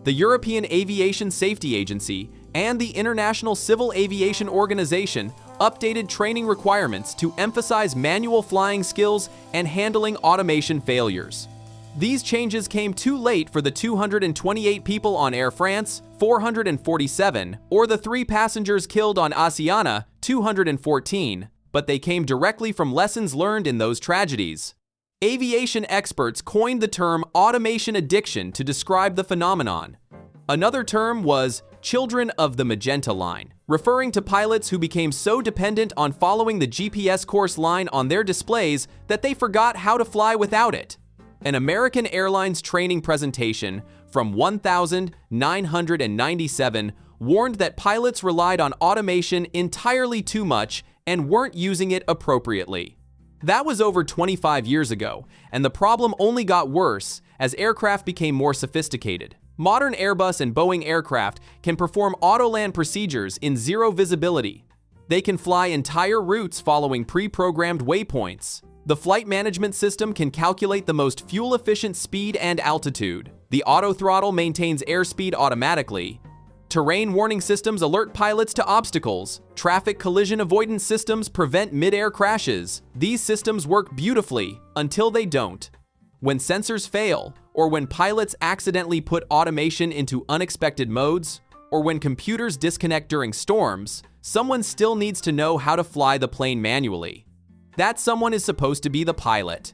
The European Aviation Safety Agency and the International Civil Aviation Organization updated training requirements to emphasize manual flying skills and handling automation failures. These changes came too late for the 228 people on Air France 447 or the 3 passengers killed on Asiana 214, but they came directly from lessons learned in those tragedies. Aviation experts coined the term automation addiction to describe the phenomenon. Another term was children of the magenta line, referring to pilots who became so dependent on following the GPS course line on their displays that they forgot how to fly without it. An American Airlines training presentation from 1997 warned that pilots relied on automation entirely too much and weren't using it appropriately. That was over 25 years ago, and the problem only got worse as aircraft became more sophisticated. Modern Airbus and Boeing aircraft can perform auto-land procedures in zero visibility. They can fly entire routes following pre-programmed waypoints. The flight management system can calculate the most fuel-efficient speed and altitude. The autothrottle maintains airspeed automatically. Terrain warning systems alert pilots to obstacles. Traffic collision avoidance systems prevent mid-air crashes. These systems work beautifully until they don't. When sensors fail, or when pilots accidentally put automation into unexpected modes, or when computers disconnect during storms, someone still needs to know how to fly the plane manually. That someone is supposed to be the pilot.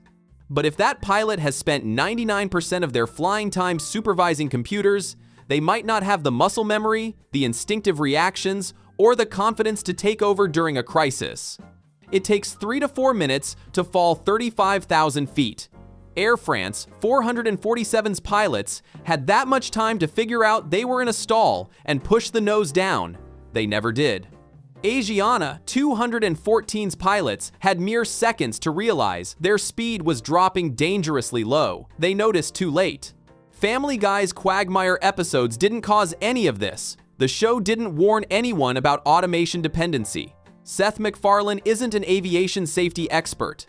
But if that pilot has spent 99% of their flying time supervising computers, they might not have the muscle memory, the instinctive reactions, or the confidence to take over during a crisis. It takes 3 to 4 minutes to fall 35,000 feet. Air France 447's pilots had that much time to figure out they were in a stall and push the nose down. They never did. Asiana 214's pilots had mere seconds to realize their speed was dropping dangerously low. They noticed too late. Family Guy's Quagmire episodes didn't cause any of this. The show didn't warn anyone about automation dependency. Seth MacFarlane isn't an aviation safety expert.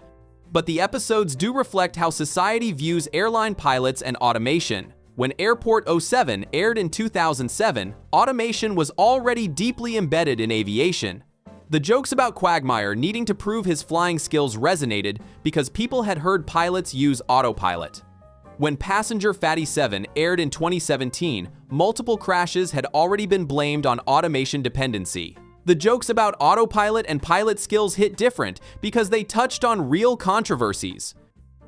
But the episodes do reflect how society views airline pilots and automation. When Airport 07 aired in 2007, automation was already deeply embedded in aviation. The jokes about Quagmire needing to prove his flying skills resonated because people had heard pilots use autopilot. When Passenger Fatty 7 aired in 2017, multiple crashes had already been blamed on automation dependency. The jokes about autopilot and pilot skills hit different because they touched on real controversies.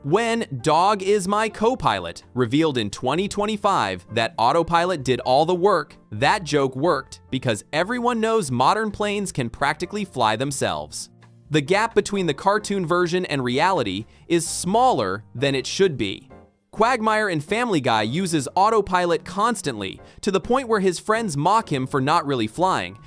When Dog Is My Co-Pilot revealed in 2025 that autopilot did all the work, that joke worked because everyone knows modern planes can practically fly themselves. The gap between the cartoon version and reality is smaller than it should be. Quagmire in Family Guy uses autopilot constantly to the point where his friends mock him for not really flying.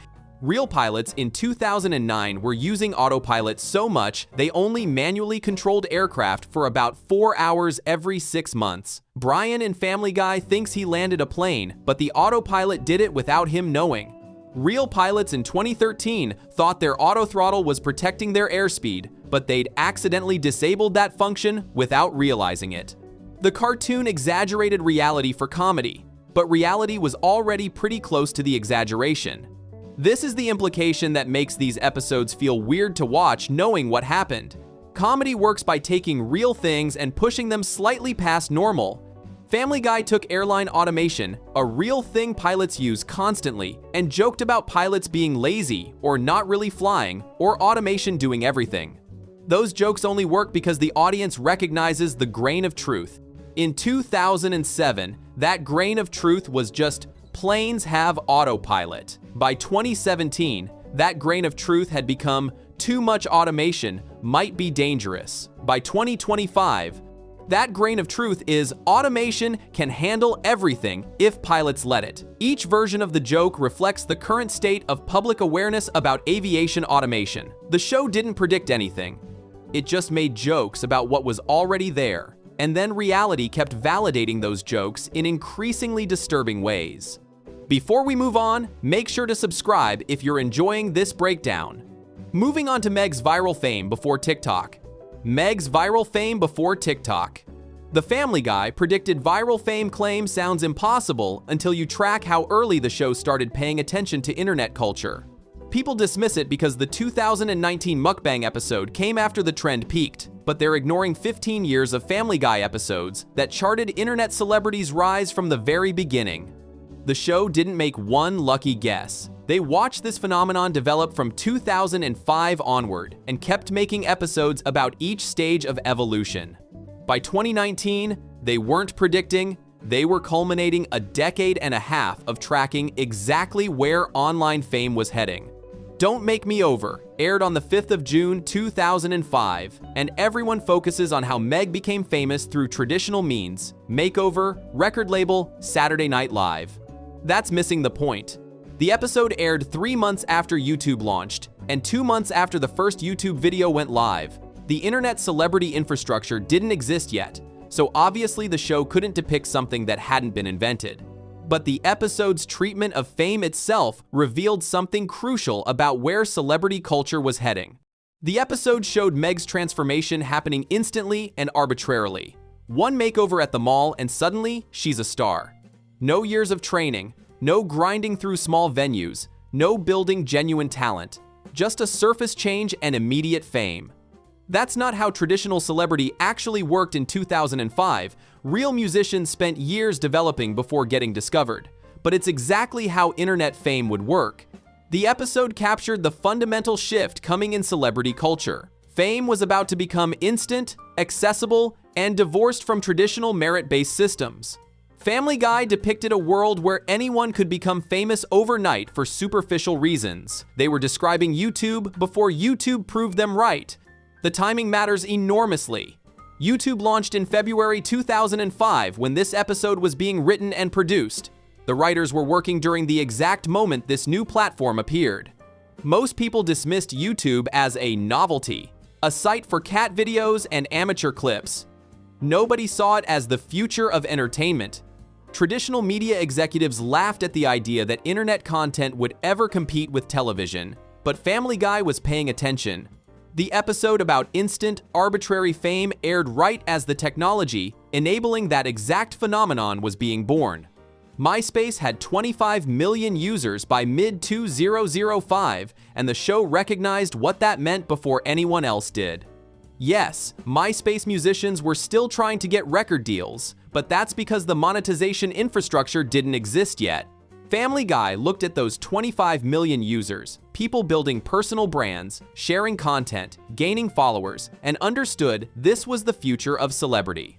Real pilots in 2009 were using autopilot so much they only manually controlled aircraft for about 4 hours every 6 months. Brian in Family Guy thinks he landed a plane, but the autopilot did it without him knowing. Real pilots in 2013 thought their autothrottle was protecting their airspeed, but they'd accidentally disabled that function without realizing it. The cartoon exaggerated reality for comedy, but reality was already pretty close to the exaggeration. This is the implication that makes these episodes feel weird to watch knowing what happened. Comedy works by taking real things and pushing them slightly past normal. Family Guy took airline automation, a real thing pilots use constantly, and joked about pilots being lazy or not really flying or automation doing everything. Those jokes only work because the audience recognizes the grain of truth. In 2007, that grain of truth was just planes have autopilot. By 2017, that grain of truth had become too much automation might be dangerous. By 2025, that grain of truth is automation can handle everything if pilots let it. Each version of the joke reflects the current state of public awareness about aviation automation. The show didn't predict anything. It just made jokes about what was already there. And then reality kept validating those jokes in increasingly disturbing ways. Before we move on, make sure to subscribe if you're enjoying this breakdown. Moving on to Meg's viral fame before TikTok. Meg's viral fame before TikTok. The Family Guy predicted viral fame claim sounds impossible until you track how early the show started paying attention to internet culture. People dismiss it because the 2019 mukbang episode came after the trend peaked, but they're ignoring 15 years of Family Guy episodes that charted internet celebrities' rise from the very beginning. The show didn't make one lucky guess. They watched this phenomenon develop from 2005 onward and kept making episodes about each stage of evolution. By 2019, they weren't predicting, they were culminating a decade and a half of tracking exactly where online fame was heading. Don't Make Me Over aired on the 5th of June 2005, and everyone focuses on how Meg became famous through traditional means: makeover, record label, Saturday Night Live. That's missing the point. The episode aired 3 months after YouTube launched, and 2 months after the first YouTube video went live. The internet celebrity infrastructure didn't exist yet, so obviously the show couldn't depict something that hadn't been invented. But the episode's treatment of fame itself revealed something crucial about where celebrity culture was heading. The episode showed Meg's transformation happening instantly and arbitrarily. One makeover at the mall and suddenly she's a star. No years of training, no grinding through small venues, no building genuine talent, just a surface change and immediate fame. That's not how traditional celebrity actually worked in 2005. Real musicians spent years developing before getting discovered. But it's exactly how internet fame would work. The episode captured the fundamental shift coming in celebrity culture. Fame was about to become instant, accessible, and divorced from traditional merit-based systems. Family Guy depicted a world where anyone could become famous overnight for superficial reasons. They were describing YouTube before YouTube proved them right. The timing matters enormously. YouTube launched in February 2005 when this episode was being written and produced. The writers were working during the exact moment this new platform appeared. Most people dismissed YouTube as a novelty, a site for cat videos and amateur clips. Nobody saw it as the future of entertainment. Traditional media executives laughed at the idea that internet content would ever compete with television, but Family Guy was paying attention. The episode about instant, arbitrary fame aired right as the technology enabling that exact phenomenon was being born. MySpace had 25 million users by mid-2005, and the show recognized what that meant before anyone else did. Yes, MySpace musicians were still trying to get record deals, but that's because the monetization infrastructure didn't exist yet. Family Guy looked at those 25 million users, people building personal brands, sharing content, gaining followers, and understood this was the future of celebrity.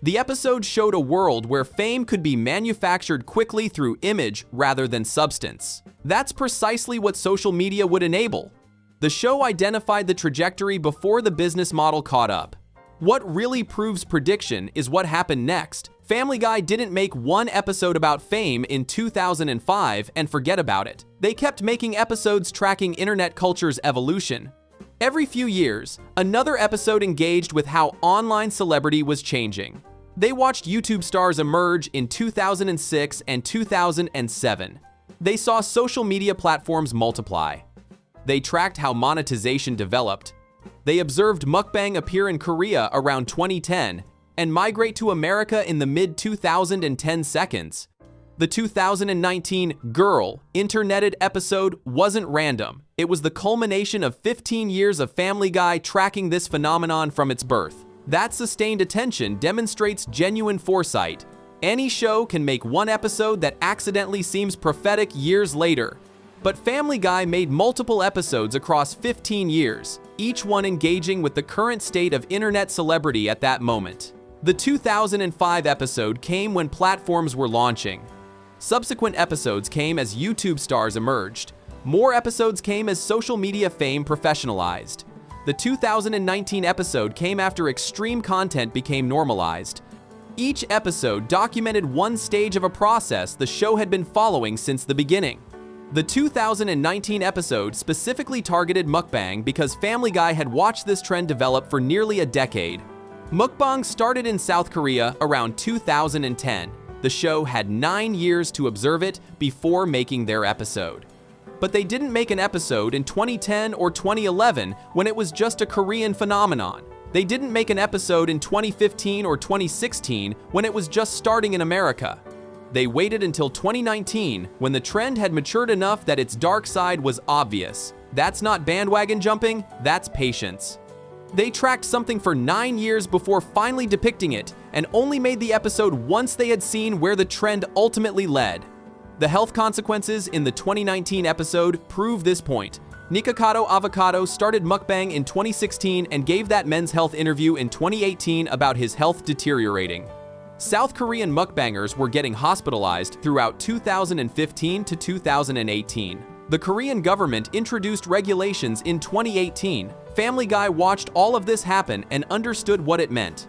The episode showed a world where fame could be manufactured quickly through image rather than substance. That's precisely what social media would enable. The show identified the trajectory before the business model caught up. What really proves prediction is what happened next. Family Guy didn't make one episode about fame in 2005 and forget about it. They kept making episodes tracking internet culture's evolution. Every few years, another episode engaged with how online celebrity was changing. They watched YouTube stars emerge in 2006 and 2007. They saw social media platforms multiply. They tracked how monetization developed. They observed mukbang appear in Korea around 2010 and migrate to America in the mid-2010 seconds. The 2019 Girl interneted episode wasn't random. It was the culmination of 15 years of Family Guy tracking this phenomenon from its birth. That sustained attention demonstrates genuine foresight. Any show can make one episode that accidentally seems prophetic years later. But Family Guy made multiple episodes across 15 years, each one engaging with the current state of internet celebrity at that moment. The 2005 episode came when platforms were launching. Subsequent episodes came as YouTube stars emerged. More episodes came as social media fame professionalized. The 2019 episode came after extreme content became normalized. Each episode documented one stage of a process the show had been following since the beginning. The 2019 episode specifically targeted mukbang because Family Guy had watched this trend develop for nearly a decade. Mukbang started in South Korea around 2010. The show had 9 years to observe it before making their episode. But they didn't make an episode in 2010 or 2011 when it was just a Korean phenomenon. They didn't make an episode in 2015 or 2016 when it was just starting in America. They waited until 2019 when the trend had matured enough that its dark side was obvious. That's not bandwagon jumping, that's patience. They tracked something for 9 years before finally depicting it and only made the episode once they had seen where the trend ultimately led. The health consequences in the 2019 episode prove this point. Nikocado Avocado started mukbang in 2016 and gave that Men's Health interview in 2018 about his health deteriorating. South Korean mukbangers were getting hospitalized throughout 2015 to 2018. The Korean government introduced regulations in 2018. Family Guy watched all of this happen and understood what it meant.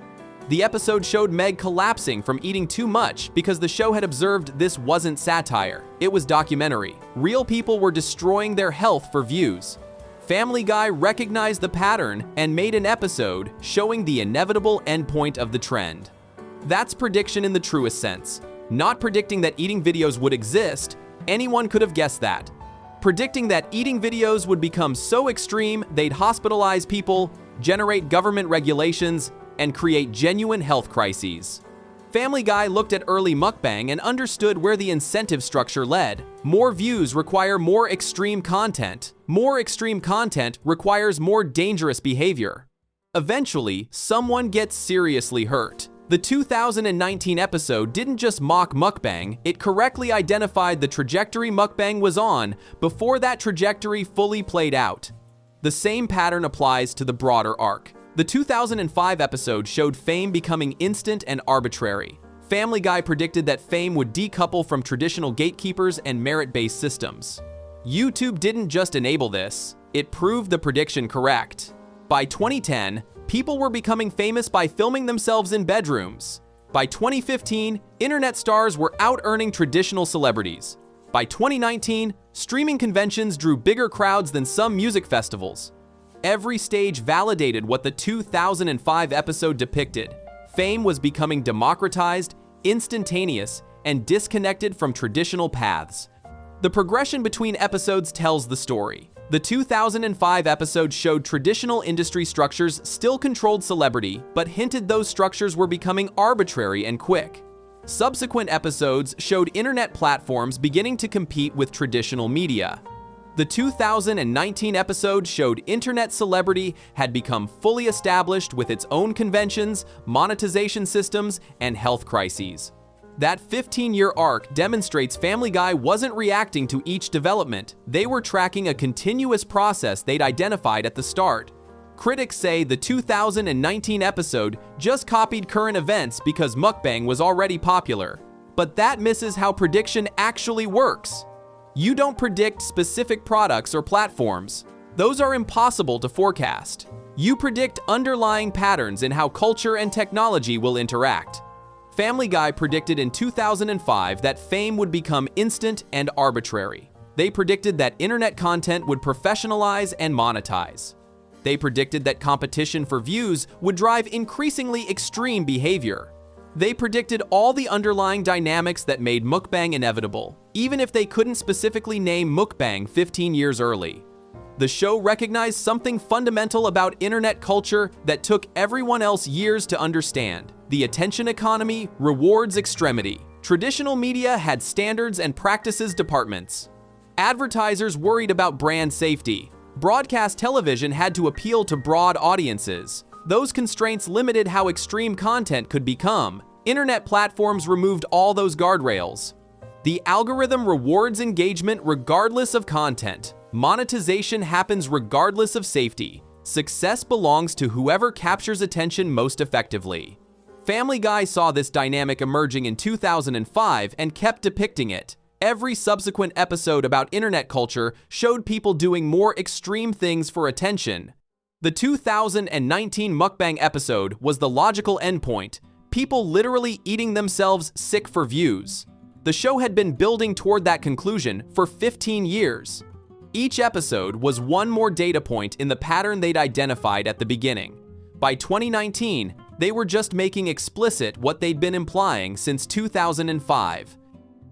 The episode showed Meg collapsing from eating too much because the show had observed this wasn't satire, it was documentary. Real people were destroying their health for views. Family Guy recognized the pattern and made an episode showing the inevitable endpoint of the trend. That's prediction in the truest sense. Not predicting that eating videos would exist, anyone could have guessed that. Predicting that eating videos would become so extreme they'd hospitalize people, generate government regulations, and create genuine health crises. Family Guy looked at early mukbang and understood where the incentive structure led. More views require more extreme content. More extreme content requires more dangerous behavior. Eventually, someone gets seriously hurt. The 2019 episode didn't just mock mukbang, it correctly identified the trajectory mukbang was on before that trajectory fully played out. The same pattern applies to the broader arc. The 2005 episode showed fame becoming instant and arbitrary. Family Guy predicted that fame would decouple from traditional gatekeepers and merit-based systems. YouTube didn't just enable this, it proved the prediction correct. By 2010, people were becoming famous by filming themselves in bedrooms. By 2015, internet stars were out-earning traditional celebrities. By 2019, streaming conventions drew bigger crowds than some music festivals. Every stage validated what the 2005 episode depicted. Fame was becoming democratized, instantaneous, and disconnected from traditional paths. The progression between episodes tells the story. The 2005 episode showed traditional industry structures still controlled celebrity, but hinted those structures were becoming arbitrary and quick. Subsequent episodes showed internet platforms beginning to compete with traditional media. The 2019 episode showed internet celebrity had become fully established with its own conventions, monetization systems, and health crises. That 15-year arc demonstrates Family Guy wasn't reacting to each development, they were tracking a continuous process they'd identified at the start. Critics say the 2019 episode just copied current events because mukbang was already popular. But that misses how prediction actually works. You don't predict specific products or platforms. Those are impossible to forecast. You predict underlying patterns in how culture and technology will interact. Family Guy predicted in 2005 that fame would become instant and arbitrary. They predicted that internet content would professionalize and monetize. They predicted that competition for views would drive increasingly extreme behavior. They predicted all the underlying dynamics that made mukbang inevitable, even if they couldn't specifically name mukbang 15 years early. The show recognized something fundamental about internet culture that took everyone else years to understand. The attention economy rewards extremity. Traditional media had standards and practices departments. Advertisers worried about brand safety. Broadcast television had to appeal to broad audiences. Those constraints limited how extreme content could become. Internet platforms removed all those guardrails. The algorithm rewards engagement regardless of content. Monetization happens regardless of safety. Success belongs to whoever captures attention most effectively. Family Guy saw this dynamic emerging in 2005 and kept depicting it. Every subsequent episode about internet culture showed people doing more extreme things for attention. The 2019 mukbang episode was the logical endpoint, people literally eating themselves sick for views. The show had been building toward that conclusion for 15 years. Each episode was one more data point in the pattern they'd identified at the beginning. By 2019, they were just making explicit what they'd been implying since 2005.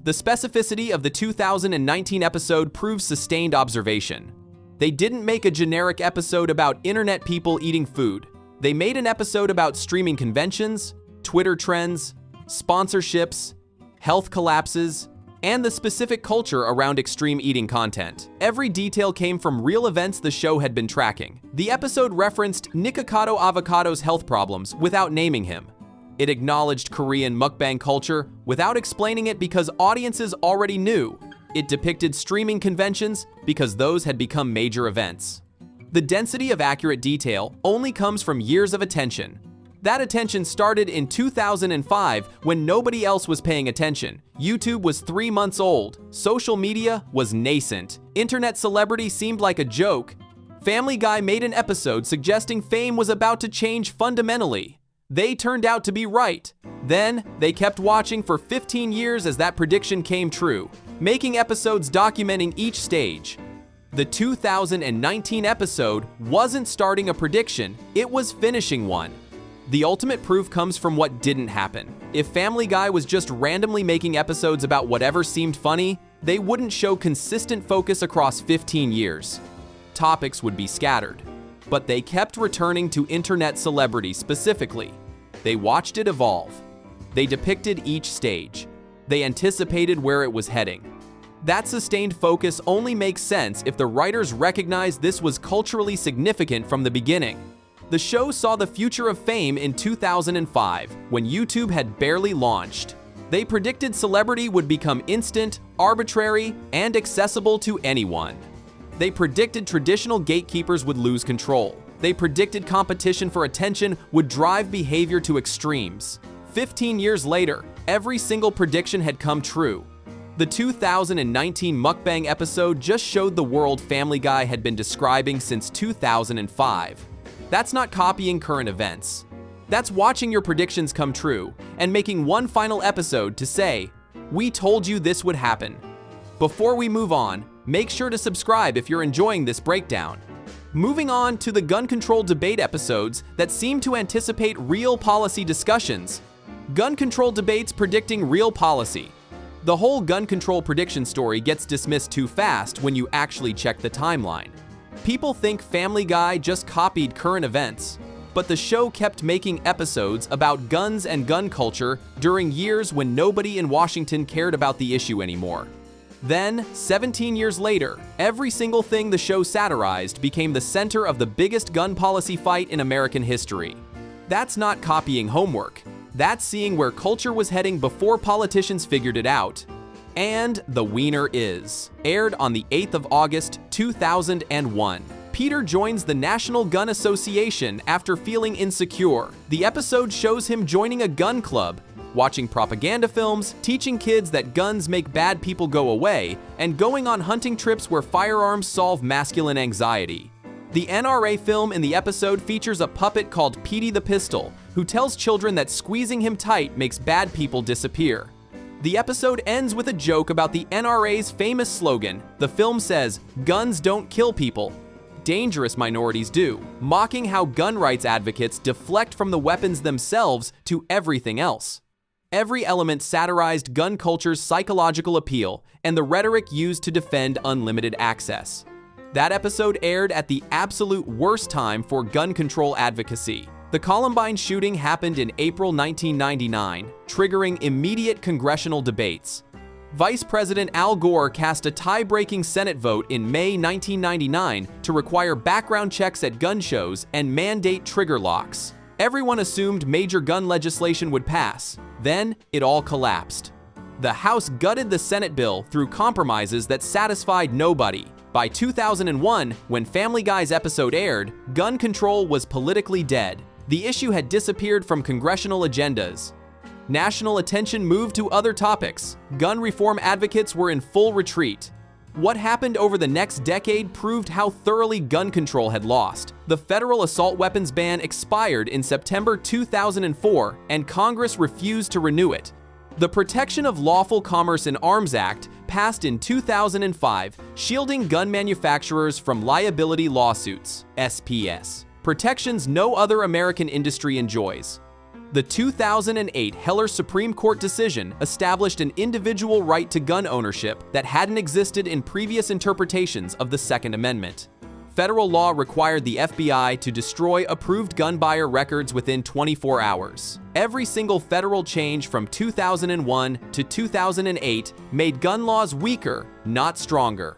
The specificity of the 2019 episode proves sustained observation. They didn't make a generic episode about internet people eating food. They made an episode about streaming conventions, Twitter trends, sponsorships, health collapses, and the specific culture around extreme eating content. Every detail came from real events the show had been tracking. The episode referenced Nikocado Avocado's health problems without naming him. It acknowledged Korean mukbang culture without explaining it because audiences already knew. It depicted streaming conventions because those had become major events. The density of accurate detail only comes from years of attention. That attention started in 2005 when nobody else was paying attention. YouTube was 3 months old. Social media was nascent. Internet celebrity seemed like a joke. Family Guy made an episode suggesting fame was about to change fundamentally. They turned out to be right. Then, they kept watching for 15 years as that prediction came true, making episodes documenting each stage. The 2019 episode wasn't starting a prediction, it was finishing one. The ultimate proof comes from what didn't happen. If Family Guy was just randomly making episodes about whatever seemed funny, they wouldn't show consistent focus across 15 years. Topics would be scattered. But they kept returning to internet celebrity specifically. They watched it evolve. They depicted each stage. They anticipated where it was heading. That sustained focus only makes sense if the writers recognized this was culturally significant from the beginning. The show saw the future of fame in 2005, when YouTube had barely launched. They predicted celebrity would become instant, arbitrary, and accessible to anyone. They predicted traditional gatekeepers would lose control. They predicted competition for attention would drive behavior to extremes. 15 years later, every single prediction had come true. The 2019 mukbang episode just showed the world Family Guy had been describing since 2005. That's not copying current events. That's watching your predictions come true and making one final episode to say, "We told you this would happen." Before we move on, make sure to subscribe if you're enjoying this breakdown. Moving on to the gun control debate episodes that seem to anticipate real policy discussions. Gun control debates predicting real policy. The whole gun control prediction story gets dismissed too fast when you actually check the timeline. People think Family Guy just copied current events, but the show kept making episodes about guns and gun culture during years when nobody in Washington cared about the issue anymore. Then, 17 years later, every single thing the show satirized became the center of the biggest gun policy fight in American history. That's not copying homework. That's seeing where culture was heading before politicians figured it out. And the winner is, aired on the 8th of August, 2001. Peter joins the National Gun Association after feeling insecure. The episode shows him joining a gun club, watching propaganda films, teaching kids that guns make bad people go away, and going on hunting trips where firearms solve masculine anxiety. The NRA film in the episode features a puppet called Petey the Pistol, who tells children that squeezing him tight makes bad people disappear. The episode ends with a joke about the NRA's famous slogan. The film says, "Guns don't kill people. Dangerous minorities do," mocking how gun rights advocates deflect from the weapons themselves to everything else. Every element satirized gun culture's psychological appeal and the rhetoric used to defend unlimited access. That episode aired at the absolute worst time for gun control advocacy. The Columbine shooting happened in April 1999, triggering immediate congressional debates. Vice President Al Gore cast a tie-breaking Senate vote in May 1999 to require background checks at gun shows and mandate trigger locks. Everyone assumed major gun legislation would pass. Then, it all collapsed. The House gutted the Senate bill through compromises that satisfied nobody. By 2001, when Family Guy's episode aired, gun control was politically dead. The issue had disappeared from congressional agendas. National attention moved to other topics. Gun reform advocates were in full retreat. What happened over the next decade proved how thoroughly gun control had lost. The federal assault weapons ban expired in September 2004, and Congress refused to renew it. The Protection of Lawful Commerce in Arms Act passed in 2005, shielding gun manufacturers from liability lawsuits, SPS, protections no other American industry enjoys. The 2008 Heller Supreme Court decision established an individual right to gun ownership that hadn't existed in previous interpretations of the Second Amendment. Federal law required the FBI to destroy approved gun buyer records within 24 hours. Every single federal change from 2001 to 2008 made gun laws weaker, not stronger.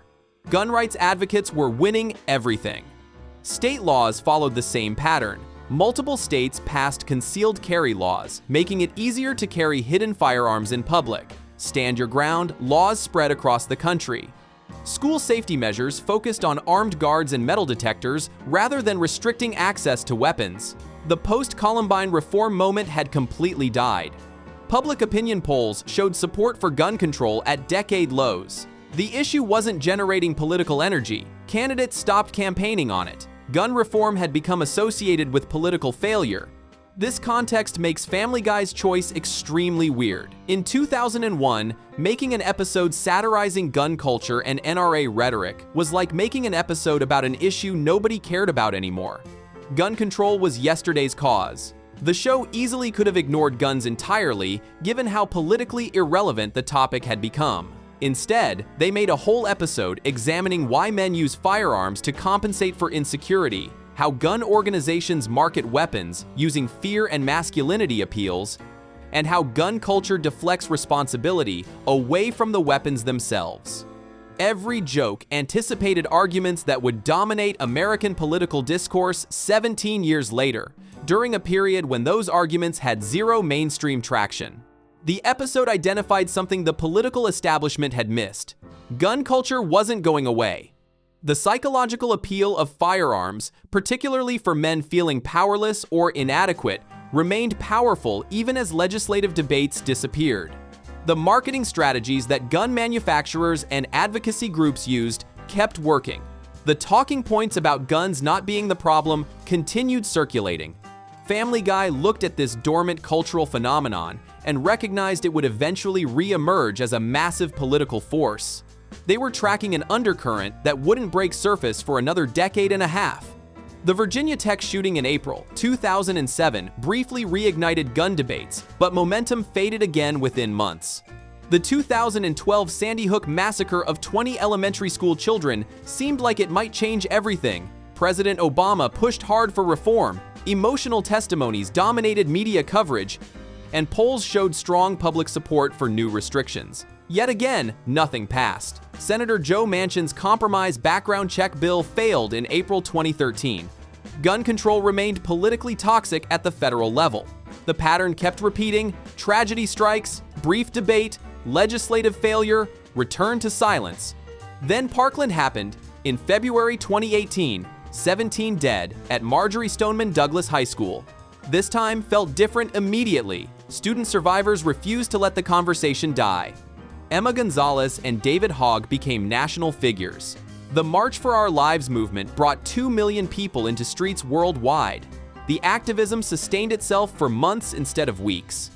Gun rights advocates were winning everything. State laws followed the same pattern. multiple states passed concealed carry laws, making it easier to carry hidden firearms in public. Stand your ground laws spread across the country. School safety measures focused on armed guards and metal detectors rather than restricting access to weapons. The post-Columbine reform moment had completely died. Public opinion polls showed support for gun control at decade lows. The issue wasn't generating political energy. Candidates stopped campaigning on it. Gun reform had become associated with political failure. This context makes Family Guy's choice extremely weird. In 2001, making an episode satirizing gun culture and NRA rhetoric was like making an episode about an issue nobody cared about anymore. Gun control was yesterday's cause. The show easily could have ignored guns entirely, given how politically irrelevant the topic had become. Instead, they made a whole episode examining why men use firearms to compensate for insecurity, how gun organizations market weapons using fear and masculinity appeals, and how gun culture deflects responsibility away from the weapons themselves. Every joke anticipated arguments that would dominate American political discourse 17 years later, during a period when those arguments had zero mainstream traction. The episode identified something the political establishment had missed. Gun culture wasn't going away. The psychological appeal of firearms, particularly for men feeling powerless or inadequate, remained powerful even as legislative debates disappeared. The marketing strategies that gun manufacturers and advocacy groups used kept working. The talking points about guns not being the problem continued circulating. Family Guy looked at this dormant cultural phenomenon and recognized it would eventually re-emerge as a massive political force. They were tracking an undercurrent that wouldn't break surface for another decade and a half. The Virginia Tech shooting in April 2007 briefly reignited gun debates, but momentum faded again within months. The 2012 Sandy Hook massacre of 20 elementary school children seemed like it might change everything. President Obama pushed hard for reform, emotional testimonies dominated media coverage, and polls showed strong public support for new restrictions. Yet again, nothing passed. Senator Joe Manchin's compromise background check bill failed in April 2013. Gun control remained politically toxic at the federal level. The pattern kept repeating: tragedy strikes, brief debate, legislative failure, return to silence. Then Parkland happened. In February 2018, 17 dead at Marjory Stoneman Douglas High School. This time felt different immediately. Student survivors refused to let the conversation die. Emma Gonzalez and David Hogg became national figures. The March for Our Lives movement brought 2 million people into streets worldwide. The activism sustained itself for months instead of weeks.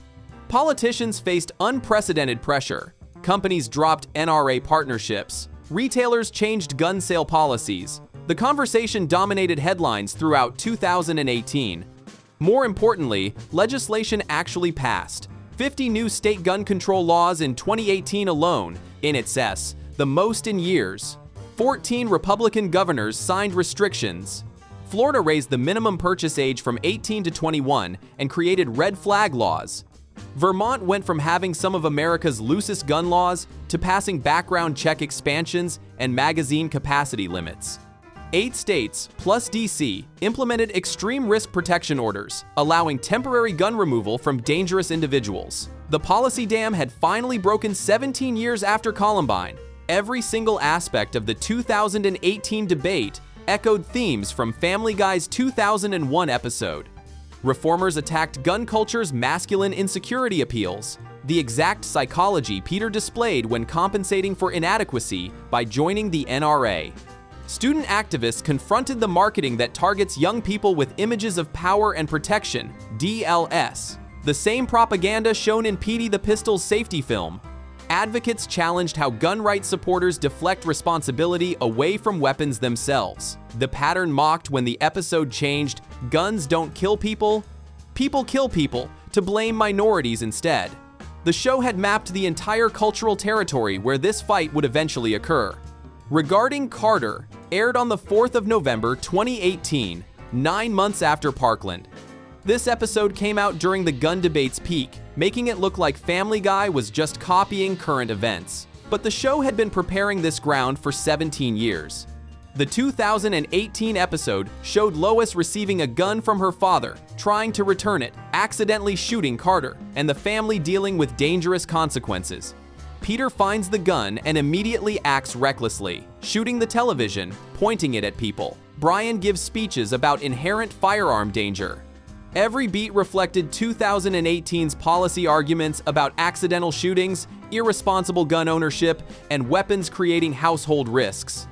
Politicians faced unprecedented pressure. Companies dropped NRA partnerships. Retailers changed gun sale policies. The conversation dominated headlines throughout 2018. More importantly, legislation actually passed. 50 new state gun control laws in 2018 alone, in excess, the most in years. 14 Republican governors signed restrictions. Florida raised the minimum purchase age from 18 to 21 and created red flag laws. Vermont went from having some of America's loosest gun laws to passing background check expansions and magazine capacity limits. 8 states, plus DC, implemented extreme risk protection orders, allowing temporary gun removal from dangerous individuals. The policy dam had finally broken 17 years after Columbine. Every single aspect of the 2018 debate echoed themes from Family Guy's 2001 episode. Reformers attacked gun culture's masculine insecurity appeals, the exact psychology Peter displayed when compensating for inadequacy by joining the NRA. Student activists confronted the marketing that targets young people with images of power and protection, DLS, the same propaganda shown in Petey the Pistol's safety film. Advocates challenged how gun rights supporters deflect responsibility away from weapons themselves. The pattern mocked when the episode changed "guns don't kill people, people kill people" to blame minorities instead. The show had mapped the entire cultural territory where this fight would eventually occur. Regarding Carter, aired on the 4th of November 2018, 9 months after Parkland. This episode came out during the gun debate's peak, making it look like Family Guy was just copying current events. But the show had been preparing this ground for 17 years. The 2018 episode showed Lois receiving a gun from her father, trying to return it, accidentally shooting Carter, and the family dealing with dangerous consequences. Peter finds the gun and immediately acts recklessly, shooting the television, pointing it at people. Brian gives speeches about inherent firearm danger. Every beat reflected 2018's policy arguments about accidental shootings, irresponsible gun ownership, and weapons creating household risks.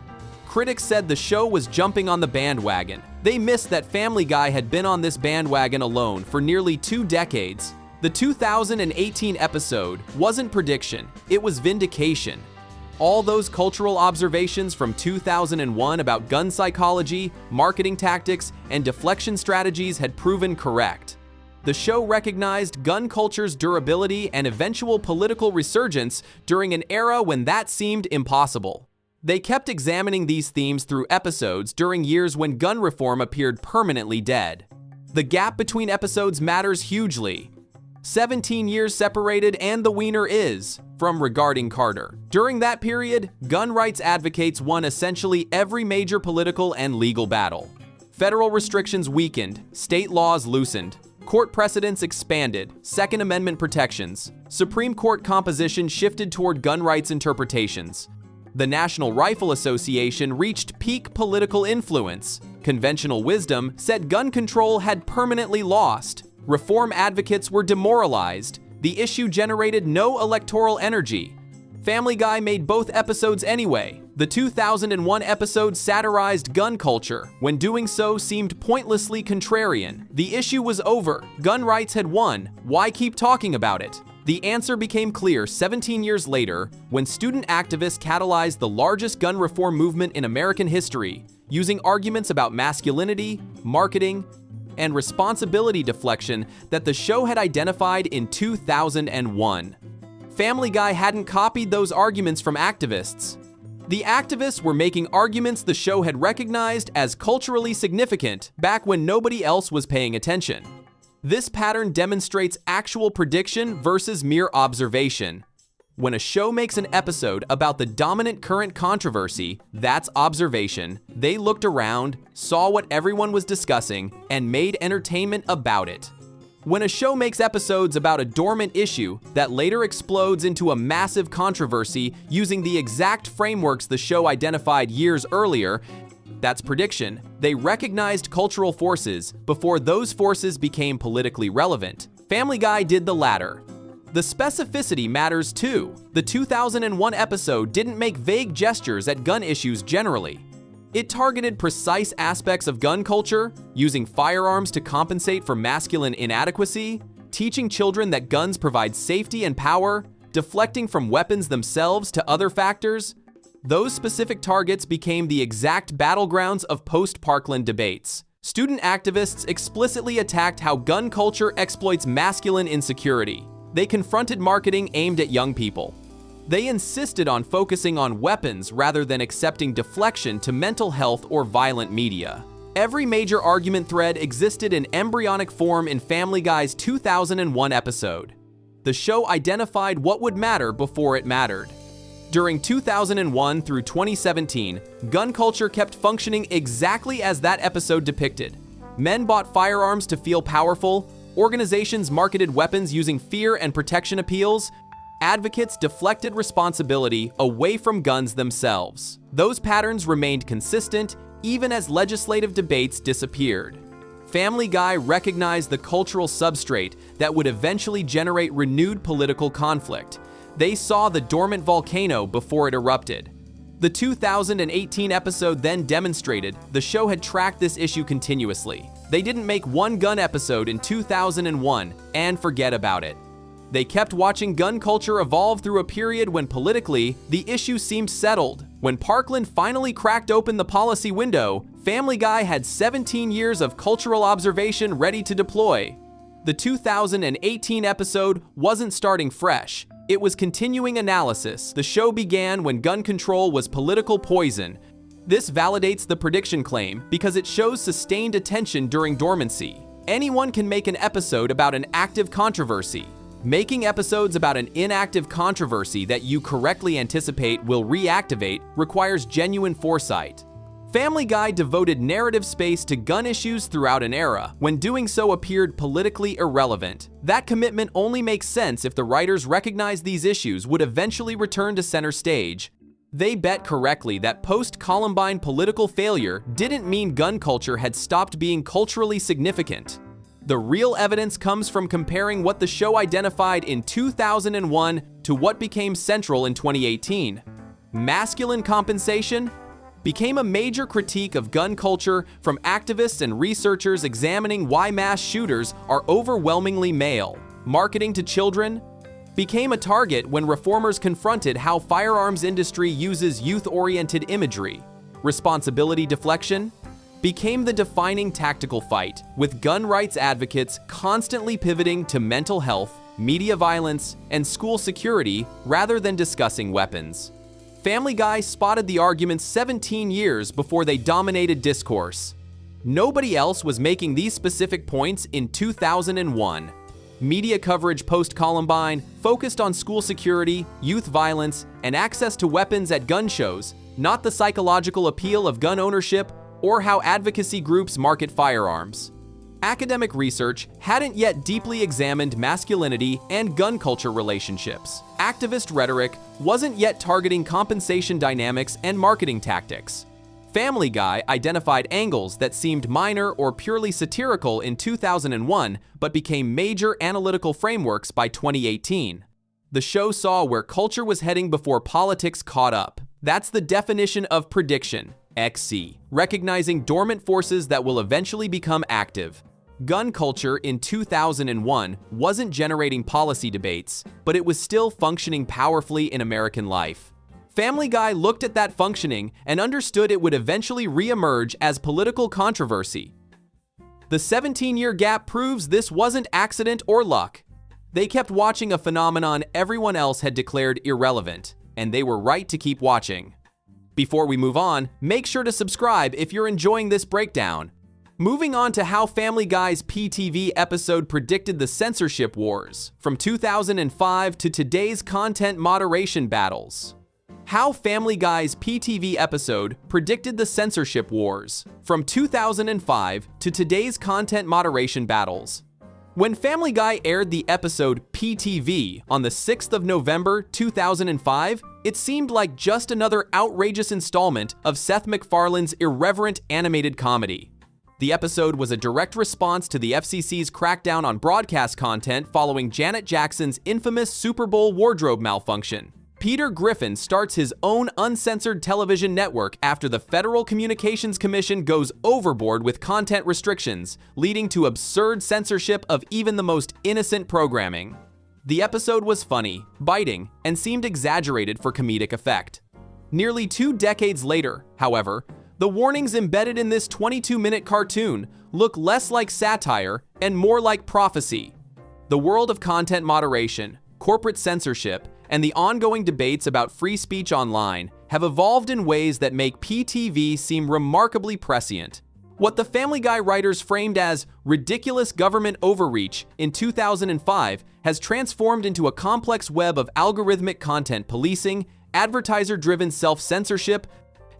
Critics said the show was jumping on the bandwagon. They missed that Family Guy had been on this bandwagon alone for nearly 2 decades. The 2018 episode wasn't prediction, it was vindication. All those cultural observations from 2001 about gun psychology, marketing tactics, and deflection strategies had proven correct. The show recognized gun culture's durability and eventual political resurgence during an era when that seemed impossible. They kept examining these themes through episodes during years when gun reform appeared permanently dead. The gap between episodes matters hugely. 17 years separated and the wiener is from Regarding Carter. During that period, gun rights advocates won essentially every major political and legal battle. Federal restrictions weakened, state laws loosened, court precedents expanded, Second Amendment protections, Supreme Court composition shifted toward gun rights interpretations. The National Rifle Association reached peak political influence. Conventional wisdom said gun control had permanently lost. Reform advocates were demoralized. The issue generated no electoral energy. Family Guy made both episodes anyway. The 2001 episode satirized gun culture. When doing so seemed pointlessly contrarian. The issue was over. Gun rights had won. Why keep talking about it? The answer became clear 17 years later when student activists catalyzed the largest gun reform movement in American history, using arguments about masculinity, marketing, and responsibility deflection that the show had identified in 2001. Family Guy hadn't copied those arguments from activists. The activists were making arguments the show had recognized as culturally significant back when nobody else was paying attention. This pattern demonstrates actual prediction versus mere observation. When a show makes an episode about the dominant current controversy, that's observation. They looked around, saw what everyone was discussing, and made entertainment about it. When a show makes episodes about a dormant issue that later explodes into a massive controversy using the exact frameworks the show identified years earlier, that's prediction. They recognized cultural forces before those forces became politically relevant. Family Guy did the latter. The specificity matters too. The 2001 episode didn't make vague gestures at gun issues generally. It targeted precise aspects of gun culture, using firearms to compensate for masculine inadequacy, teaching children that guns provide safety and power, deflecting from weapons themselves to other factors. Those specific targets became the exact battlegrounds of post-Parkland debates. Student activists explicitly attacked how gun culture exploits masculine insecurity. They confronted marketing aimed at young people. They insisted on focusing on weapons rather than accepting deflection to mental health or violent media. Every major argument thread existed in embryonic form in Family Guy's 2001 episode. The show identified what would matter before it mattered. During 2001 through 2017, gun culture kept functioning exactly as that episode depicted. Men bought firearms to feel powerful, organizations marketed weapons using fear and protection appeals, advocates deflected responsibility away from guns themselves. Those patterns remained consistent even as legislative debates disappeared. Family Guy recognized the cultural substrate that would eventually generate renewed political conflict. They saw the dormant volcano before it erupted. The 2018 episode then demonstrated the show had tracked this issue continuously. They didn't make one gun episode in 2001 and forget about it. They kept watching gun culture evolve through a period when politically, the issue seemed settled. When Parkland finally cracked open the policy window, Family Guy had 17 years of cultural observation ready to deploy. The 2018 episode wasn't starting fresh. It was continuing analysis. The show began when gun control was political poison. This validates the prediction claim because it shows sustained attention during dormancy. Anyone can make an episode about an active controversy. Making episodes about an inactive controversy that you correctly anticipate will reactivate requires genuine foresight. Family Guy devoted narrative space to gun issues throughout an era when doing so appeared politically irrelevant. That commitment only makes sense if the writers recognized these issues would eventually return to center stage. They bet correctly that post-Columbine political failure didn't mean gun culture had stopped being culturally significant. The real evidence comes from comparing what the show identified in 2001 to what became central in 2018. Masculine compensation became a major critique of gun culture from activists and researchers examining why mass shooters are overwhelmingly male. Marketing to children became a target when reformers confronted how firearms industry uses youth-oriented imagery. Responsibility deflection became the defining tactical fight, with gun rights advocates constantly pivoting to mental health, media violence, and school security rather than discussing weapons. Family Guy spotted the arguments 17 years before they dominated discourse. Nobody else was making these specific points in 2001. Media coverage post-Columbine focused on school security, youth violence, and access to weapons at gun shows, not the psychological appeal of gun ownership or how advocacy groups market firearms. Academic research hadn't yet deeply examined masculinity and gun culture relationships. Activist rhetoric wasn't yet targeting compensation dynamics and marketing tactics. Family Guy identified angles that seemed minor or purely satirical in 2001, but became major analytical frameworks by 2018. The show saw where culture was heading before politics caught up. That's the definition of prediction, XC, recognizing dormant forces that will eventually become active. Gun culture in 2001 wasn't generating policy debates, but it was still functioning powerfully in American life. Family Guy looked at that functioning and understood it would eventually re-emerge as political controversy. The 17-year gap proves this wasn't accident or luck. They kept watching a phenomenon everyone else had declared irrelevant, and they were right to keep watching. Before we move on, make sure to subscribe if you're enjoying this breakdown. Moving on to how Family Guy's PTV episode predicted the censorship wars, from 2005 to today's content moderation battles. How Family Guy's PTV episode predicted the censorship wars, from 2005 to today's content moderation battles. When Family Guy aired the episode PTV on the 6th of November 2005, it seemed like just another outrageous installment of Seth MacFarlane's irreverent animated comedy. The episode was a direct response to the FCC's crackdown on broadcast content following Janet Jackson's infamous Super Bowl wardrobe malfunction. Peter Griffin starts his own uncensored television network after the Federal Communications Commission goes overboard with content restrictions, leading to absurd censorship of even the most innocent programming. The episode was funny, biting, and seemed exaggerated for comedic effect. Nearly 2 decades later, however, the warnings embedded in this 22-minute cartoon look less like satire and more like prophecy. The world of content moderation, corporate censorship, and the ongoing debates about free speech online have evolved in ways that make PTV seem remarkably prescient. What the Family Guy writers framed as ridiculous government overreach in 2005 has transformed into a complex web of algorithmic content policing, advertiser-driven self-censorship,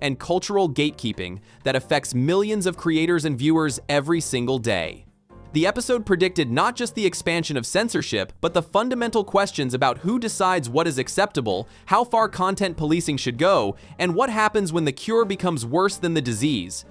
and cultural gatekeeping that affects millions of creators and viewers every single day. The episode predicted not just the expansion of censorship, but the fundamental questions about who decides what is acceptable, how far content policing should go, and what happens when the cure becomes worse than the disease.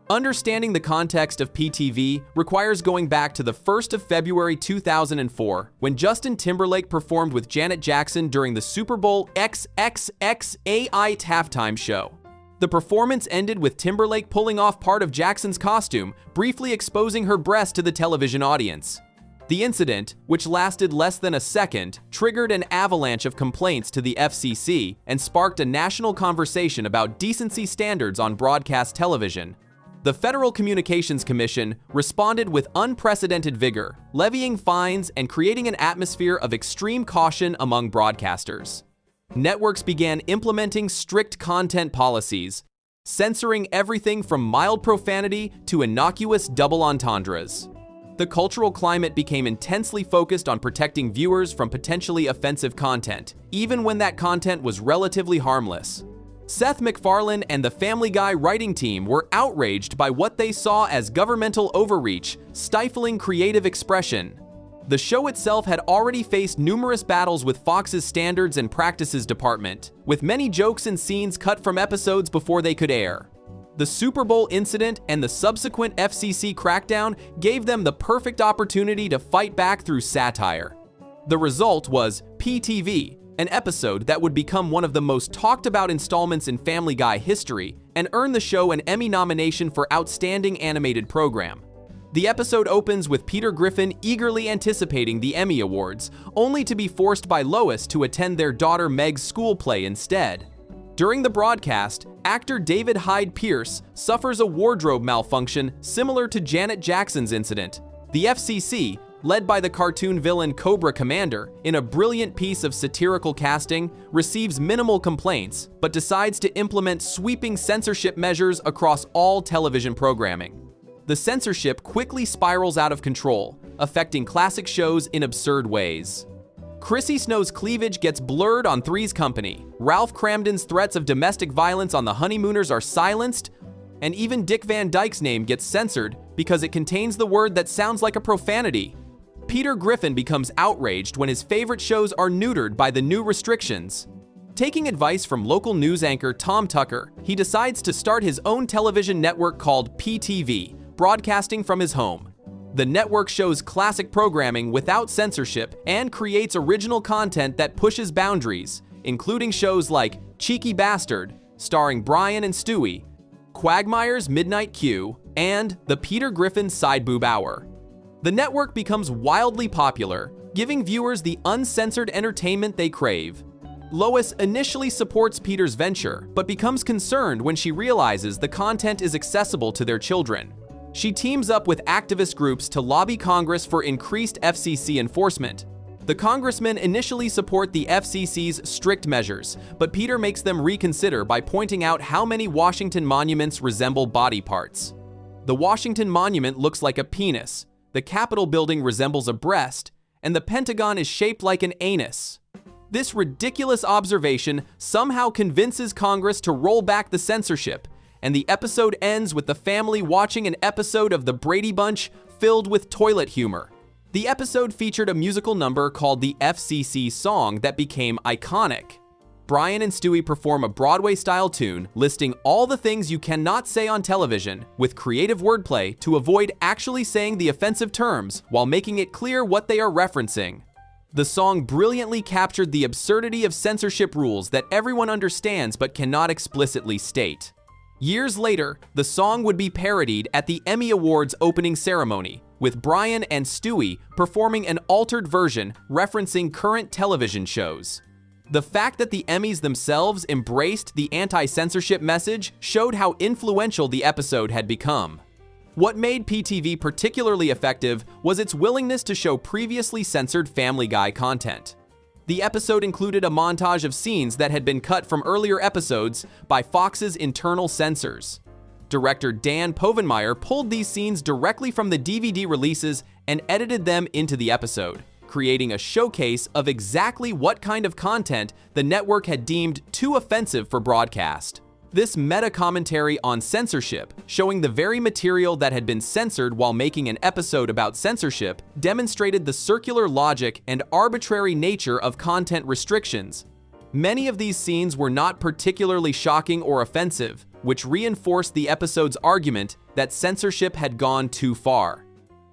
Understanding the context of PTV requires going back to the 1st of February 2004, when Justin Timberlake performed with Janet Jackson during the Super Bowl XXXAI halftime show. The performance ended with Timberlake pulling off part of Jackson's costume, briefly exposing her breast to the television audience. The incident, which lasted less than a second, triggered an avalanche of complaints to the FCC and sparked a national conversation about decency standards on broadcast television. The Federal Communications Commission responded with unprecedented vigor, levying fines and creating an atmosphere of extreme caution among broadcasters. Networks began implementing strict content policies, censoring everything from mild profanity to innocuous double entendres. The cultural climate became intensely focused on protecting viewers from potentially offensive content, even when that content was relatively harmless. Seth MacFarlane and the Family Guy writing team were outraged by what they saw as governmental overreach, stifling creative expression. The show itself had already faced numerous battles with Fox's Standards and Practices Department, with many jokes and scenes cut from episodes before they could air. The Super Bowl incident and the subsequent FCC crackdown gave them the perfect opportunity to fight back through satire. The result was PTV, an episode that would become one of the most talked about installments in Family Guy history and earn the show an Emmy nomination for Outstanding Animated Program. The episode opens with Peter Griffin eagerly anticipating the Emmy Awards, only to be forced by Lois to attend their daughter Meg's school play instead. During the broadcast, actor David Hyde Pierce suffers a wardrobe malfunction similar to Janet Jackson's incident. The FCC, led by the cartoon villain Cobra Commander, in a brilliant piece of satirical casting, receives minimal complaints, but decides to implement sweeping censorship measures across all television programming. The censorship quickly spirals out of control, affecting classic shows in absurd ways. Chrissy Snow's cleavage gets blurred on Three's Company, Ralph Cramden's threats of domestic violence on The Honeymooners are silenced, and even Dick Van Dyke's name gets censored because it contains the word that sounds like a profanity. Peter Griffin becomes outraged when his favorite shows are neutered by the new restrictions. Taking advice from local news anchor Tom Tucker, he decides to start his own television network called PTV, broadcasting from his home. The network shows classic programming without censorship and creates original content that pushes boundaries, including shows like Cheeky Bastard, starring Brian and Stewie, Quagmire's Midnight Q, and The Peter Griffin Side Boob Hour. The network becomes wildly popular, giving viewers the uncensored entertainment they crave. Lois initially supports Peter's venture, but becomes concerned when she realizes the content is accessible to their children. She teams up with activist groups to lobby Congress for increased FCC enforcement. The congressmen initially support the FCC's strict measures, but Peter makes them reconsider by pointing out how many Washington monuments resemble body parts. The Washington Monument looks like a penis, the Capitol building resembles a breast, and the Pentagon is shaped like an anus. This ridiculous observation somehow convinces Congress to roll back the censorship, and the episode ends with the family watching an episode of The Brady Bunch filled with toilet humor. The episode featured a musical number called the FCC Song that became iconic. Brian and Stewie perform a Broadway-style tune listing all the things you cannot say on television with creative wordplay to avoid actually saying the offensive terms while making it clear what they are referencing. The song brilliantly captured the absurdity of censorship rules that everyone understands but cannot explicitly state. Years later, the song would be parodied at the Emmy Awards opening ceremony, with Brian and Stewie performing an altered version referencing current television shows. The fact that the Emmys themselves embraced the anti-censorship message showed how influential the episode had become. What made PTV particularly effective was its willingness to show previously censored Family Guy content. The episode included a montage of scenes that had been cut from earlier episodes by Fox's internal censors. Director Dan Povenmire pulled these scenes directly from the DVD releases and edited them into the episode, creating a showcase of exactly what kind of content the network had deemed too offensive for broadcast. This meta-commentary on censorship, showing the very material that had been censored while making an episode about censorship, demonstrated the circular logic and arbitrary nature of content restrictions. Many of these scenes were not particularly shocking or offensive, which reinforced the episode's argument that censorship had gone too far.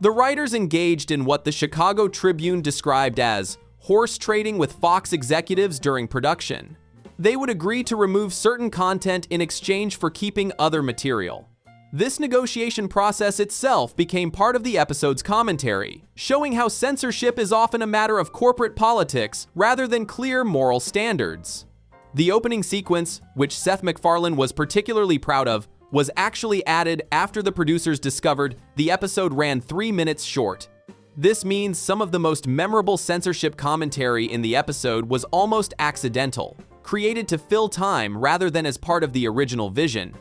The writers engaged in what the Chicago Tribune described as horse trading with Fox executives during production. They would agree to remove certain content in exchange for keeping other material. This negotiation process itself became part of the episode's commentary, showing how censorship is often a matter of corporate politics rather than clear moral standards. The opening sequence, which Seth MacFarlane was particularly proud of, was actually added after the producers discovered the episode ran 3 minutes short. This means some of the most memorable censorship commentary in the episode was almost accidental, created to fill time rather than as part of the original vision.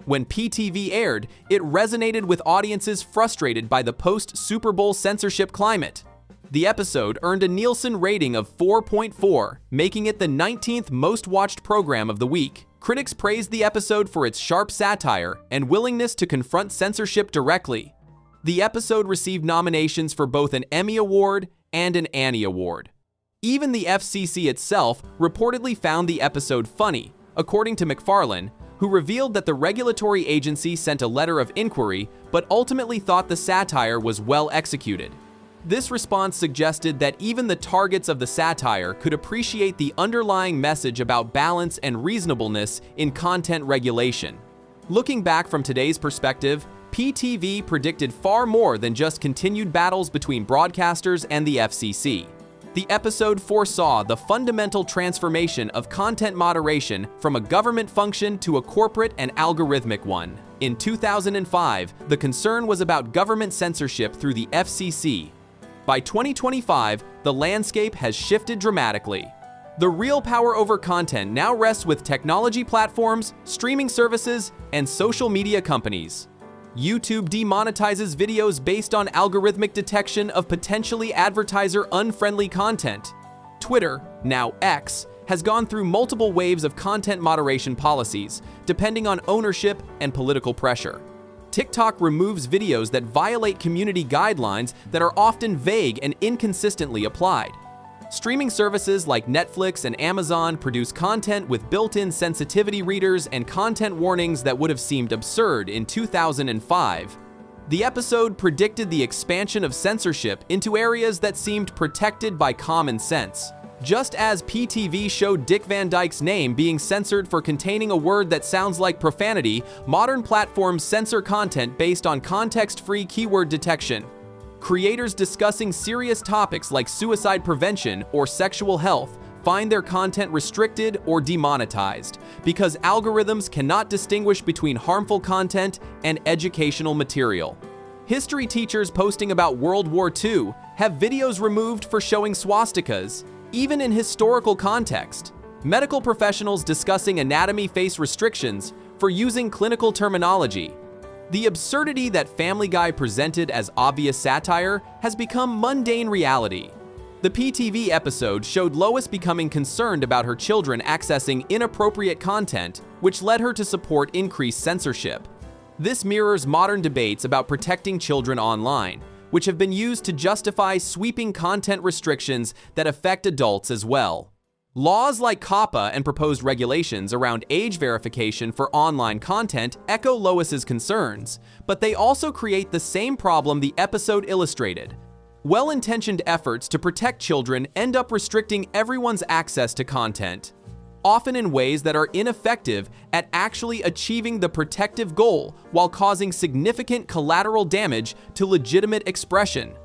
When PTV aired, it resonated with audiences frustrated by the post-Super Bowl censorship climate. The episode earned a Nielsen rating of 4.4, making it the 19th most watched program of the week, Critics praised the episode for its sharp satire and willingness to confront censorship directly. The episode received nominations for both an Emmy Award and an Annie Award. Even the FCC itself reportedly found the episode funny, according to McFarlane, who revealed that the regulatory agency sent a letter of inquiry but ultimately thought the satire was well executed. This response suggested that even the targets of the satire could appreciate the underlying message about balance and reasonableness in content regulation. Looking back from today's perspective, PTV predicted far more than just continued battles between broadcasters and the FCC. The episode foresaw the fundamental transformation of content moderation from a government function to a corporate and algorithmic one. In 2005, the concern was about government censorship through the FCC. By 2025, the landscape has shifted dramatically. The real power over content now rests with technology platforms, streaming services, and social media companies. YouTube demonetizes videos based on algorithmic detection of potentially advertiser-unfriendly content. Twitter, now X, has gone through multiple waves of content moderation policies, depending on ownership and political pressure. TikTok removes videos that violate community guidelines that are often vague and inconsistently applied. Streaming services like Netflix and Amazon produce content with built-in sensitivity readers and content warnings that would have seemed absurd in 2005. The episode predicted the expansion of censorship into areas that seemed protected by common sense. Just as PTV showed Dick Van Dyke's name being censored for containing a word that sounds like profanity, modern platforms censor content based on context-free keyword detection. Creators discussing serious topics like suicide prevention or sexual health find their content restricted or demonetized because algorithms cannot distinguish between harmful content and educational material. History teachers posting about World War II have videos removed for showing swastikas, even in historical context. Medical professionals discussing anatomy face restrictions for using clinical terminology. The absurdity that Family Guy presented as obvious satire has become mundane reality. The PTV episode showed Lois becoming concerned about her children accessing inappropriate content, which led her to support increased censorship. This mirrors modern debates about protecting children online, which have been used to justify sweeping content restrictions that affect adults as well. Laws like COPPA and proposed regulations around age verification for online content echo Lois's concerns, but they also create the same problem the episode illustrated. Well-intentioned efforts to protect children end up restricting everyone's access to content, often in ways that are ineffective at actually achieving the protective goal while causing significant collateral damage to legitimate expression.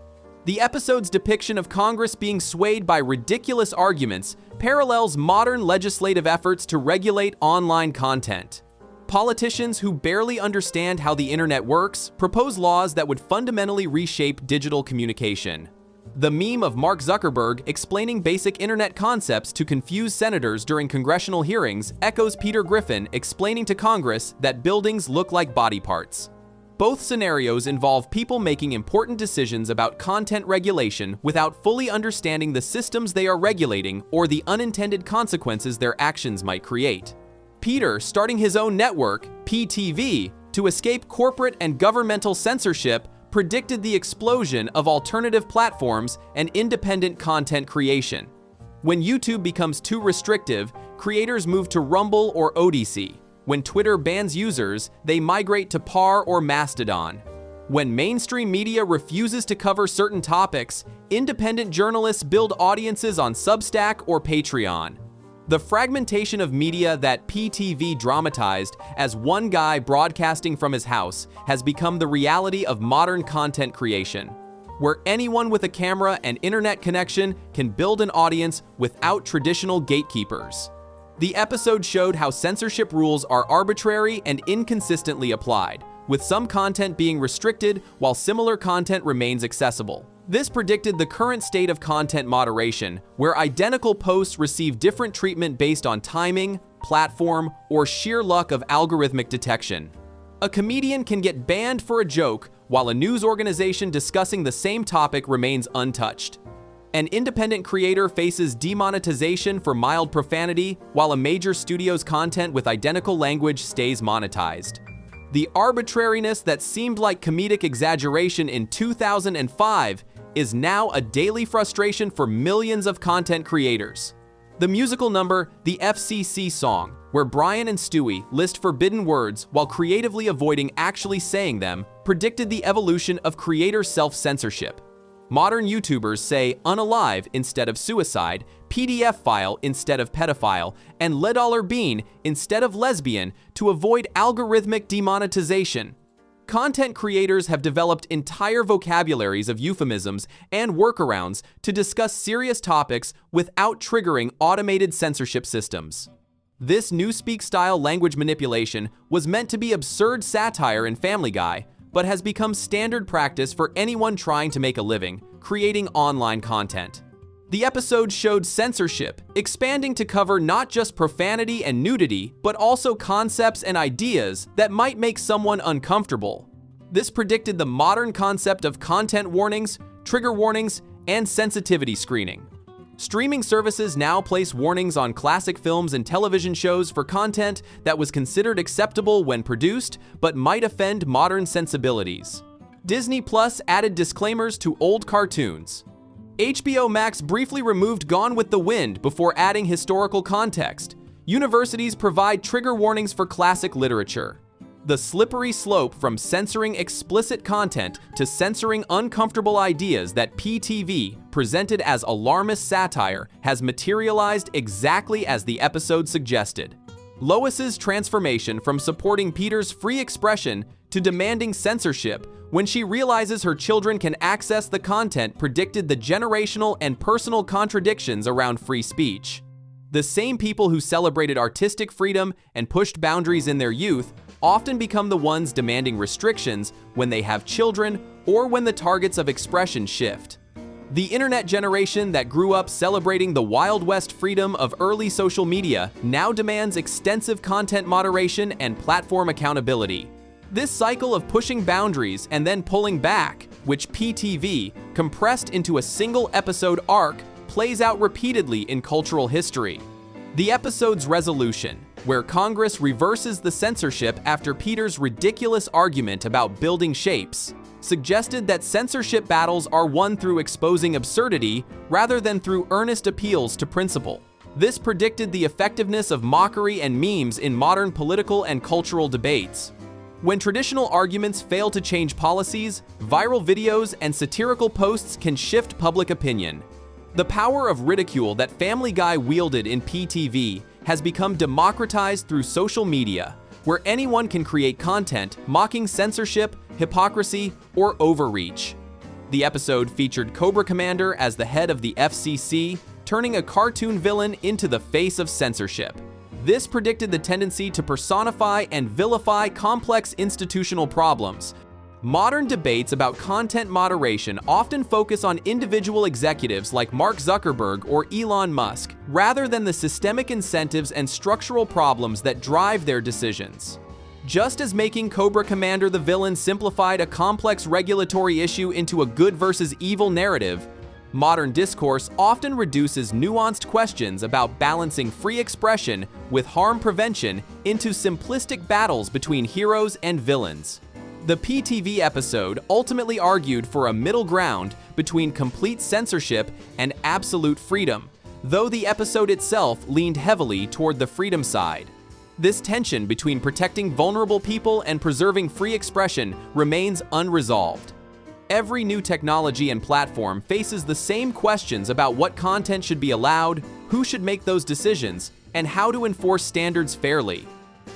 The episode's depiction of Congress being swayed by ridiculous arguments parallels modern legislative efforts to regulate online content. Politicians who barely understand how the internet works propose laws that would fundamentally reshape digital communication. The meme of Mark Zuckerberg explaining basic internet concepts to confused senators during congressional hearings echoes Peter Griffin explaining to Congress that buildings look like body parts. Both scenarios involve people making important decisions about content regulation without fully understanding the systems they are regulating or the unintended consequences their actions might create. Peter starting his own network, PTV, to escape corporate and governmental censorship predicted the explosion of alternative platforms and independent content creation. When YouTube becomes too restrictive, creators move to Rumble or Odyssey. When Twitter bans users, they migrate to Parler or Mastodon. When mainstream media refuses to cover certain topics, independent journalists build audiences on Substack or Patreon. The fragmentation of media that PTV dramatized as one guy broadcasting from his house has become the reality of modern content creation, where anyone with a camera and internet connection can build an audience without traditional gatekeepers. The episode showed how censorship rules are arbitrary and inconsistently applied, with some content being restricted while similar content remains accessible. This predicted the current state of content moderation, where identical posts receive different treatment based on timing, platform, or sheer luck of algorithmic detection. A comedian can get banned for a joke, while a news organization discussing the same topic remains untouched. An independent creator faces demonetization for mild profanity, while a major studio's content with identical language stays monetized. The arbitrariness that seemed like comedic exaggeration in 2005 is now a daily frustration for millions of content creators. The musical number, the FCC song, where Brian and Stewie list forbidden words while creatively avoiding actually saying them, predicted the evolution of creator self-censorship. Modern YouTubers say unalive instead of suicide, PDF file instead of pedophile, and $bean instead of lesbian to avoid algorithmic demonetization. Content creators have developed entire vocabularies of euphemisms and workarounds to discuss serious topics without triggering automated censorship systems. This newspeak-style language manipulation was meant to be absurd satire in Family Guy, but has become standard practice for anyone trying to make a living, creating online content. The episode showed censorship, expanding to cover not just profanity and nudity, but also concepts and ideas that might make someone uncomfortable. This predicted the modern concept of content warnings, trigger warnings, and sensitivity screening. Streaming services now place warnings on classic films and television shows for content that was considered acceptable when produced, but might offend modern sensibilities. Disney Plus added disclaimers to old cartoons. HBO Max briefly removed Gone with the Wind before adding historical context. Universities provide trigger warnings for classic literature. The slippery slope from censoring explicit content to censoring uncomfortable ideas that PTV presented as alarmist satire has materialized exactly as the episode suggested. Lois's transformation from supporting Peter's free expression to demanding censorship when she realizes her children can access the content predicted the generational and personal contradictions around free speech. The same people who celebrated artistic freedom and pushed boundaries in their youth often become the ones demanding restrictions when they have children or when the targets of expression shift. The internet generation that grew up celebrating the Wild West freedom of early social media now demands extensive content moderation and platform accountability. This cycle of pushing boundaries and then pulling back, which PTV compressed into a single episode arc, plays out repeatedly in cultural history. The episode's resolution, where Congress reverses the censorship after Peter's ridiculous argument about building shapes, suggested that censorship battles are won through exposing absurdity rather than through earnest appeals to principle. This predicted the effectiveness of mockery and memes in modern political and cultural debates. When traditional arguments fail to change policies, viral videos and satirical posts can shift public opinion. The power of ridicule that Family Guy wielded in PTV has become democratized through social media, where anyone can create content mocking censorship, hypocrisy, or overreach. The episode featured Cobra Commander as the head of the FCC, turning a cartoon villain into the face of censorship. This predicted the tendency to personify and vilify complex institutional problems. Modern debates about content moderation often focus on individual executives like Mark Zuckerberg or Elon Musk, rather than the systemic incentives and structural problems that drive their decisions. Just as making Cobra Commander the villain simplified a complex regulatory issue into a good versus evil narrative, modern discourse often reduces nuanced questions about balancing free expression with harm prevention into simplistic battles between heroes and villains. The PTV episode ultimately argued for a middle ground between complete censorship and absolute freedom, though the episode itself leaned heavily toward the freedom side. This tension between protecting vulnerable people and preserving free expression remains unresolved. Every new technology and platform faces the same questions about what content should be allowed, who should make those decisions, and how to enforce standards fairly.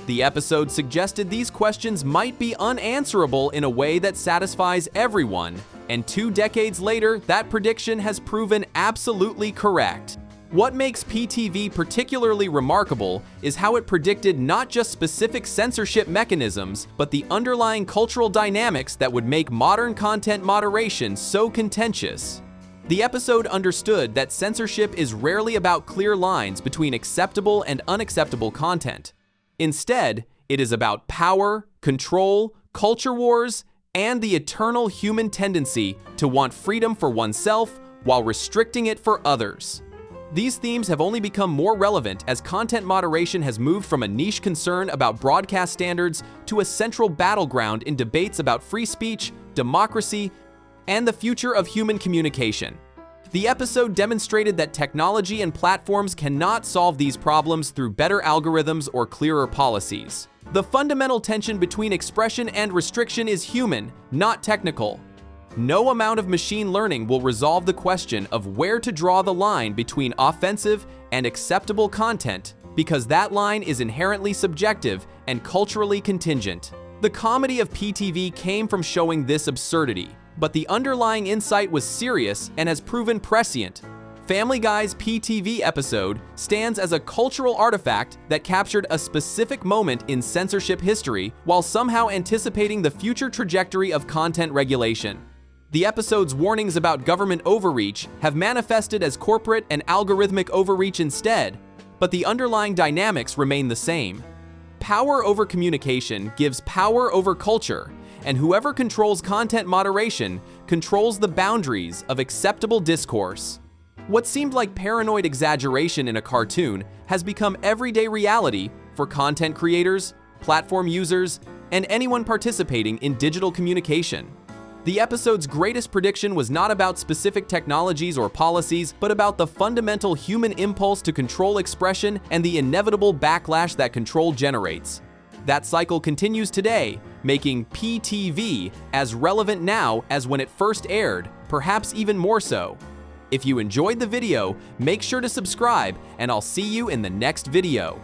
The episode suggested these questions might be unanswerable in a way that satisfies everyone, and 2 decades later, that prediction has proven absolutely correct. What makes PTV particularly remarkable is how it predicted not just specific censorship mechanisms, but the underlying cultural dynamics that would make modern content moderation so contentious. The episode understood that censorship is rarely about clear lines between acceptable and unacceptable content. Instead, it is about power, control, culture wars, and the eternal human tendency to want freedom for oneself while restricting it for others. These themes have only become more relevant as content moderation has moved from a niche concern about broadcast standards to a central battleground in debates about free speech, democracy, and the future of human communication. The episode demonstrated that technology and platforms cannot solve these problems through better algorithms or clearer policies. The fundamental tension between expression and restriction is human, not technical. No amount of machine learning will resolve the question of where to draw the line between offensive and acceptable content, because that line is inherently subjective and culturally contingent. The comedy of PTV came from showing this absurdity, but the underlying insight was serious and has proven prescient. Family Guy's PTV episode stands as a cultural artifact that captured a specific moment in censorship history while somehow anticipating the future trajectory of content regulation. The episode's warnings about government overreach have manifested as corporate and algorithmic overreach instead, but the underlying dynamics remain the same. Power over communication gives power over culture, and whoever controls content moderation controls the boundaries of acceptable discourse. What seemed like paranoid exaggeration in a cartoon has become everyday reality for content creators, platform users, and anyone participating in digital communication. The episode's greatest prediction was not about specific technologies or policies, but about the fundamental human impulse to control expression and the inevitable backlash that control generates. That cycle continues today, making PTV as relevant now as when it first aired, perhaps even more so. If you enjoyed the video, make sure to subscribe, and I'll see you in the next video.